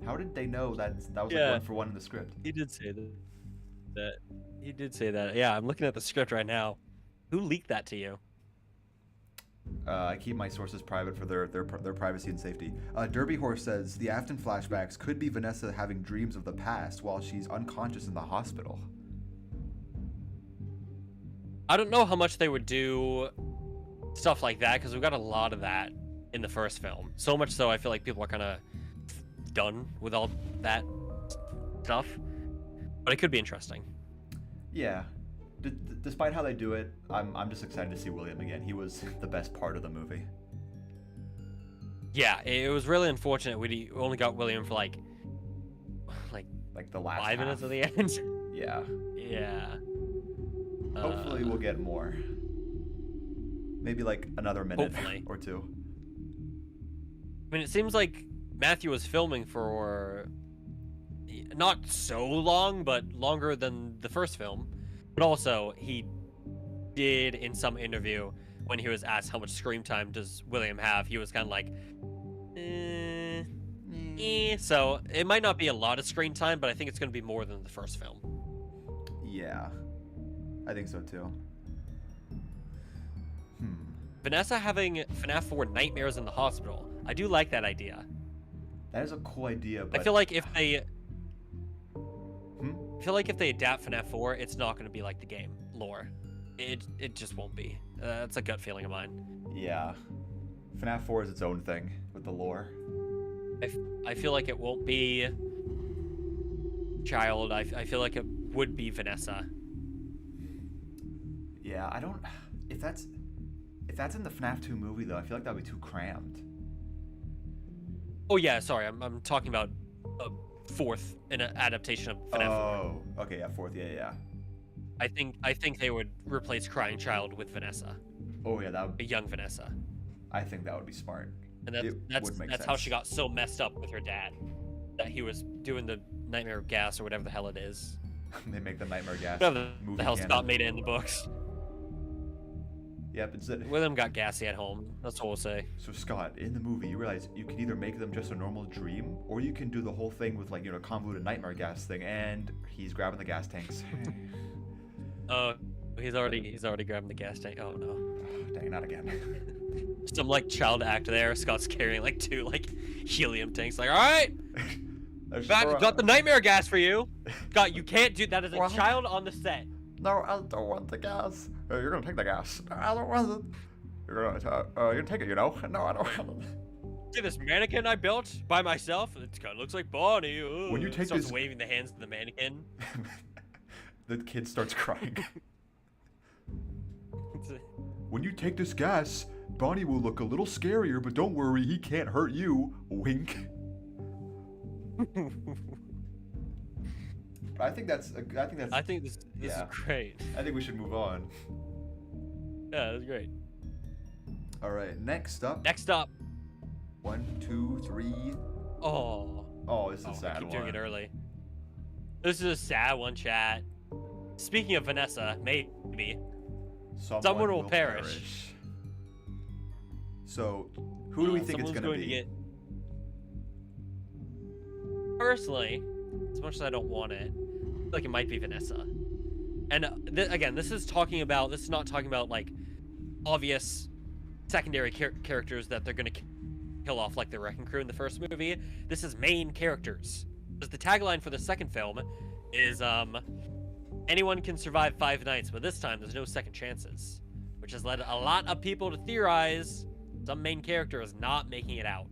How did they know that was like 1 for 1 in the script? He did say that. He did say that. Yeah, I'm looking at the script right now. Who leaked that to you? I keep my sources private for their privacy and safety. Derby Horse says, the Afton flashbacks could be Vanessa having dreams of the past while she's unconscious in the hospital. I don't know how much they would do stuff like that, because we've got a lot of that in the first film. So much so I feel like people are kind of done with all that stuff. But it could be interesting. Yeah. Despite how they do it, I'm just excited to see William again. He was the best part of the movie. Yeah, it was really unfortunate we only got William for like the last 5 minutes half. of the end. Yeah. Yeah. Hopefully we'll get more. Maybe like another minute Hopefully. or two. I mean, it seems like Matthew was filming for not so long, but longer than the first film. But also, he did in some interview, when he was asked how much screen time does William have, he was kind of like, So it might not be a lot of screen time, but I think it's going to be more than the first film. Yeah, I think so too. Vanessa having FNAF 4 nightmares in the hospital. I do like that idea. That is a cool idea, but I feel like if they adapt FNAF 4, it's not going to be like the game lore. It just won't be. That's a gut feeling of mine. Yeah. FNAF 4 is its own thing with the lore. I feel like it won't be child. I feel like it would be Vanessa. Yeah, I don't... If that's in the FNAF 2 movie, though, I feel like that would be too crammed. Oh, yeah, sorry. I'm talking about a fourth in an adaptation of FNAF 4. Oh, okay, yeah, fourth, yeah. I think they would replace Crying Child with Vanessa. Oh, yeah, that would... A young Vanessa. I think that would be smart. And that's how she got so messed up with her dad. That he was doing the Nightmare of Gas or whatever the hell it is. They make the Nightmare Gas Whatever movie the hell canon. Scott made it in the books. Yep, it's it. William got gassy at home. That's all we'll say. So Scott, in the movie, you realize you can either make them just a normal dream, or you can do the whole thing with convoluted nightmare gas thing, and he's grabbing the gas tanks. Oh, he's already grabbing the gas tank. Oh no. Dang, not again. Some child actor there. Scott's carrying 2 helium tanks. All right, got the nightmare gas for you. Scott, you can't do that as a child on the set. No, I don't want the gas. You're gonna take the gas. No, I don't want it. You're gonna take it, No, I don't want it. See this mannequin I built by myself? It kind of looks like Bonnie. Ooh. When you take starts this... waving the hands to the mannequin. The kid starts crying. When you take this gas, Bonnie will look a little scarier, but don't worry, he can't hurt you. Wink. I think this is great. I think we should move on. Yeah, that's great. All right, next up. 1, 2, 3. Oh. Oh, this is a I sad keep one. doing it early. This is a sad one, chat. Speaking of Vanessa, maybe. Someone will perish. So, who do we think it's Someone's going to be? Personally, as much as I don't want it, I feel like it might be Vanessa. And again, this is not talking about like obvious secondary characters that they're gonna kill off like the Wrecking Crew in the first movie. This is main characters. Because the tagline for the second film is anyone can survive 5 nights, but this time there's no second chances, which has led a lot of people to theorize some main character is not making it out.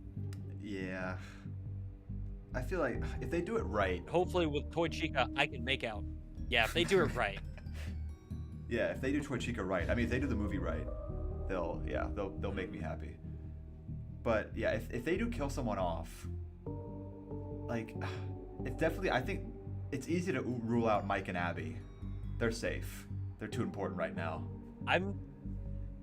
Yeah. I feel like if they do it right. Hopefully with Toy Chica, I can make out. Yeah, if they do it right. Yeah, if they do Toy Chica right. I mean, if they do the movie right, they'll make me happy. But yeah, if they do kill someone off, like, it's definitely, I think it's easy to rule out Mike and Abby. They're safe. They're too important right now.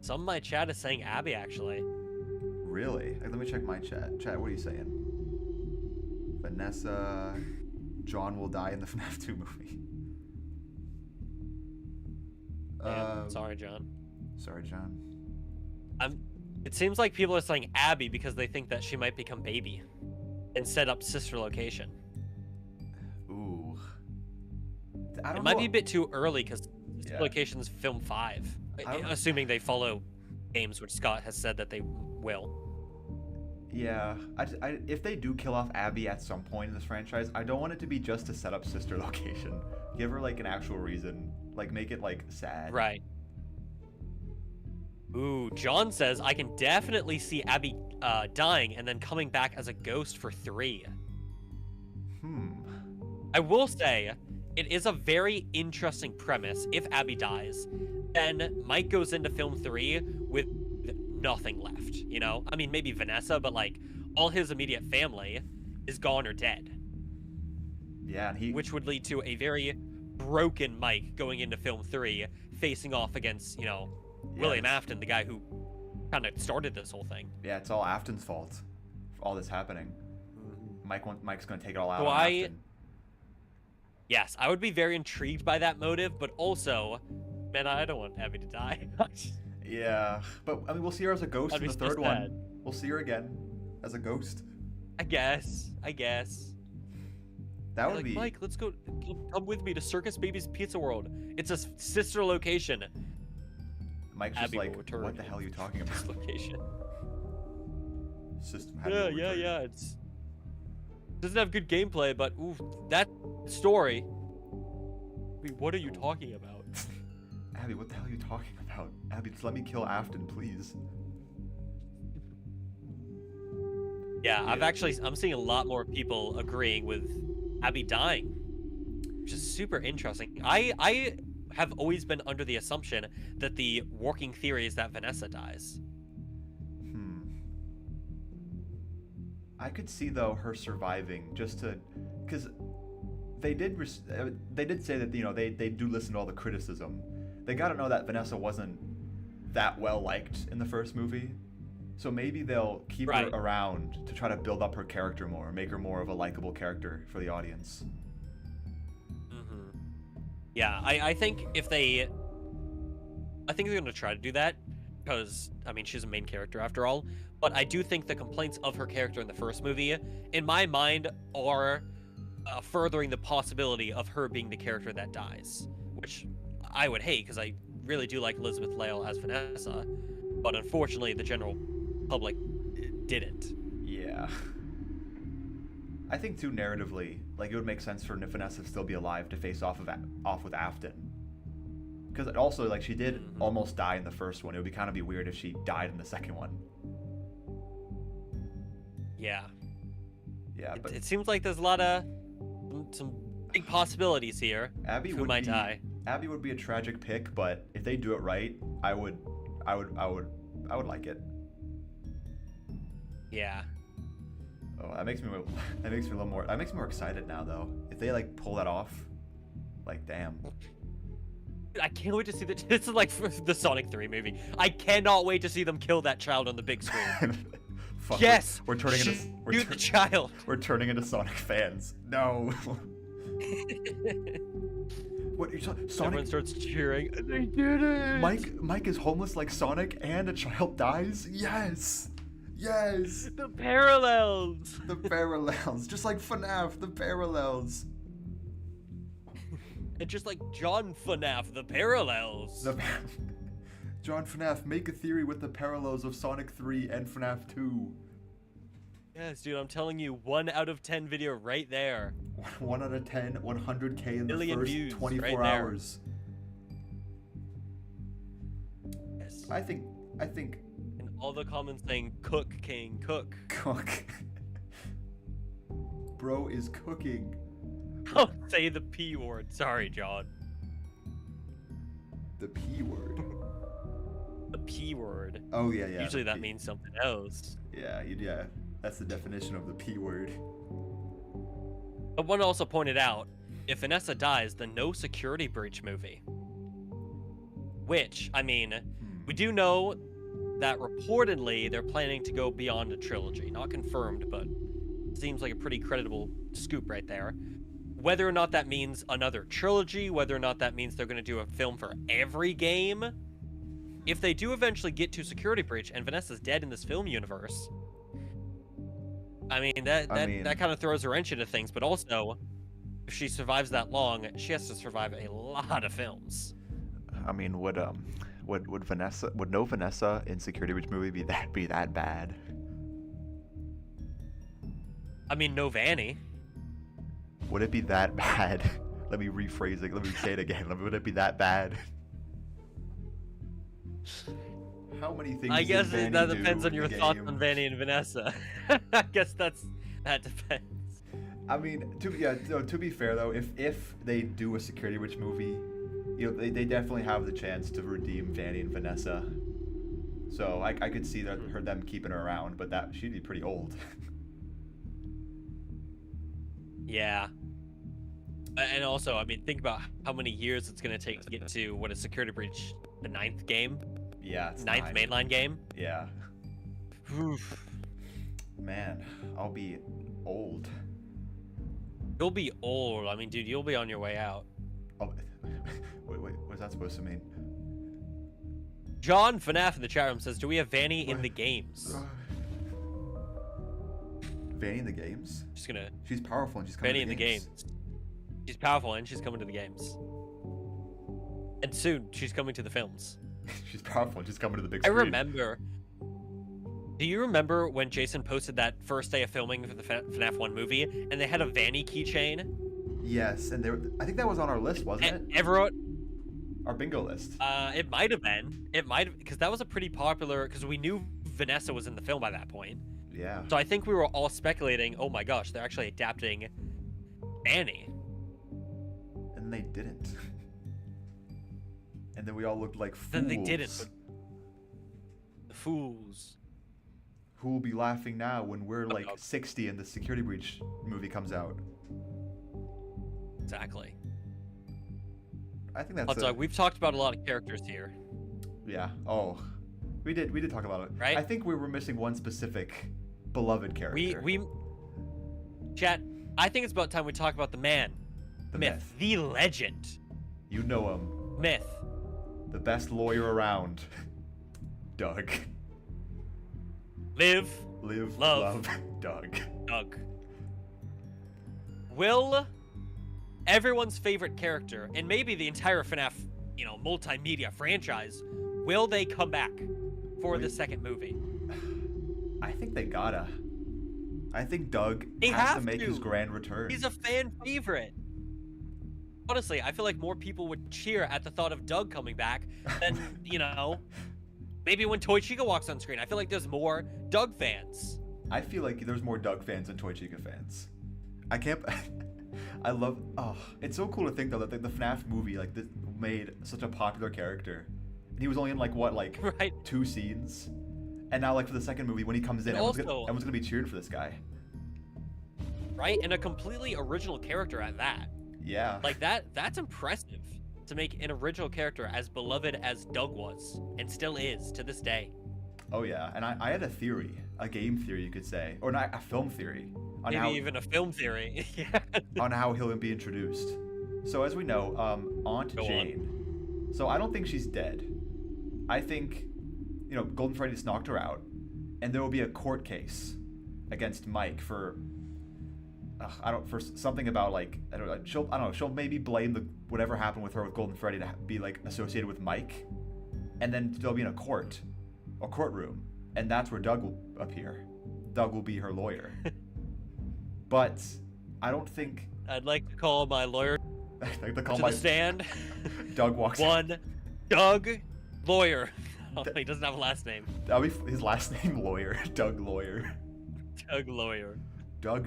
Some of my chat is saying Abby, actually. Really? Like, let me check my chat. Chat, what are you saying? Vanessa, John will die in the FNAF 2 movie. Sorry, John. Sorry, John. It seems like people are saying Abby because they think that she might become Baby and set up sister location. Ooh. I don't It might know. be a bit too early because sister location's film 5. Assuming they follow games, which Scott has said that they will. Yeah, if they do kill off Abby at some point in this franchise, I don't want it to be just to set up sister location. Give her like an actual reason, like make it like sad. Right. Ooh, John says I can definitely see Abby dying and then coming back as a ghost for 3. I will say, it is a very interesting premise. If Abby dies, then Mike goes into film 3 with nothing left, you know? I mean, maybe Vanessa, but like all his immediate family is gone or dead. Yeah, and which would lead to a very broken Mike going into film 3, facing off against, you know, William Afton, the guy who kind of started this whole thing. Yeah, it's all Afton's fault for all this happening. Mike's gonna take it all out So on Afton. Yes, I would be very intrigued by that motive, but also, man, I don't want Abby to die. Yeah, but I mean, we'll see her as a ghost in the third one. We'll see her again as a ghost. I guess. That would like, be. Mike, let's go. Come with me to Circus Baby's Pizza World. It's a sister location. Mike's Abby just like, what the hell are you talking about? This location. System. Yeah. It's doesn't have good gameplay, but ooh, that story. Wait, what are you talking about? Abby, what the hell are you talking about? Abby, just let me kill Afton, please. Yeah, I'm seeing a lot more people agreeing with Abby dying, which is super interesting. I have always been under the assumption that the working theory is that Vanessa dies. I could see though her surviving just to, because they did say that, you know, they do listen to all the criticism. They got to know that Vanessa wasn't that well liked in the first movie, so maybe they'll keep her around to try to build up her character more, make her more of a likable character for the audience. Yeah, I think they're gonna try to do that because I mean she's a main character after all. But I do think the complaints of her character in the first movie, in my mind, are furthering the possibility of her being the character that dies, which I would hate because I really do like Elizabeth Lail as Vanessa, but unfortunately the general public didn't. Yeah. I think too narratively, like it would make sense for Vanessa to still be alive to face off with Afton. Because also, like, she did almost die in the first one. It would be weird if she died in the second one. Yeah. Yeah, but it seems like there's a lot of some big possibilities here. Abby who might die. Abby would be a tragic pick, but if they do it right, I would like it. Yeah. Oh, that makes me a little more. That makes me more excited now, though. If they like pull that off, like damn. I can't wait to see that. This is like the Sonic 3 movie. I cannot wait to see them kill that child on the big screen. fuck. Yes. We're turning into Shoot the child. we're turning into Sonic fans. No. What? Sonic? Everyone starts cheering. They did it. Mike is homeless like Sonic, and a child dies. Yes. Yes. The parallels. The parallels, just like FNAF. The parallels. And just like John FNAF, the parallels. John FNAF, make a theory with the parallels of Sonic 3 and FNAF 2. Yes, dude, I'm telling you, 1 out of 10 video right there. 1 out of 10, 100K in the Million first views 24 right there. hours. Yes. I think. And all the comments saying, cook, king, cook. Cook. Bro is cooking. Don't say the P word. Sorry, John. The P word. The P word. Oh yeah. Usually that means something else. Yeah. That's the definition of the P word. But one also pointed out, if Vanessa dies, then no security breach movie. Which, I mean, we do know that reportedly they're planning to go beyond a trilogy. Not confirmed, but seems like a pretty creditable scoop right there. Whether or not that means another trilogy, whether or not that means they're going to do a film for every game. If they do eventually get to security breach and Vanessa's dead in this film universe, I mean, that kind of throws a wrench into things, but also, if she survives that long, she has to survive a lot of films. I mean, would no Vanessa in Security Breach movie be that bad? I mean, no Vanny. Would it be that bad? Let me rephrase it. Let me say it again. Would it be that bad? How many things? I guess did that Vanny depends do on your in the thoughts game? on Vanny and Vanessa. I guess that depends. I mean, to be fair though, if they do a Security Breach movie, they definitely have the chance to redeem Vanny and Vanessa. So I could see them keeping her around, but she'd be pretty old. Yeah. And also, I mean, think about how many years it's going to take to get to what is Security Breach, the 9th game? Yeah, it's 9th mainline game? Yeah. Oof. Man, I'll be old. You'll be old. I mean, dude, you'll be on your way out. Oh, wait, what's that supposed to mean? John FNAF in the chat room says, do we have Vanny in the games? Vanny in the games? She's powerful and she's coming Vanny to in the games. She's powerful and she's coming to the games. And soon, she's coming to the films. She's powerful and she's coming to the big I screen. remember. Do you remember when Jason posted that first day of filming for the FNAF 1 movie, and they had a Vanny keychain? Yes, and I think that was on our list, wasn't it? Everyone. Our bingo list. It might have been. It might have, because that was a pretty popular. Because we knew Vanessa was in the film by that point. Yeah. So I think we were all speculating. Oh my gosh, they're actually adapting Vanny. And they didn't. And then we all looked like fools. Then they didn't. But the fools. Who will be laughing now when we're like 60 and the Security Breach movie comes out? Exactly. I think that's. Hot dog, we've talked about a lot of characters here. Yeah. Oh, we did talk about it. Right. I think we were missing one specific beloved character. Chat. I think it's about time we talk about the man, the myth, the legend. You know him. Myth. The best lawyer around. Doug. Live, love, Doug. Doug. Will everyone's favorite character, and maybe the entire FNAF, multimedia franchise, will they come back for the second movie? I think they gotta. I think Doug They has have to make his grand return. He's a fan favorite. Honestly, I feel like more people would cheer at the thought of Doug coming back than, maybe when Toy Chica walks on screen. I feel like there's more Doug fans. I feel like there's more Doug fans than Toy Chica fans. I can't. I love. Oh, it's so cool to think though that the FNAF movie made such a popular character, and he was only in right. 2 scenes, and now for the second movie when he comes in, everyone's gonna be cheering for this guy. Right, and a completely original character at that. Yeah. That's impressive to make an original character as beloved as Doug was and still is to this day. Oh yeah, and I had a theory, a game theory you could say, or not, a film theory on Maybe how even a film theory. Yeah. on how he'll be introduced. So as we know, Aunt Go on. Jane. So I don't think she's dead. I think, Golden Freddy just knocked her out, and there will be a court case against Mike for for something about like she'll maybe blame whatever happened with her with Golden Freddy to be like associated with Mike, and then they'll be in a courtroom, and that's where Doug will appear. Doug will be her lawyer. But I don't think I'd like to call my lawyer I'd like to call to my the stand. Doug walks One, Doug, lawyer. Oh, he doesn't have a last name. That'll be his last name, lawyer. Doug lawyer. Doug lawyer. Doug.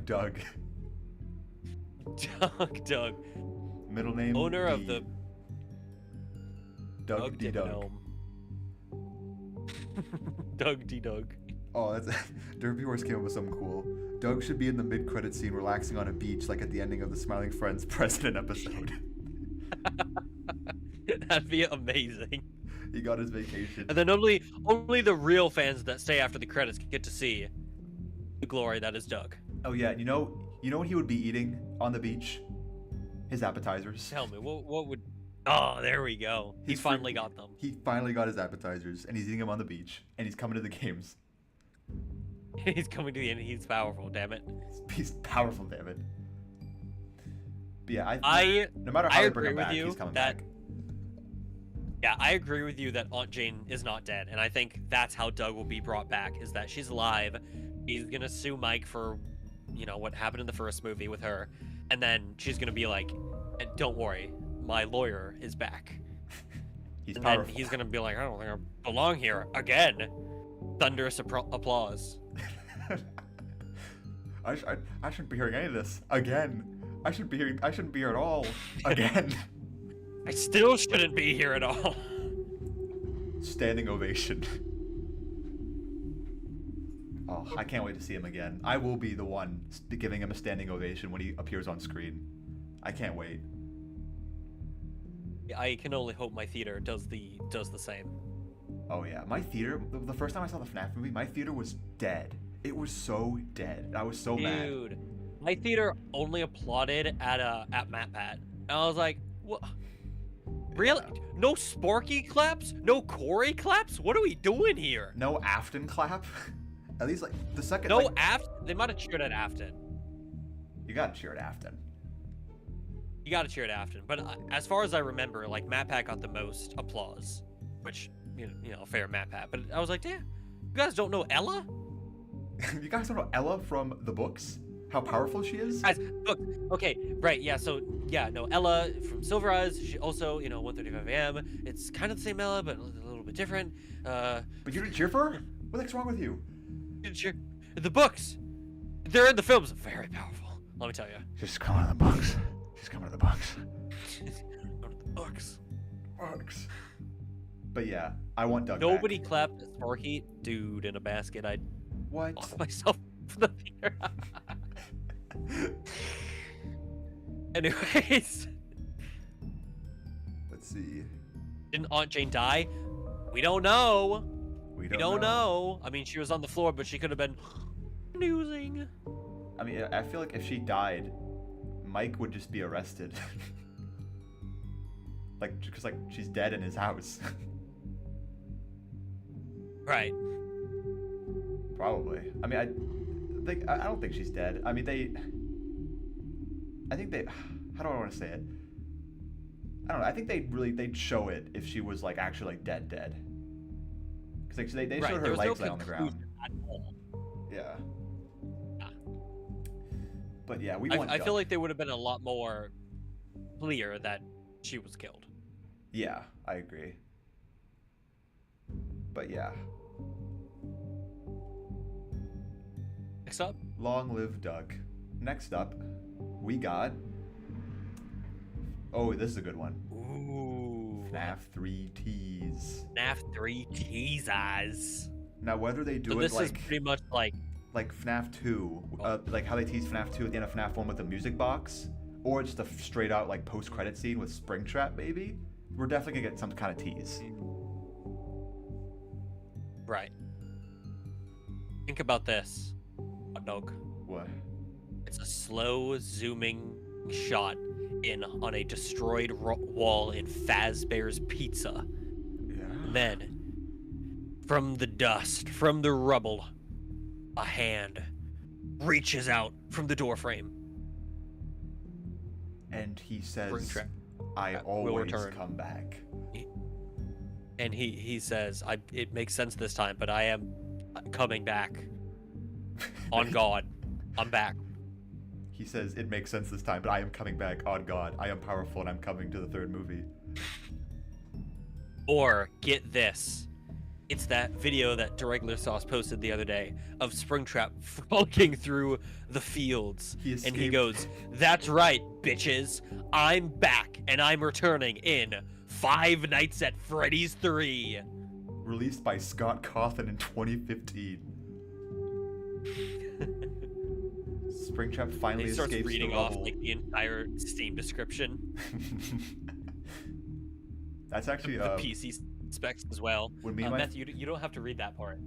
Doug. Middle name Owner D. of the Doug D. Doug. Gnome. Doug D. Doug. Oh, that's Derpy Horse came up with something cool. Doug should be in the mid-credit scene relaxing on a beach like at the ending of the Smiling Friends President episode. That'd be amazing. He got his vacation. And then only the real fans that stay after the credits get to see the glory that is Doug. Oh yeah, you know what he would be eating on the beach? His appetizers. Tell me, what would... Oh, there we go. He finally got them. He finally got his appetizers, and he's eating them on the beach, and he's coming to the games. He's coming to the end. He's powerful, damn it. He's powerful, damn it. But yeah, no matter how they bring him back, he's coming back. Yeah, I agree with you that Aunt Jane is not dead, and I think that's how Doug will be brought back, is that she's alive. He's gonna sue Mike for, what happened in the first movie with her, and then she's gonna be like, don't worry, my lawyer is back. He's and powerful. then he's gonna be like, I don't think I belong here again. Thunderous applause. I shouldn't be hearing any of this again. I shouldn't be here at all again. I still shouldn't be here at all. Standing ovation. Oh, I can't wait to see him again. I will be the one giving him a standing ovation when he appears on screen. I can't wait. I can only hope my theater does the same. Oh yeah, my theater. The first time I saw the FNAF movie, my theater was dead. It was so dead. I was so mad. Dude, my theater only applauded at MatPat. And I was like, what? Really? Yeah. No Sparky claps? No Corey claps? What are we doing here? No Afton clap. At least like the second. No like, Afton. They might have cheered at Afton. You gotta cheer at Afton. You gotta cheer at Afton. But as far as I remember, like MatPat got the most applause, which fair MatPat. But I was like, damn, you guys don't know Ella? You guys don't know Ella from the books? How powerful she is? Guys, look, okay, right, yeah, so, yeah, no, Ella from Silver Eyes, she also, 1:35 a.m. It's kind of the same Ella, but a little bit different. But you didn't cheer for her? What the heck's wrong with you? The books, they're in the films, very powerful, let me tell you. She's coming to the books. She's coming to the books. Go to the books. Books. But yeah, I want Doug Nobody back. clapped at Sparky. Dude, in a basket, I'd What? lock myself from the theater. Anyways. Let's see. Didn't Aunt Jane die? We don't know. We We don't know. I mean, she was on the floor, but she could have been snoozing. I mean, I feel like if she died, Mike would just be arrested. Because she's dead in his house. Right. Probably. I mean, I don't think she's dead. I mean, I think they. How do I want to say it? I don't know. I think they'd show it if she was like actually like dead. Because they Right, showed there her was no legs lay on the ground. conclusion at all. Yeah. But yeah, I feel like they would have been a lot more clear that she was killed. Yeah, I agree. But yeah. Next up, Long live Doug. Next up, we got. Oh, this is a good one. ooh, FNAF 3 tease. FNAF 3 teasers. Now, whether they do So it this is like pretty much like FNAF 2, like how they tease FNAF 2 at the end of FNAF 1 with the music box, or just a straight out like post-credit scene with Springtrap, maybe. We're definitely gonna get some kind of tease. right. Think about this, hot dog. What? It's a slow zooming shot on a destroyed wall in Fazbear's Pizza. Yeah. And then, from the dust, from the rubble, a hand reaches out from the doorframe. And he says, Springtrap I will always return. come back. And he says, it makes sense this time, but I am coming back. On God, I'm back. He says, it makes sense this time, but I am coming back. On God, I am powerful and I'm coming to the third movie. Or, get this. It's that video that Regular Sauce posted the other day of Springtrap frolicking through the fields. And he goes, that's right, bitches. I'm back, and I'm returning in Five Nights at Freddy's 3. Released by Scott Cawthon in 2015. Springtrap finally He starts escapes reading the off rubble. like the entire Steam description. That's actually The PC specs as well. when me and my Matthew, you don't have to read that part.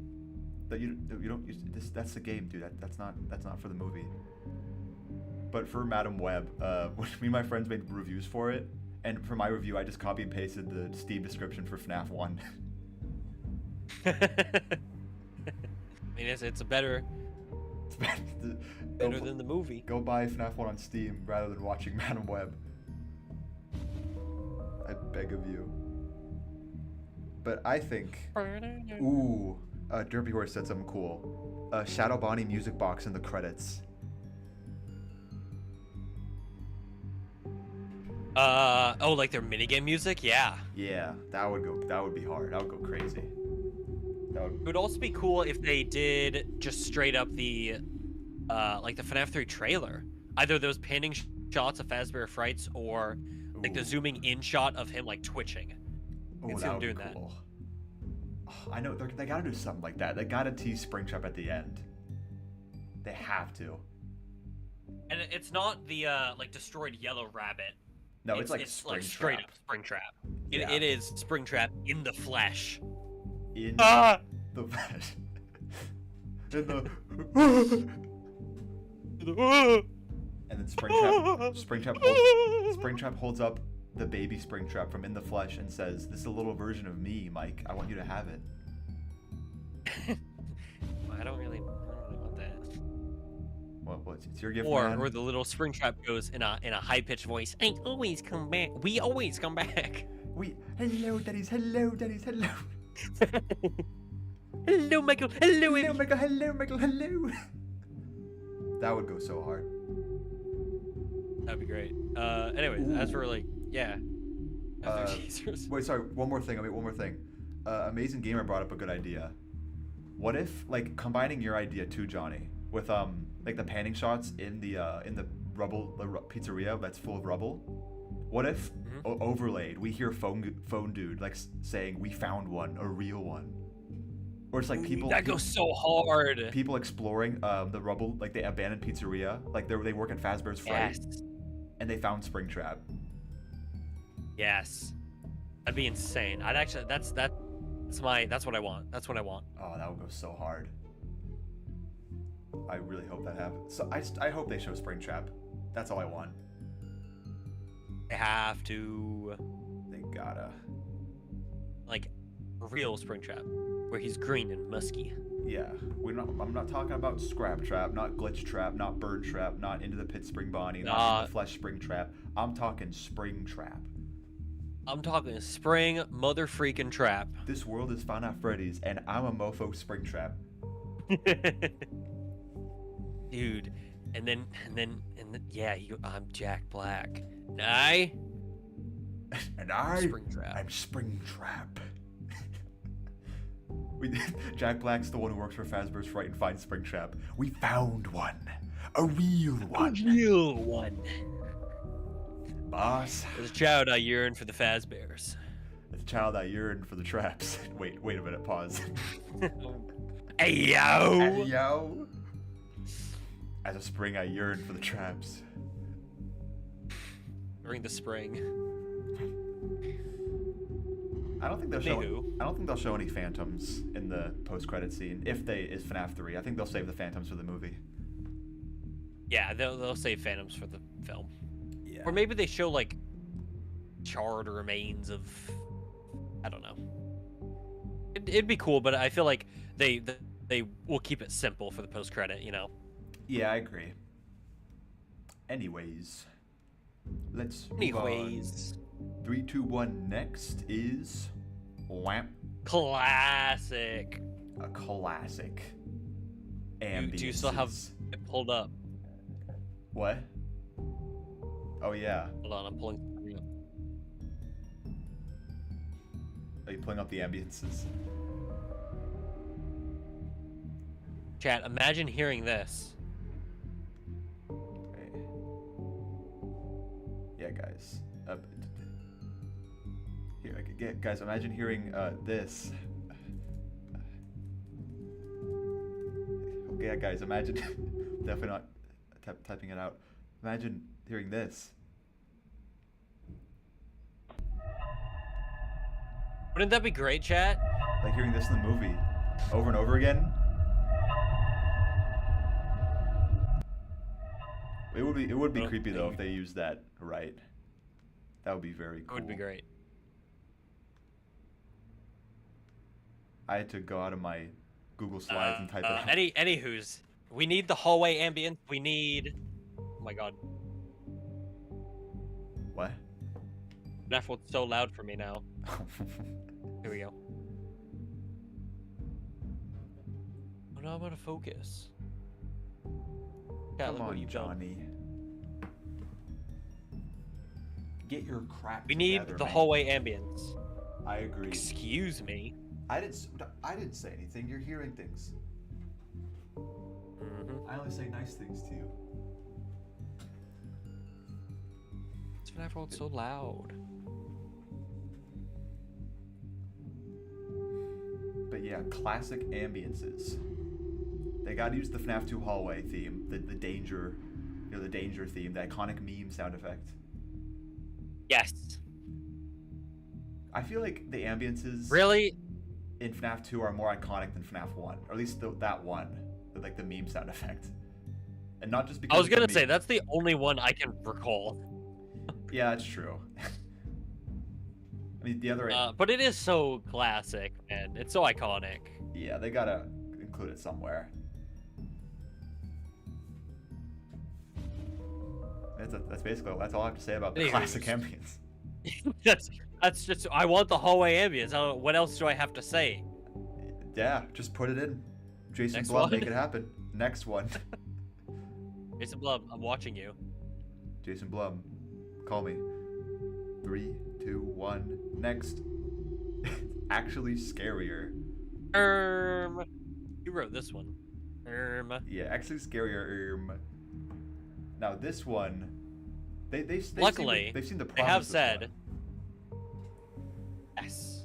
that you don't that's the game, dude. That's not for the movie. But for Madam Web, when me and my friends made reviews for it, and for my review, I just copy and pasted the Steam description for FNAF 1. I mean, it's a better than the movie. Go buy FNAF 1 on Steam rather than watching Madam Web. I beg of you. But I think, ooh, Derpy Horse said something cool. Shadow Bonnie music box in the credits. Oh, like their minigame music? Yeah. Yeah, that would be hard. That would go crazy. It would also be cool if they did just straight up the, like the FNAF 3 trailer. Either those panning shots of Fazbear Frights or like the zooming in shot of him like twitching. Oh, It's that him would be doing cool. Oh, I know they gotta do something like that. They gotta tease Springtrap at the end. They have to. And it's not the like destroyed yellow rabbit. No, it's like straight up Springtrap. Yeah. It is Springtrap in the flesh. In Ah! the flesh. In the. And then Springtrap holds up the baby Springtrap from In the Flesh and says, "This is a little version of me, Mike. I want you to have it." I don't really want that. Well, it's your gift, Or man. the little Springtrap goes in a high pitched voice. I always come back. We always come back. Hello, daddies. Hello, daddies. Hello. Hello, Michael. Hello, Hello, Michael. Hello, Michael. Hello. That would go so hard. That'd be great. Anyways, as for like, yeah. After teasers. Wait, sorry. One more thing. Amazing Gamer brought up a good idea. What if, like, combining your idea too, Johnny, with like the panning shots in the rubble, pizzeria that's full of rubble. What if overlaid? We hear phone dude like saying, "We found one, a real one." Or it's like people that goes so hard. People exploring the rubble, like the abandoned pizzeria, like they work at Fazbear's Fright, and they found Springtrap. Yes, that'd be insane. I'd actually that's what I want. That's what I want. Oh, that would go so hard. I really hope that happens. So I hope they show Springtrap. That's all I want. They have to. They gotta. Like, real Springtrap, where he's green and musky. Yeah, I'm not talking about Scrap Trap, not Glitch Trap, not Bird Trap, not Into the Pit Spring Bonnie, not In the Flesh Spring Trap. I'm talking Springtrap. I'm talking Spring Mother Freaking Trap. This world is FNAF Freddy's, and I'm a mofo Springtrap. Dude, and then, yeah, I'm Jack Black. And I Springtrap. I'm Springtrap. Jack Black's the one who works for Fazbear's Fright and finds Springtrap. We found one. A real one. A real one. Boss. As a child, I yearn for the Fazbears. As a child, I yearn for the traps. Wait a minute, pause. Hey, yo! Hey, yo! As a spring, I yearn for the traps. During the spring. I don't think they'll show. Anywho. I don't think they'll show any phantoms in the post-credit scene. If they is FNAF 3, I think they'll save the phantoms for the movie. Yeah, they'll save phantoms for the film. Yeah. Or maybe they show like charred remains of, I don't know. It'd be cool, but I feel like they will keep it simple for the post-credit, you know. Yeah, I agree. Anyways, let's move Anyways. on. 3, 2, 1. Next is Wham. Classic. A classic. Do you still have it pulled up? What? Oh yeah. Hold on, I'm pulling something up. Are you pulling up the ambiances? Chat, imagine hearing this. Okay. Yeah, guys. Here, guys, imagine hearing this. Okay, guys, imagine. Definitely not typing it out. Imagine hearing this. Wouldn't that be great, chat? Like hearing this in the movie over and over again. It would be creepy though if they used that right. That would be very cool. It would be great. I had to go out of my Google Slides and type it out. Anywho's, we need the hallway ambience. We need. Oh my god. What? That was so loud for me now. Here we go. Oh, now I'm out of focus. Yeah, Come look what on, you've done. Johnny. Get your crap We together, need the man. hallway ambience. I agree. Excuse me. I didn't say anything. You're hearing things. Mm-hmm. I only say nice things to you. It's been everyone's so loud. But yeah, classic ambiances. They gotta use the FNAF 2 hallway theme, the danger, the danger theme, the iconic meme sound effect. Yes. I feel like the ambiances Really? in FNAF 2 are more iconic than FNAF 1, or at least that one, like the meme sound effect. And not just because I was it's a gonna say meme. that's the only one I can recall. Yeah, that's true. I mean, the other. But it is so classic, man. It's so iconic. Yeah, they gotta include it somewhere. That's basically that's all I have to say about the Anyways. classic ambience. that's just. I want the hallway ambience. What else do I have to say? Yeah, just put it in. Jason Next Blum, one. make it happen. Next one. Jason Blum, I'm watching you. Jason Blum, call me. 3, 2, 1. Next. Actually scarier. You wrote this one. Yeah, actually scarier. Now this one, they've Luckily, they've seen the they promise. have of this said. one. Yes.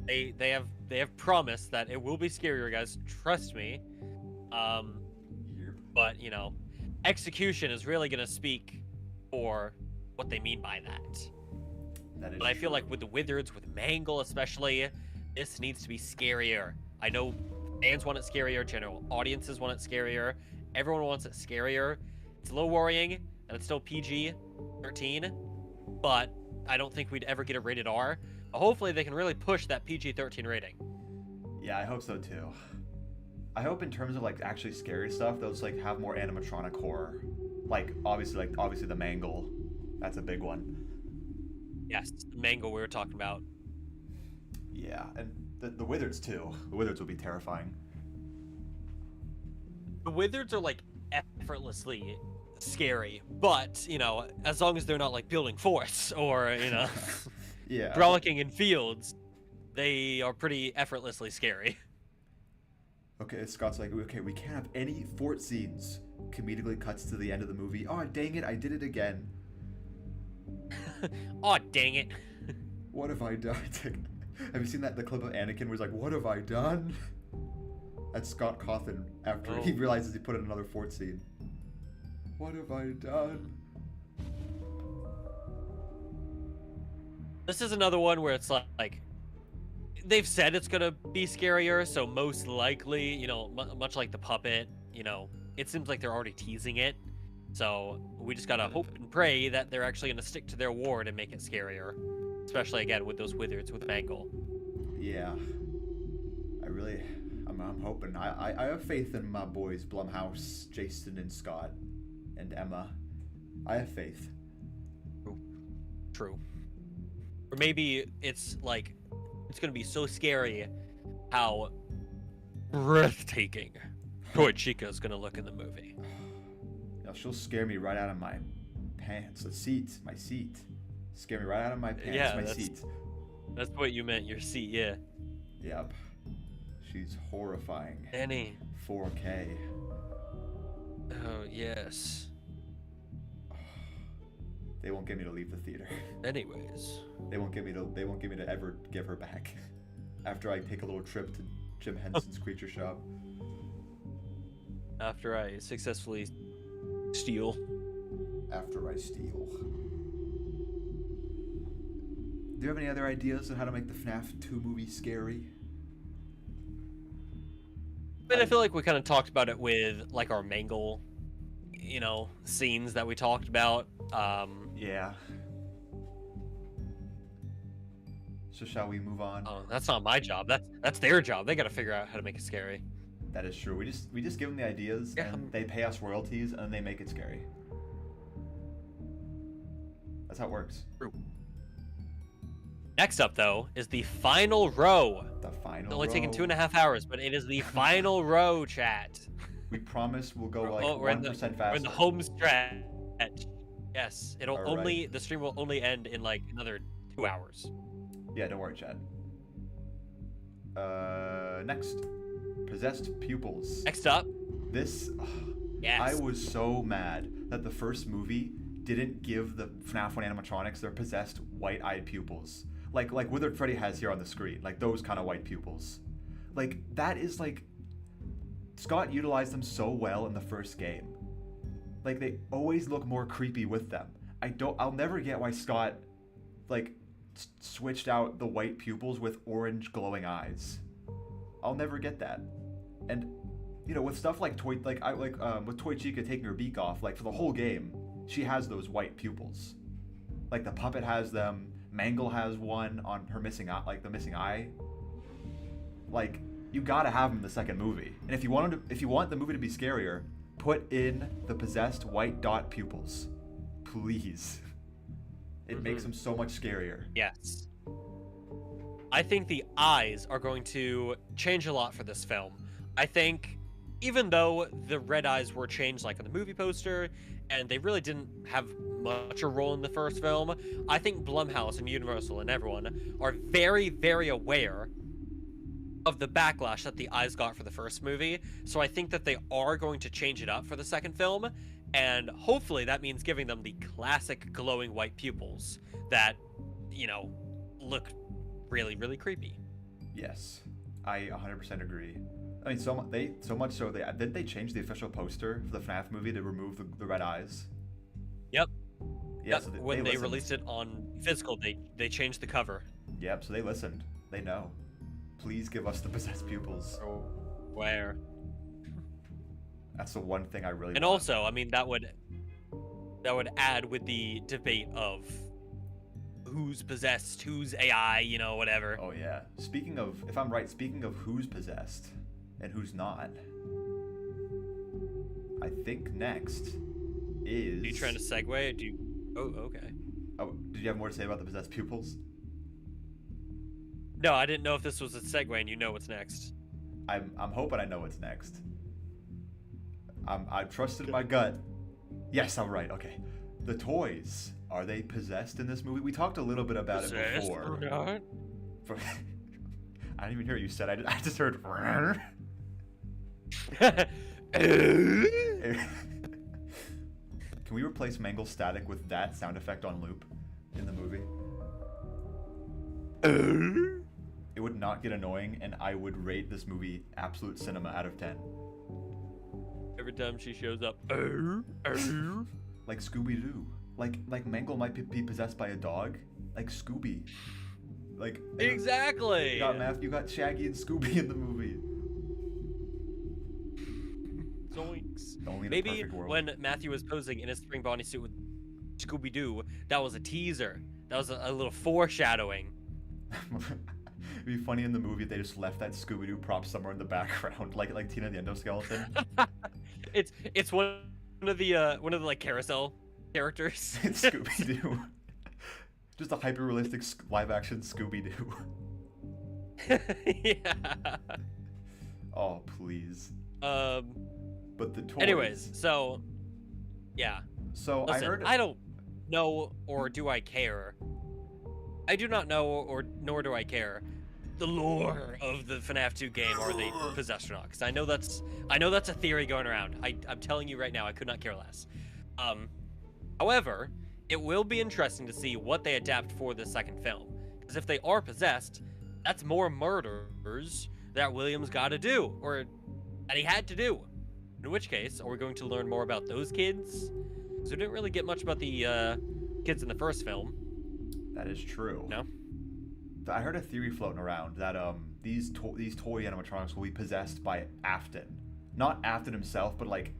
They have promised that it will be scarier, guys. Trust me. Yep. But you know, execution is really gonna speak for what they mean by that. That is But I feel true. like with the Wizards, with Mangle especially, this needs to be scarier. I know fans want it scarier, general audiences want it scarier, everyone wants it scarier. It's a little worrying that it's still PG-13, but I don't think we'd ever get a rated R. But hopefully they can really push that PG-13 rating. Yeah, I hope so too. I hope in terms of like actually scary stuff, they'll just like have more animatronic horror. Like obviously the Mangle, that's a big one. Yes, the Mangle we were talking about. Yeah, and the Wizards too. The Wizards will be terrifying. The Wizards are like effortlessly scary, but you know, as long as they're not like building forts or you know, Yeah. frolicking in fields, they are pretty effortlessly scary. Okay, Scott's like, okay, we can't have any fort scenes. Comedically cuts to the end of the movie. Oh, dang it, I did it again. Aw, dang it. What have I done? It's like, have you seen the clip of Anakin where he's like, what have I done? That's Scott Cawthon after he realizes he put in another fort scene. What have I done? This is another one where it's like they've said it's gonna be scarier, so most likely, you know, much like the puppet, you know, it seems like they're already teasing it. So we just gotta hope and pray that they're actually gonna stick to their word and make it scarier, especially again with those wizards with Mangle. Yeah, I'm hoping. I have faith in my boys Blumhouse, Jason and Scott, and Emma. I have faith. True. Or maybe it's like it's gonna be so scary how breathtaking Chica is gonna look in the movie. Now she'll scare me right out of my pants. My seat. Scare me right out of my pants. Yeah, my seat. That's what you meant. Your seat, yeah. Yep. She's horrifying. Vanny. 4K. Oh yes. They won't get me to leave the theater. Anyways. They won't get me to ever give her back. After I take a little trip to Jim Henson's Creature Shop. After I successfully steal. After I steal. Do you have any other ideas on how to make the FNAF 2 movie scary? I mean, I feel like we kind of talked about it with like our Mangle, you know, scenes that we talked about. Yeah. So shall we move on? Oh, that's not my job. That's their job. They got to figure out how to make it scary. That is true. We just give them the ideas, Yeah. and they pay us royalties, and they make it scary. That's how it works. True. Next up, though, is the final row. The final It's only row. taken 2.5 hours, but it is the final row, chat. We promise we'll go like We're in 1% the, faster. We're in the home stretch. Yes, it'll All only right. the stream will only end in like another 2 hours. Yeah, don't worry, Chad. Next. Possessed pupils. Next up, This... yes. I was so mad that the first movie didn't give the FNAF 1 animatronics their possessed white-eyed pupils. Like Withered Freddy has here on the screen. Like those kind of white pupils. Like, that is like... Scott utilized them so well in the first game. Like, they always look more creepy with them. I'll never get why Scott, like, switched out the white pupils with orange glowing eyes. I'll never get that. And, you know, with stuff like with Chica taking her beak off, like, for the whole game, she has those white pupils. Like, the puppet has them, Mangle has one on her missing eye, like, the missing eye. Like, you gotta have them in the second movie. And if you want the movie to be scarier, put in the possessed white dot pupils. Please. It makes them so much scarier. Yes. I think the eyes are going to change a lot for this film. I think even though the red eyes were changed like on the movie poster and they really didn't have much a role in the first film, I think Blumhouse and Universal and everyone are very, very aware of the backlash that the eyes got for the first movie. So I think that they are going to change it up for the second film, and hopefully that means giving them the classic glowing white pupils that, you know, look really, really creepy. Yes, I 100% agree. I mean, so much so didn't they change the official poster for the FNAF movie to remove the red eyes? Yep. Yeah, Yep. so When they listened. released it on physical, they changed the cover. Yep, so they listened. They know. Please give us the possessed pupils. Where? That's the one thing I really And want. also, I mean, that would add with the debate of who's possessed, who's AI, you know, whatever. Oh yeah. Speaking of who's possessed and who's not, I think next is... Are you trying to segue? Do you... Oh, okay. Oh, did you have more to say about the possessed pupils? No, I didn't know if this was a segue and you know what's next. I'm hoping I know what's next. I trusted my gut. Yes, I'm right. Okay. The toys. Are they possessed in this movie? We talked a little bit about it before. Or not? I didn't even hear what you said. I just heard. Can we replace Mangle static with that sound effect on loop in the movie? It would not get annoying, and I would rate this movie absolute cinema out of 10. Every time she shows up. Like Scooby-Doo. Like Mangle might be possessed by a dog, like Scooby. Like Exactly. You got Shaggy and Scooby in the movie. Zoinks. Only in a Maybe perfect world. when Matthew was posing in his spring Bonnie suit with Scooby-Doo, that was a teaser. That was a little foreshadowing. It'd be funny in the movie if they just left that Scooby-Doo prop somewhere in the background, like Tina the Endoskeleton. It's one of the like carousel characters. It's Scooby-Doo. Just a hyper-realistic live-action Scooby-Doo. Yeah. Oh, please. But the toys... Anyways, so... Yeah. So Listen, I heard... I don't know, or do I care. I do not know, or nor do I care, the lore of the FNAF 2 game, or the possession or not. Because I know that's a theory going around. I'm telling you right now, I could not care less. However, it will be interesting to see what they adapt for the second film. Because if they are possessed, that's more murders that William's got to do, or that he had to do. In which case, are we going to learn more about those kids? Because we didn't really get much about the kids in the first film. That is true. No? I heard a theory floating around that these toy animatronics will be possessed by Afton. Not Afton himself, but like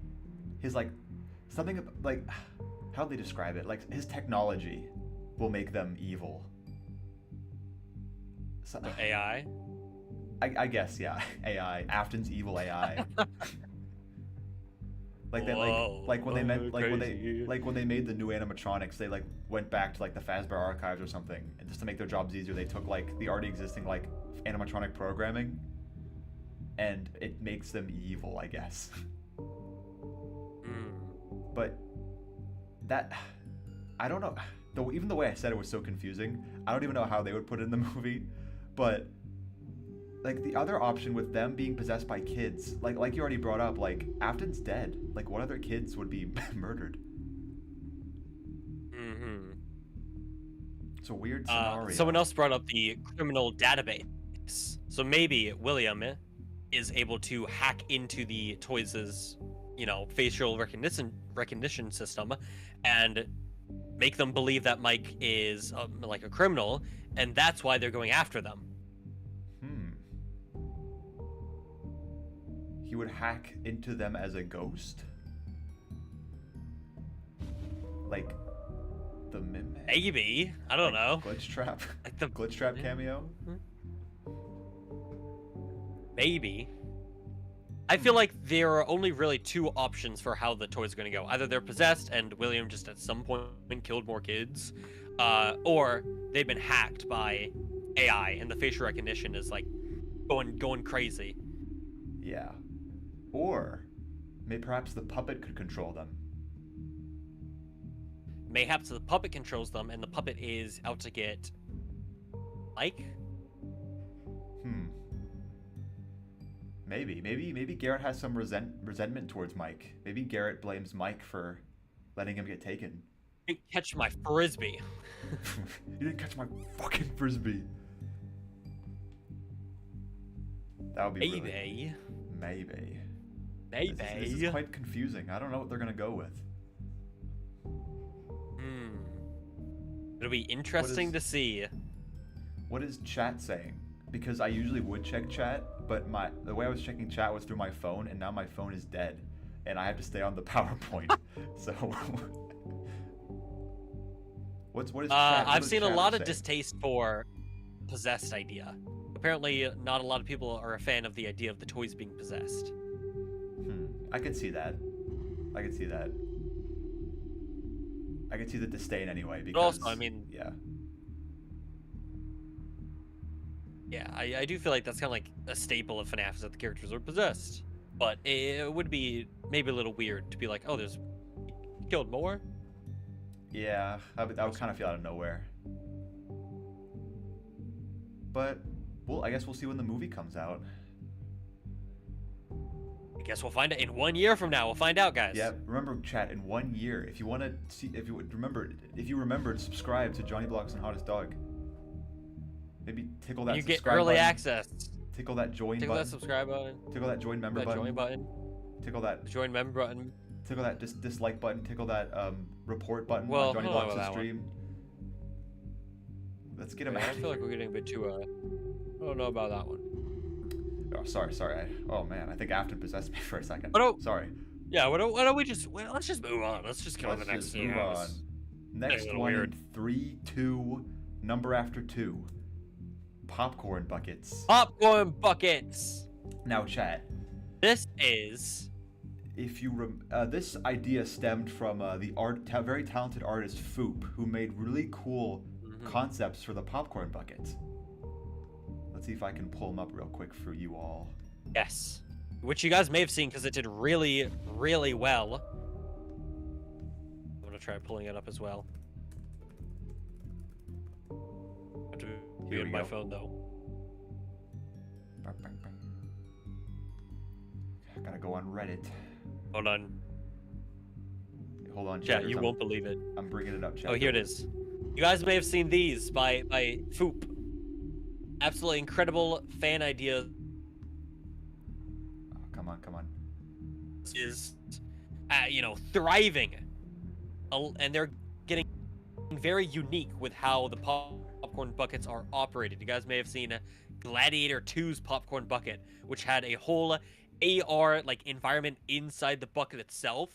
his something like how'd they describe it? Like his technology will make them evil. So AI? I guess, yeah. AI. Afton's evil AI. Like that, like when they meant, when they made the new animatronics, they like went back to like the Fazbear archives or something, and just to make their jobs easier, they took like the already existing like animatronic programming, and it makes them evil, I guess. But that, I don't know. Though even the way I said it was so confusing. I don't even know how they would put it in the movie, but. Like, the other option with them being possessed by kids, like you already brought up, like, Afton's dead. Like, what other kids would be murdered? Mm-hmm. It's a weird scenario. Someone else brought up the criminal database. So maybe William is able to hack into the toys' facial recognition system and make them believe that Mike is like a criminal, and that's why they're going after them. He would hack into them as a ghost? Like the mimic? Maybe. I don't know. Glitch Trap? Like the Glitch Trap cameo? Maybe. I feel like there are only really two options for how the toys are going to go. Either they're possessed and William just at some point killed more kids, or they've been hacked by AI and the facial recognition is like going crazy. Yeah. Or perhaps the puppet could control them. Mayhaps the puppet controls them, and the puppet is out to get Mike. Maybe Garrett has some resentment towards Mike. Maybe Garrett blames Mike for letting him get taken. You didn't catch my frisbee. You didn't catch my fucking frisbee. That would be Maybe. This is quite confusing. I don't know what they're gonna go with. It'll be interesting to see. What is chat saying? Because I usually would check chat, but the way I was checking chat was through my phone, and now my phone is dead, and I have to stay on the PowerPoint. So, what is chat? I've seen a lot of distaste for possessed idea. Apparently, not a lot of people are a fan of the idea of the toys being possessed. I could see that. I could see the disdain anyway. Because, but also, I mean, yeah, I do feel like that's kind of like a staple of FNAF is that the characters are possessed. But it would be maybe a little weird to be like, oh, there's killed more. Yeah, I would kind of feel out of nowhere. But I guess we'll see when the movie comes out. I guess we'll find out in 1 year from now. We'll find out, guys. Yeah, remember, chat, in 1 year, if you want to see, if you remember to subscribe to Johnny Blocks and Hottest Dog. Maybe tickle that subscribe button. You get early access. Tickle that join button. Tickle that subscribe button. Tickle that join member button. Join button. Tickle that join member button. Tickle that dislike button. Tickle that report button on Johnny Blocks' stream. Let's get him Yeah, out I of feel like here. we're getting a bit too. I don't know about that one. Oh, sorry. Oh man, I think Afton possessed me for a second. What do- Sorry. Yeah, why don't we just let's just move on. Let's just go to Let's the next just few. move on. Next little one weird. in 3, 2, number after 2. Popcorn buckets. Popcorn buckets. Now, chat. This is If you this idea stemmed from the very talented artist Foop, who made really cool concepts for the popcorn bucket. Let's see if I can pull them up real quick for you all. yes, which you guys may have seen because it did really, really well. I'm gonna try pulling it up as well. I have to be Here on we my go. phone though. I gotta go on Reddit. Hold on, Hold on, chat. chat. You won't believe it. I'm bringing it up, chat. Oh, here it is. You guys may have seen these by Foop. Absolutely incredible fan idea. Oh, come on. Is thriving, and they're getting very unique with how the popcorn buckets are operated. You guys may have seen Gladiator 2's popcorn bucket, which had a whole AR environment inside the bucket itself.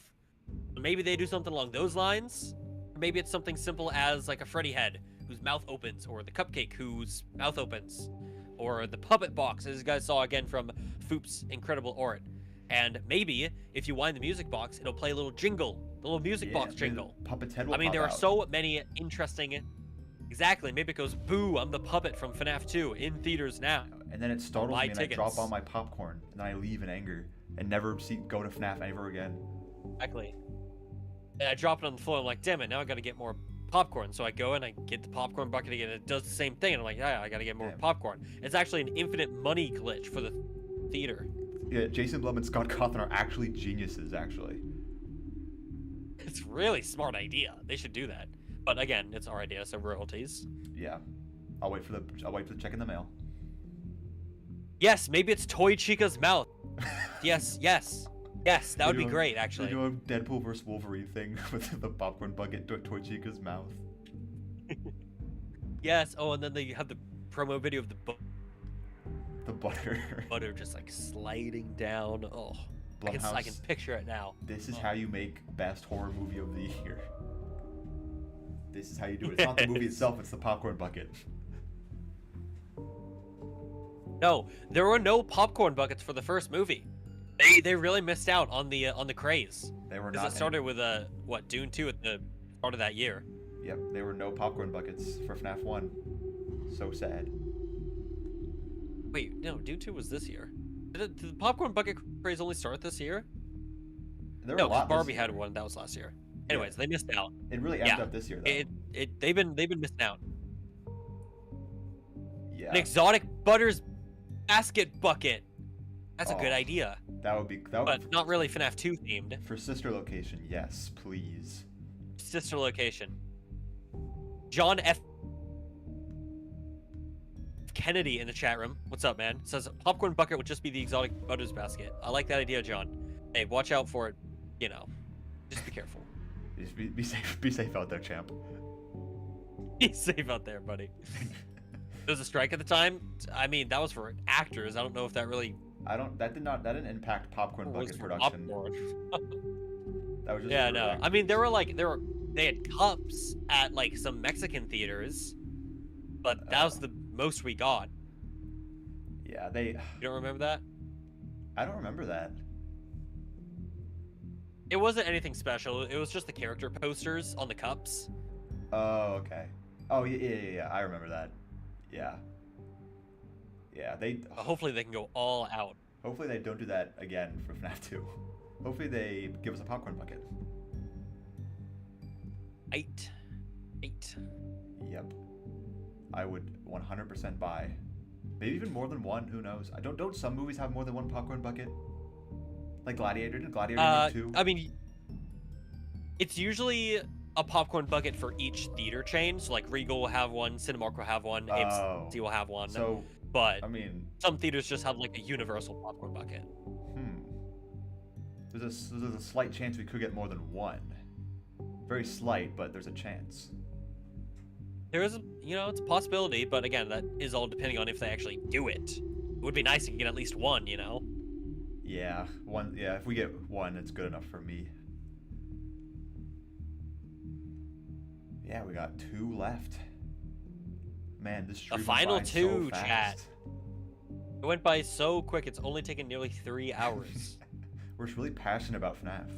Maybe they do something along those lines, or maybe it's something simple as like a Freddy head whose mouth opens, or the cupcake whose mouth opens, or the puppet box, as you guys saw again from Foop's incredible art. And maybe if you wind the music box, it'll play a little jingle, the little music box jingle. Puppet's head will I mean, pop there are out. so many interesting. Exactly. Maybe it goes, "Boo! I'm the puppet from FNAF 2 in theaters now." And then it startles Buy me, and I drop tickets. all my popcorn, and then I leave in anger and never go to FNAF ever again. Exactly. And I drop it on the floor. I'm like, "Damn it! Now I got to get more popcorn." So I go and I get the popcorn bucket again. It does the same thing, and I'm like, "Yeah, I got to get more Damn. popcorn." It's actually an infinite money glitch for the theater. Yeah, Jason Blum and Scott Cawthon are actually geniuses, actually. It's a really smart idea. They should do that. But again, it's our idea, so royalties. Yeah. I'll wait for the check in the mail. Yes, maybe it's Toy Chica's mouth. Yes, that would be great, actually. We do a Deadpool vs. Wolverine thing with the popcorn bucket to Toy Chica's mouth. Yes. Oh, and then they have the promo video of the The butter. butter just sliding down. Oh, I can Blumhouse, picture it now. this is Oh. how you make best horror movie of the year. This is how you do it. It's not the movie Yes. itself, it's the popcorn bucket. No, there were no popcorn buckets for the first movie. They really missed out on the craze. They were Because not it started with Dune 2 at the start of that year. Yep, there were no popcorn buckets for FNAF 1. So sad. Wait, no, Dune 2 was this year. Did the popcorn bucket craze only start this year? There were No, a lot 'cause Barbie this had year. one that was last year. Anyways, they missed out. It really amped Yeah. up this year, though. They've been missing out. Yeah. An exotic butters basket bucket. That's a good Oh, idea, That would be but not really FNAF 2 themed. for sister location. Yes, please. Sister location. John F. Kennedy in the chat room. What's up, man? Says popcorn bucket would just be the exotic butters basket. I like that idea, John. Hey, watch out for it. Just be careful. Just be safe. Be safe out there, champ. Be safe out there, buddy. There was a strike at the time. I mean, that was for actors. I don't know if that really That didn't impact popcorn was bucket for production. popcorn. That was just Yeah, for no. actors. I mean, they had cups at some Mexican theaters, but that was the most we got. Yeah, You don't remember that? I don't remember that. It wasn't anything special. It was just the character posters on the cups. Oh, okay. Oh, yeah. I remember that. Yeah. Yeah, But hopefully they can go all out. hopefully they don't do that again for FNAF 2. Hopefully they give us a popcorn bucket. 8. Yep. I would 100% buy. Maybe even more than one, who knows? Don't some movies have more than one popcorn bucket? Like Gladiator, did Gladiator have two? I mean, it's usually a popcorn bucket for each theater chain. So Regal will have one, Cinemark will have one, Oh. AMC will have one. So, But I mean, some theaters just have a universal popcorn bucket. there's a slight chance we could get more than one. Very slight, but there's a chance. There is, it's a possibility, but again, that is all depending on if they actually do it. It would be nice to get at least one, Yeah, one. Yeah, if we get one, it's good enough for me. Yeah, we got 2 left. Man, this stream The final went by 2, so fast. chat. It went by so quick. It's only taken nearly 3 hours. We're just really passionate about FNAF.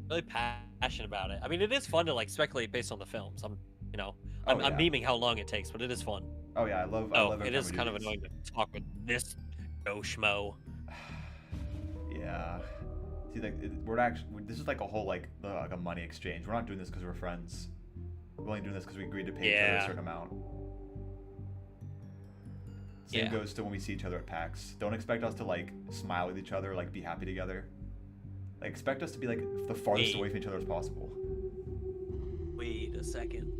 Really passionate about it. I mean, it is fun to like speculate based on the films. I'm yeah. memeing how long it takes, but it is fun. Oh yeah, I love every it time is we do kind of these. annoying to talk with this Joe Schmo. Yeah. See, like, we're actually, this is like a whole like a money exchange. We're not doing this because we're friends. We're only doing this because we agreed to pay each other a certain amount. Same goes to when we see each other at PAX. Don't expect us to like smile with each other, like be happy together. Like expect us to be like the farthest away from each other as possible. Wait a second.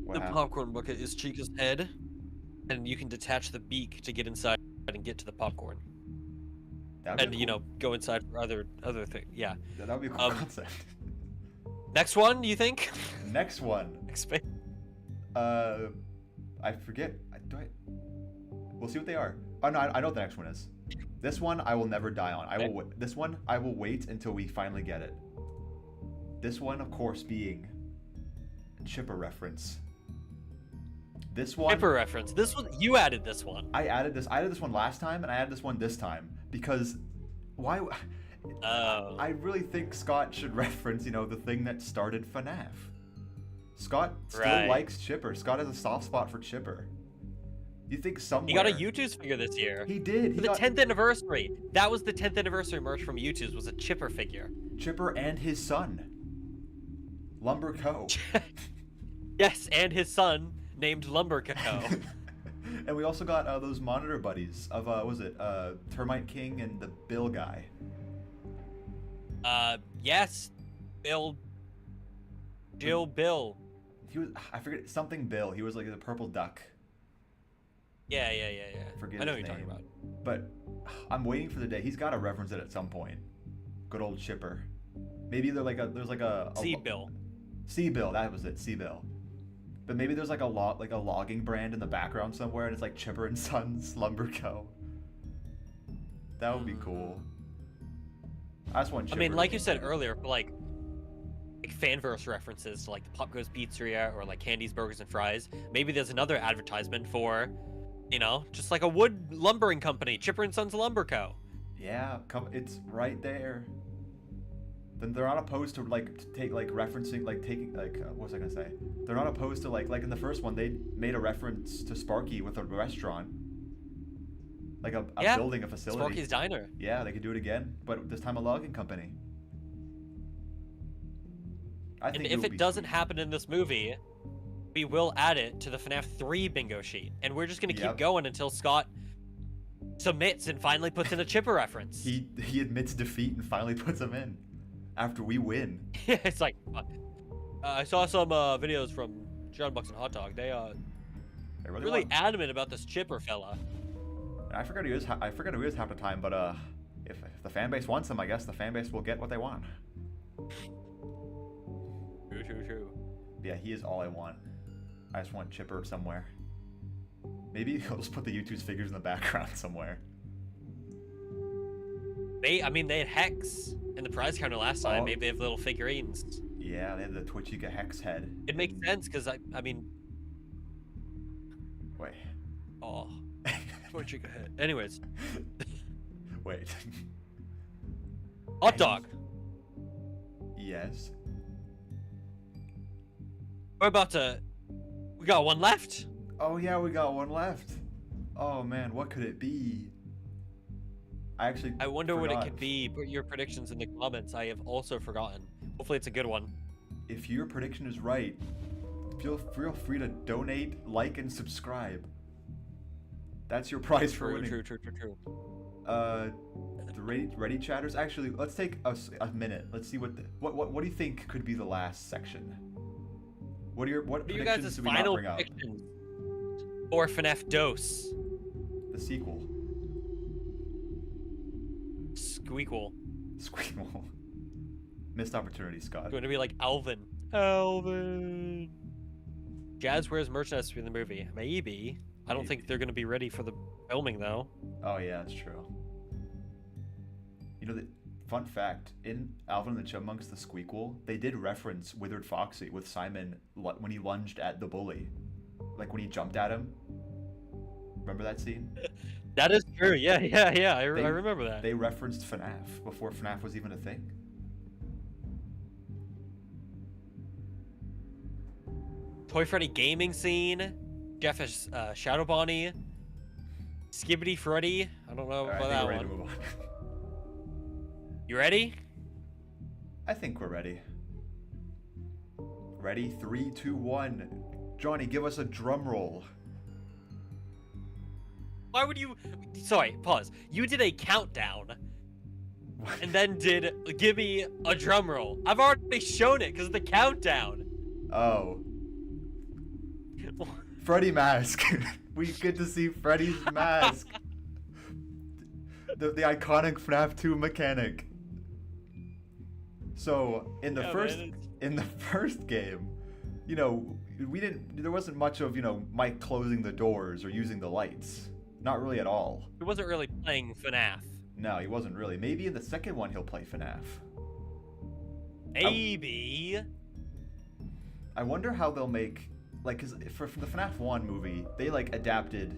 What The happened? popcorn bucket is Chica's head, and you can detach the beak to get inside and get to the popcorn. That'd And be cool. go inside for other things. Yeah. That would be a cool concept. Next one, you think? Next one. Expect. I forget. We'll see what they are. Oh no, I know what the next one is. This one I will never die on. This one I will wait until we finally get it. This one, of course, being a Chipper reference. This one. Chipper reference. This one, you added this one. I added this one last time, and I added this one this time because why? Oh. I really think Scott should reference, the thing that started FNAF. Scott still likes Chipper. Scott has a soft spot for Chipper. You think somewhere... He got a YouTube's figure this year. He did. For the 10th anniversary. That was the 10th anniversary merch from YouTube's, was a Chipper figure. Chipper and his son. Lumber Co. Yes, and his son named Lumber Co. And we also got those monitor buddies of, Termite King and the Bill guy. Yes. Bill. He was, I forget, something Bill. He was like the purple duck. Yeah. Forget I know what his you're talking name. about. But I'm waiting for the day. He's got to reference it at some point. Good old Chipper. Maybe there's like a C-Bill. C-Bill, that was it, C-Bill. But maybe there's like a logging brand in the background somewhere, and it's like Chipper and Sons Lumber Co. That would be cool. I just want Chipper. I mean, like you said earlier, like Fanverse references to like the Pop Goes Pizzeria or like Candy's Burgers and Fries. Maybe there's another advertisement for, just like a wood lumbering company, Chipper and Sons Lumber Co. Yeah, it's right there. Then they're not opposed to referencing what was I gonna say? They're not opposed to like in the first one they made a reference to Sparky with a restaurant, like a building, a facility. Sparky's Diner. Yeah, they could do it again, but this time a logging company. And if it doesn't happen in this movie, we will add it to the FNAF 3 bingo sheet, and we're just gonna keep going until Scott submits and finally puts in a Chipper reference. He admits defeat and finally puts them in. After we win. It's like, I saw some videos from John Bucks and Hot Dog. They really adamant about this Chipper fella. I forgot he was half the time, but if the fan base wants him, I guess the fan base will get what they want. True. Yeah, he is all I want. I just want Chipper somewhere. Maybe he'll just put the YouTube's figures in the background somewhere. They had Hex in the prize counter last time. Maybe they have little figurines. Yeah, they had the Chica Hex head. It makes sense because I mean. Wait. Oh. Chica head. Anyways. Wait. Hot dog. Yes. We got one left. Oh yeah, we got one left. Oh man, what could it be? I wonder what it could be. Put your predictions in the comments. I have also forgotten. Hopefully it's a good one. If your prediction is right, feel free to donate, like, and subscribe. That's your prize for winning. True. The ready chatters. Actually, let's take a minute. Let's see what do you think could be the last section? What predictions do we not bring up? Predictions for FNAF Dose? The sequel. Squeakle. Missed opportunity, Scott. It's going to be like Alvin Alvin. Jazz wears merchandise for the movie. Maybe. I don't think they're going to be ready for the filming, though. Oh, yeah, that's true. You know, the fun fact, in Alvin and the Chipmunks, the Squeakquel, they did reference Withered Foxy with Simon when he lunged at the bully. Like, when he jumped at him. Remember that scene? That is true. Yeah. I remember that. They referenced FNAF before FNAF was even a thing. Toy Freddy gaming scene. Jeff is Shadow Bonnie. Skibbity Freddy. I don't know about that one. To move on. You ready? I think we're ready. Ready? 3, 2, 1. Johnny, give us a drum roll. Why would you... Sorry, pause. You did a countdown. What? And then give me a drum roll. I've already shown it because of the countdown. Oh. Freddy mask. We get to see Freddy's mask. The iconic FNAF 2 mechanic. So in the first game, you know, there wasn't much of, you know, Mike closing the doors or using the lights. Not really at all. He wasn't really playing FNAF. No, he wasn't really. Maybe in the second one he'll play FNAF. Maybe. I wonder how they'll make, like, cause for the FNAF 1 movie, they like adapted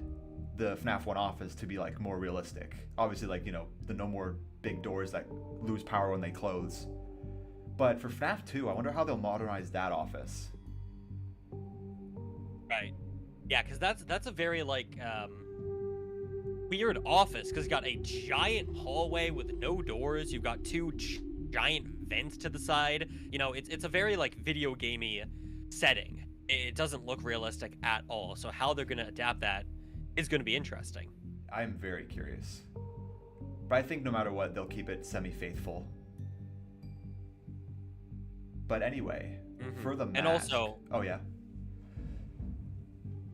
the FNAF 1 office to be like more realistic. Obviously, like, you know, the no more big doors that lose power when they close. But for FNAF 2, I wonder how they'll modernize that office. Right. Yeah, because that's a very like weird office, because you got a giant hallway with no doors. You've got two giant vents to the side. You know, it's a very like video gamey setting. It doesn't look realistic at all. So how they're going to adapt that is going to be interesting. I'm very curious. But I think no matter what, they'll keep it semi-faithful. But anyway, for the mask... And also... Oh, yeah.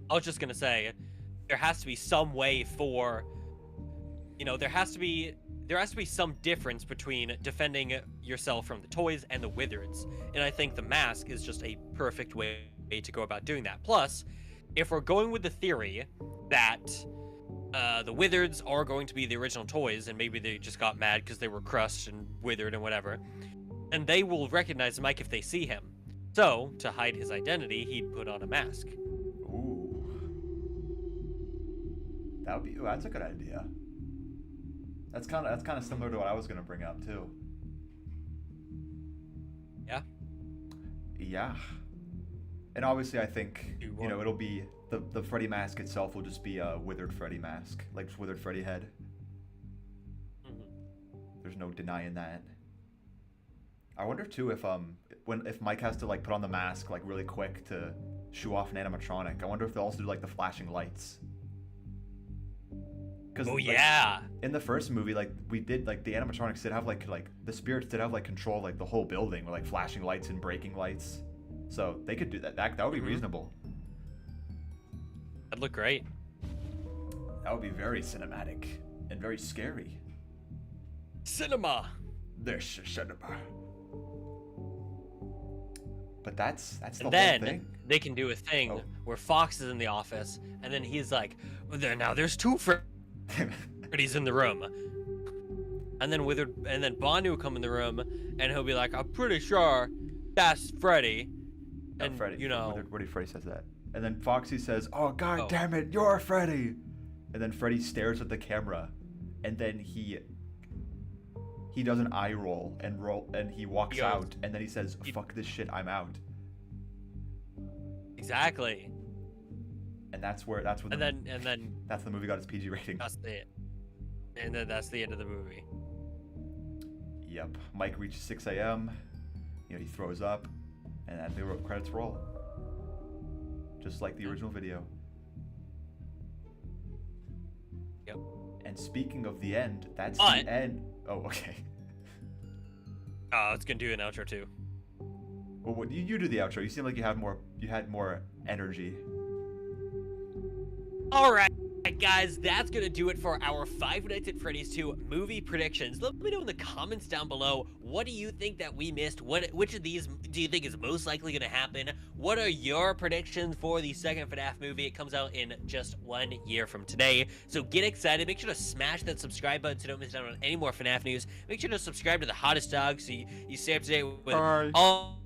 I was just going to say, there has to be some way for... You know, there has to be some difference between defending yourself from the toys and the Withereds. And I think the mask is just a perfect way to go about doing that. Plus, if we're going with the theory that the Withereds are going to be the original toys, and maybe they just got mad because they were crushed and withered and whatever, and they will recognize Mike if they see him. So, to hide his identity, he'd put on a mask. Ooh. That's a good idea. That's kind of similar to what I was going to bring up, too. Yeah? Yeah. And obviously, I think, you know, it'll be... The Freddy mask itself will just be a Withered Freddy mask. Like, just Withered Freddy head. There's no denying that. I wonder, too, if Mike has to, like, put on the mask, like, really quick to show off an animatronic. I wonder if they'll also do, like, the flashing lights. Oh, like, yeah! In the first movie, like, we did, like, the animatronics did have, like, the spirits did have, like, control, like, the whole building with, like, flashing lights and breaking lights. So, they could do that. That would be reasonable. That'd look great. That would be very cinematic and very scary. Cinema! There's cinema. But that's the whole then thing. They can do a thing where Fox is in the office, and then he's like, now there's two Freddy's in the room. And then Bonnie will come in the room, and he'll be like, I'm pretty sure that's Freddy. And, Freddy, you know... Withered Freddy says that. And then Foxy says, oh, god damn it, you're Freddy! And then Freddy stares at the camera, and then he does an eye roll, and he walks out, and then he says, fuck this shit, I'm out. Exactly. And that's the movie got its PG rating. That's it. And then that's the end of the movie. Yep. Mike reaches 6 a.m. You know, he throws up, and then the credits roll. Just like the original video. Yep. And speaking of the end, that's the end. Oh, okay. I was gonna do an outro too. Well, you do the outro. You seem like you had more energy. All right. Alright guys, that's gonna do it for our Five Nights at Freddy's 2 movie predictions. Let me know in the comments down below, what do you think that we missed? Which of these do you think is most likely gonna happen? What are your predictions for the second FNAF movie? It comes out in just 1 year from today. So get excited, make sure to smash that subscribe button so you don't miss out on any more FNAF news. Make sure to subscribe to the hottest dog so you stay up to date with all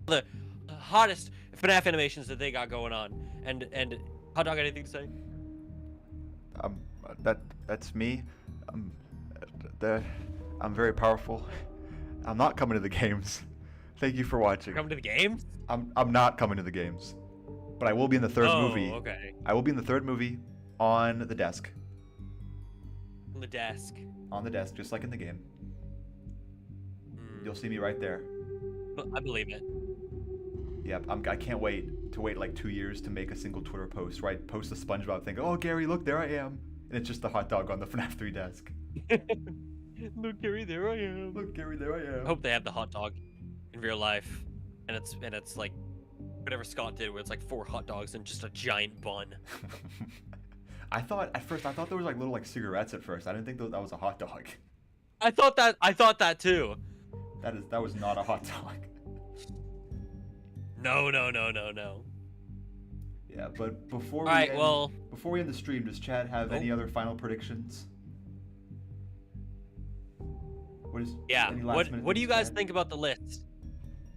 the hottest FNAF animations that they got going on. And Hot Dog, anything to say? That's me. I'm very powerful. I'm not coming to the games. Thank you for watching. Coming to the games? I'm not coming to the games, but I will be in the third movie. Oh, okay. I will be in the third movie on the desk. On the desk. On the desk, just like in the game. You'll see me right there. I believe it. Yep, I can't wait to wait like 2 years to make a single Twitter post, right? Post a SpongeBob thing. Oh, Gary, look, there I am. And it's just the hot dog on the FNAF 3 desk. Look, Gary, there I am. Look, Gary, there I am. I hope they have the hot dog in real life. And it's like whatever Scott did, where it's like 4 hot dogs and just a giant bun. At first I thought there was like little like cigarettes at first. I didn't think that was a hot dog. I thought that too. That was not a hot dog. No. Yeah, but before we end the stream, does Chad have any other final predictions? What do you guys think about the list?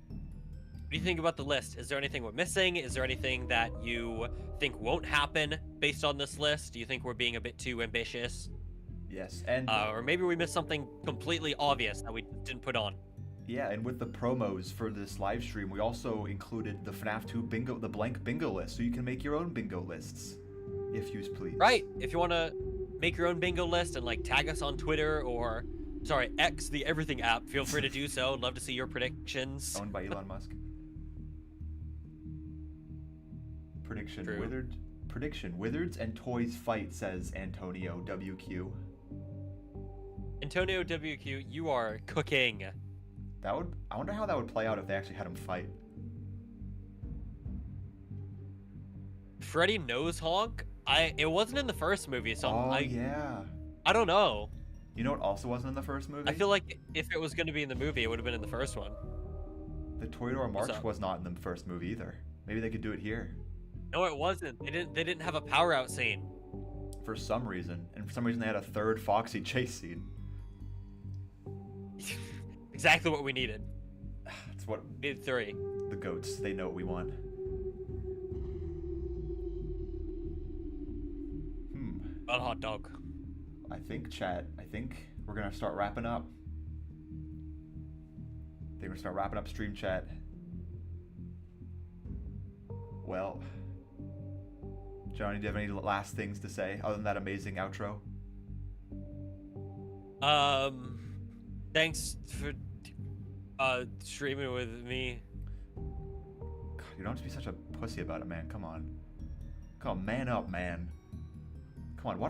What do you think about the list? Is there anything we're missing? Is there anything that you think won't happen based on this list? Do you think we're being a bit too ambitious? Yes, and or maybe we missed something completely obvious that we didn't put on. Yeah, and with the promos for this live stream, we also included the FNAF 2 bingo, the blank bingo list, so you can make your own bingo lists, if you please. Right. If you want to make your own bingo list and like tag us on Twitter or, sorry, X, the everything app, feel free to do so. I'd love to see your predictions. Owned by Elon Musk. Prediction. True. Prediction. Wizards and toys fight, says Antonio WQ. Antonio WQ, you are cooking. I wonder how that would play out if they actually had him fight. Freddy nose honk? It wasn't in the first movie, so yeah. I don't know. You know what also wasn't in the first movie? I feel like if it was going to be in the movie, it would have been in the first one. The Toreador March was not in the first movie either. Maybe they could do it here. No, it wasn't. They didn't have a power out scene. For some reason. And for some reason they had a third Foxy chase scene. Exactly what we needed. That's what... We needed 3. The goats, they know what we want. About a hot dog. I think we're gonna start wrapping up. Stream chat. Well, Johnny, do you have any last things to say other than that amazing outro? Thanks for streaming with me. God, you don't have to be such a pussy about it, man. Come on, man up, man. Come on, why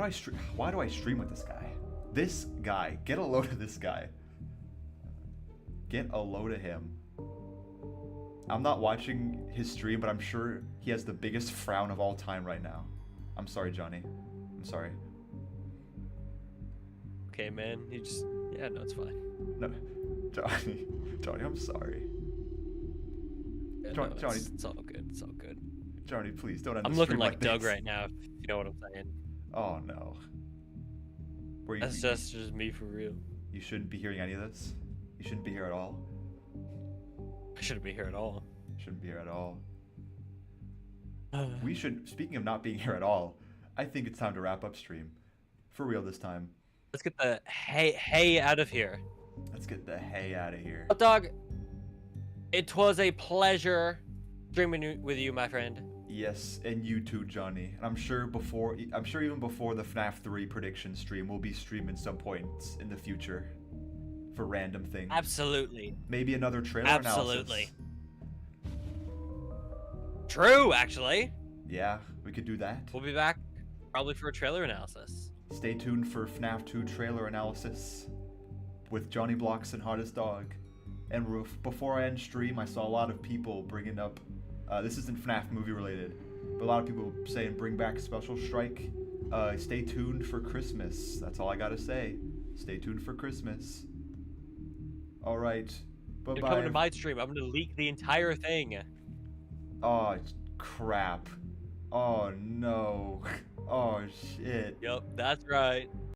do I stream with this guy? This guy, get a load of this guy. Get a load of him. I'm not watching his stream, but I'm sure he has the biggest frown of all time right now. I'm sorry, Johnny. I'm sorry. Okay, man. Yeah, no, it's fine. No, Johnny, I'm sorry. Yeah, Johnny, it's all good. It's all good. Johnny, please don't end the I'm stream looking like this. Doug right now, if you know what I'm saying. Oh no. That's just me for real. You shouldn't be hearing any of this. You shouldn't be here at all. I shouldn't be here at all. Shouldn't be here at all. We should, speaking of not being here at all, I think it's time to wrap up stream. For real this time. Let's get the hey out of here. Let's get the hey out of here. Hot dog, it was a pleasure streaming with you, my friend. Yes, and you too, Johnny. And I'm sure even before the FNAF 3 prediction stream, we'll be streaming some points in the future for random things. Absolutely. Maybe another trailer Absolutely. analysis. True, actually. Yeah, we could do that. We'll be back probably for a trailer analysis. Stay tuned for FNAF 2 trailer analysis with Johnny Blocks and Hottest Dog. And before I end stream, I saw a lot of people bringing up This isn't FNAF movie related, but a lot of people saying bring back Special Strike. Stay tuned for Christmas. That's all I gotta say. Stay tuned for Christmas. All right. Bye-bye. You're coming to my stream. I'm gonna leak the entire thing. Oh, crap. Oh, no. Oh, shit. Yep, that's right.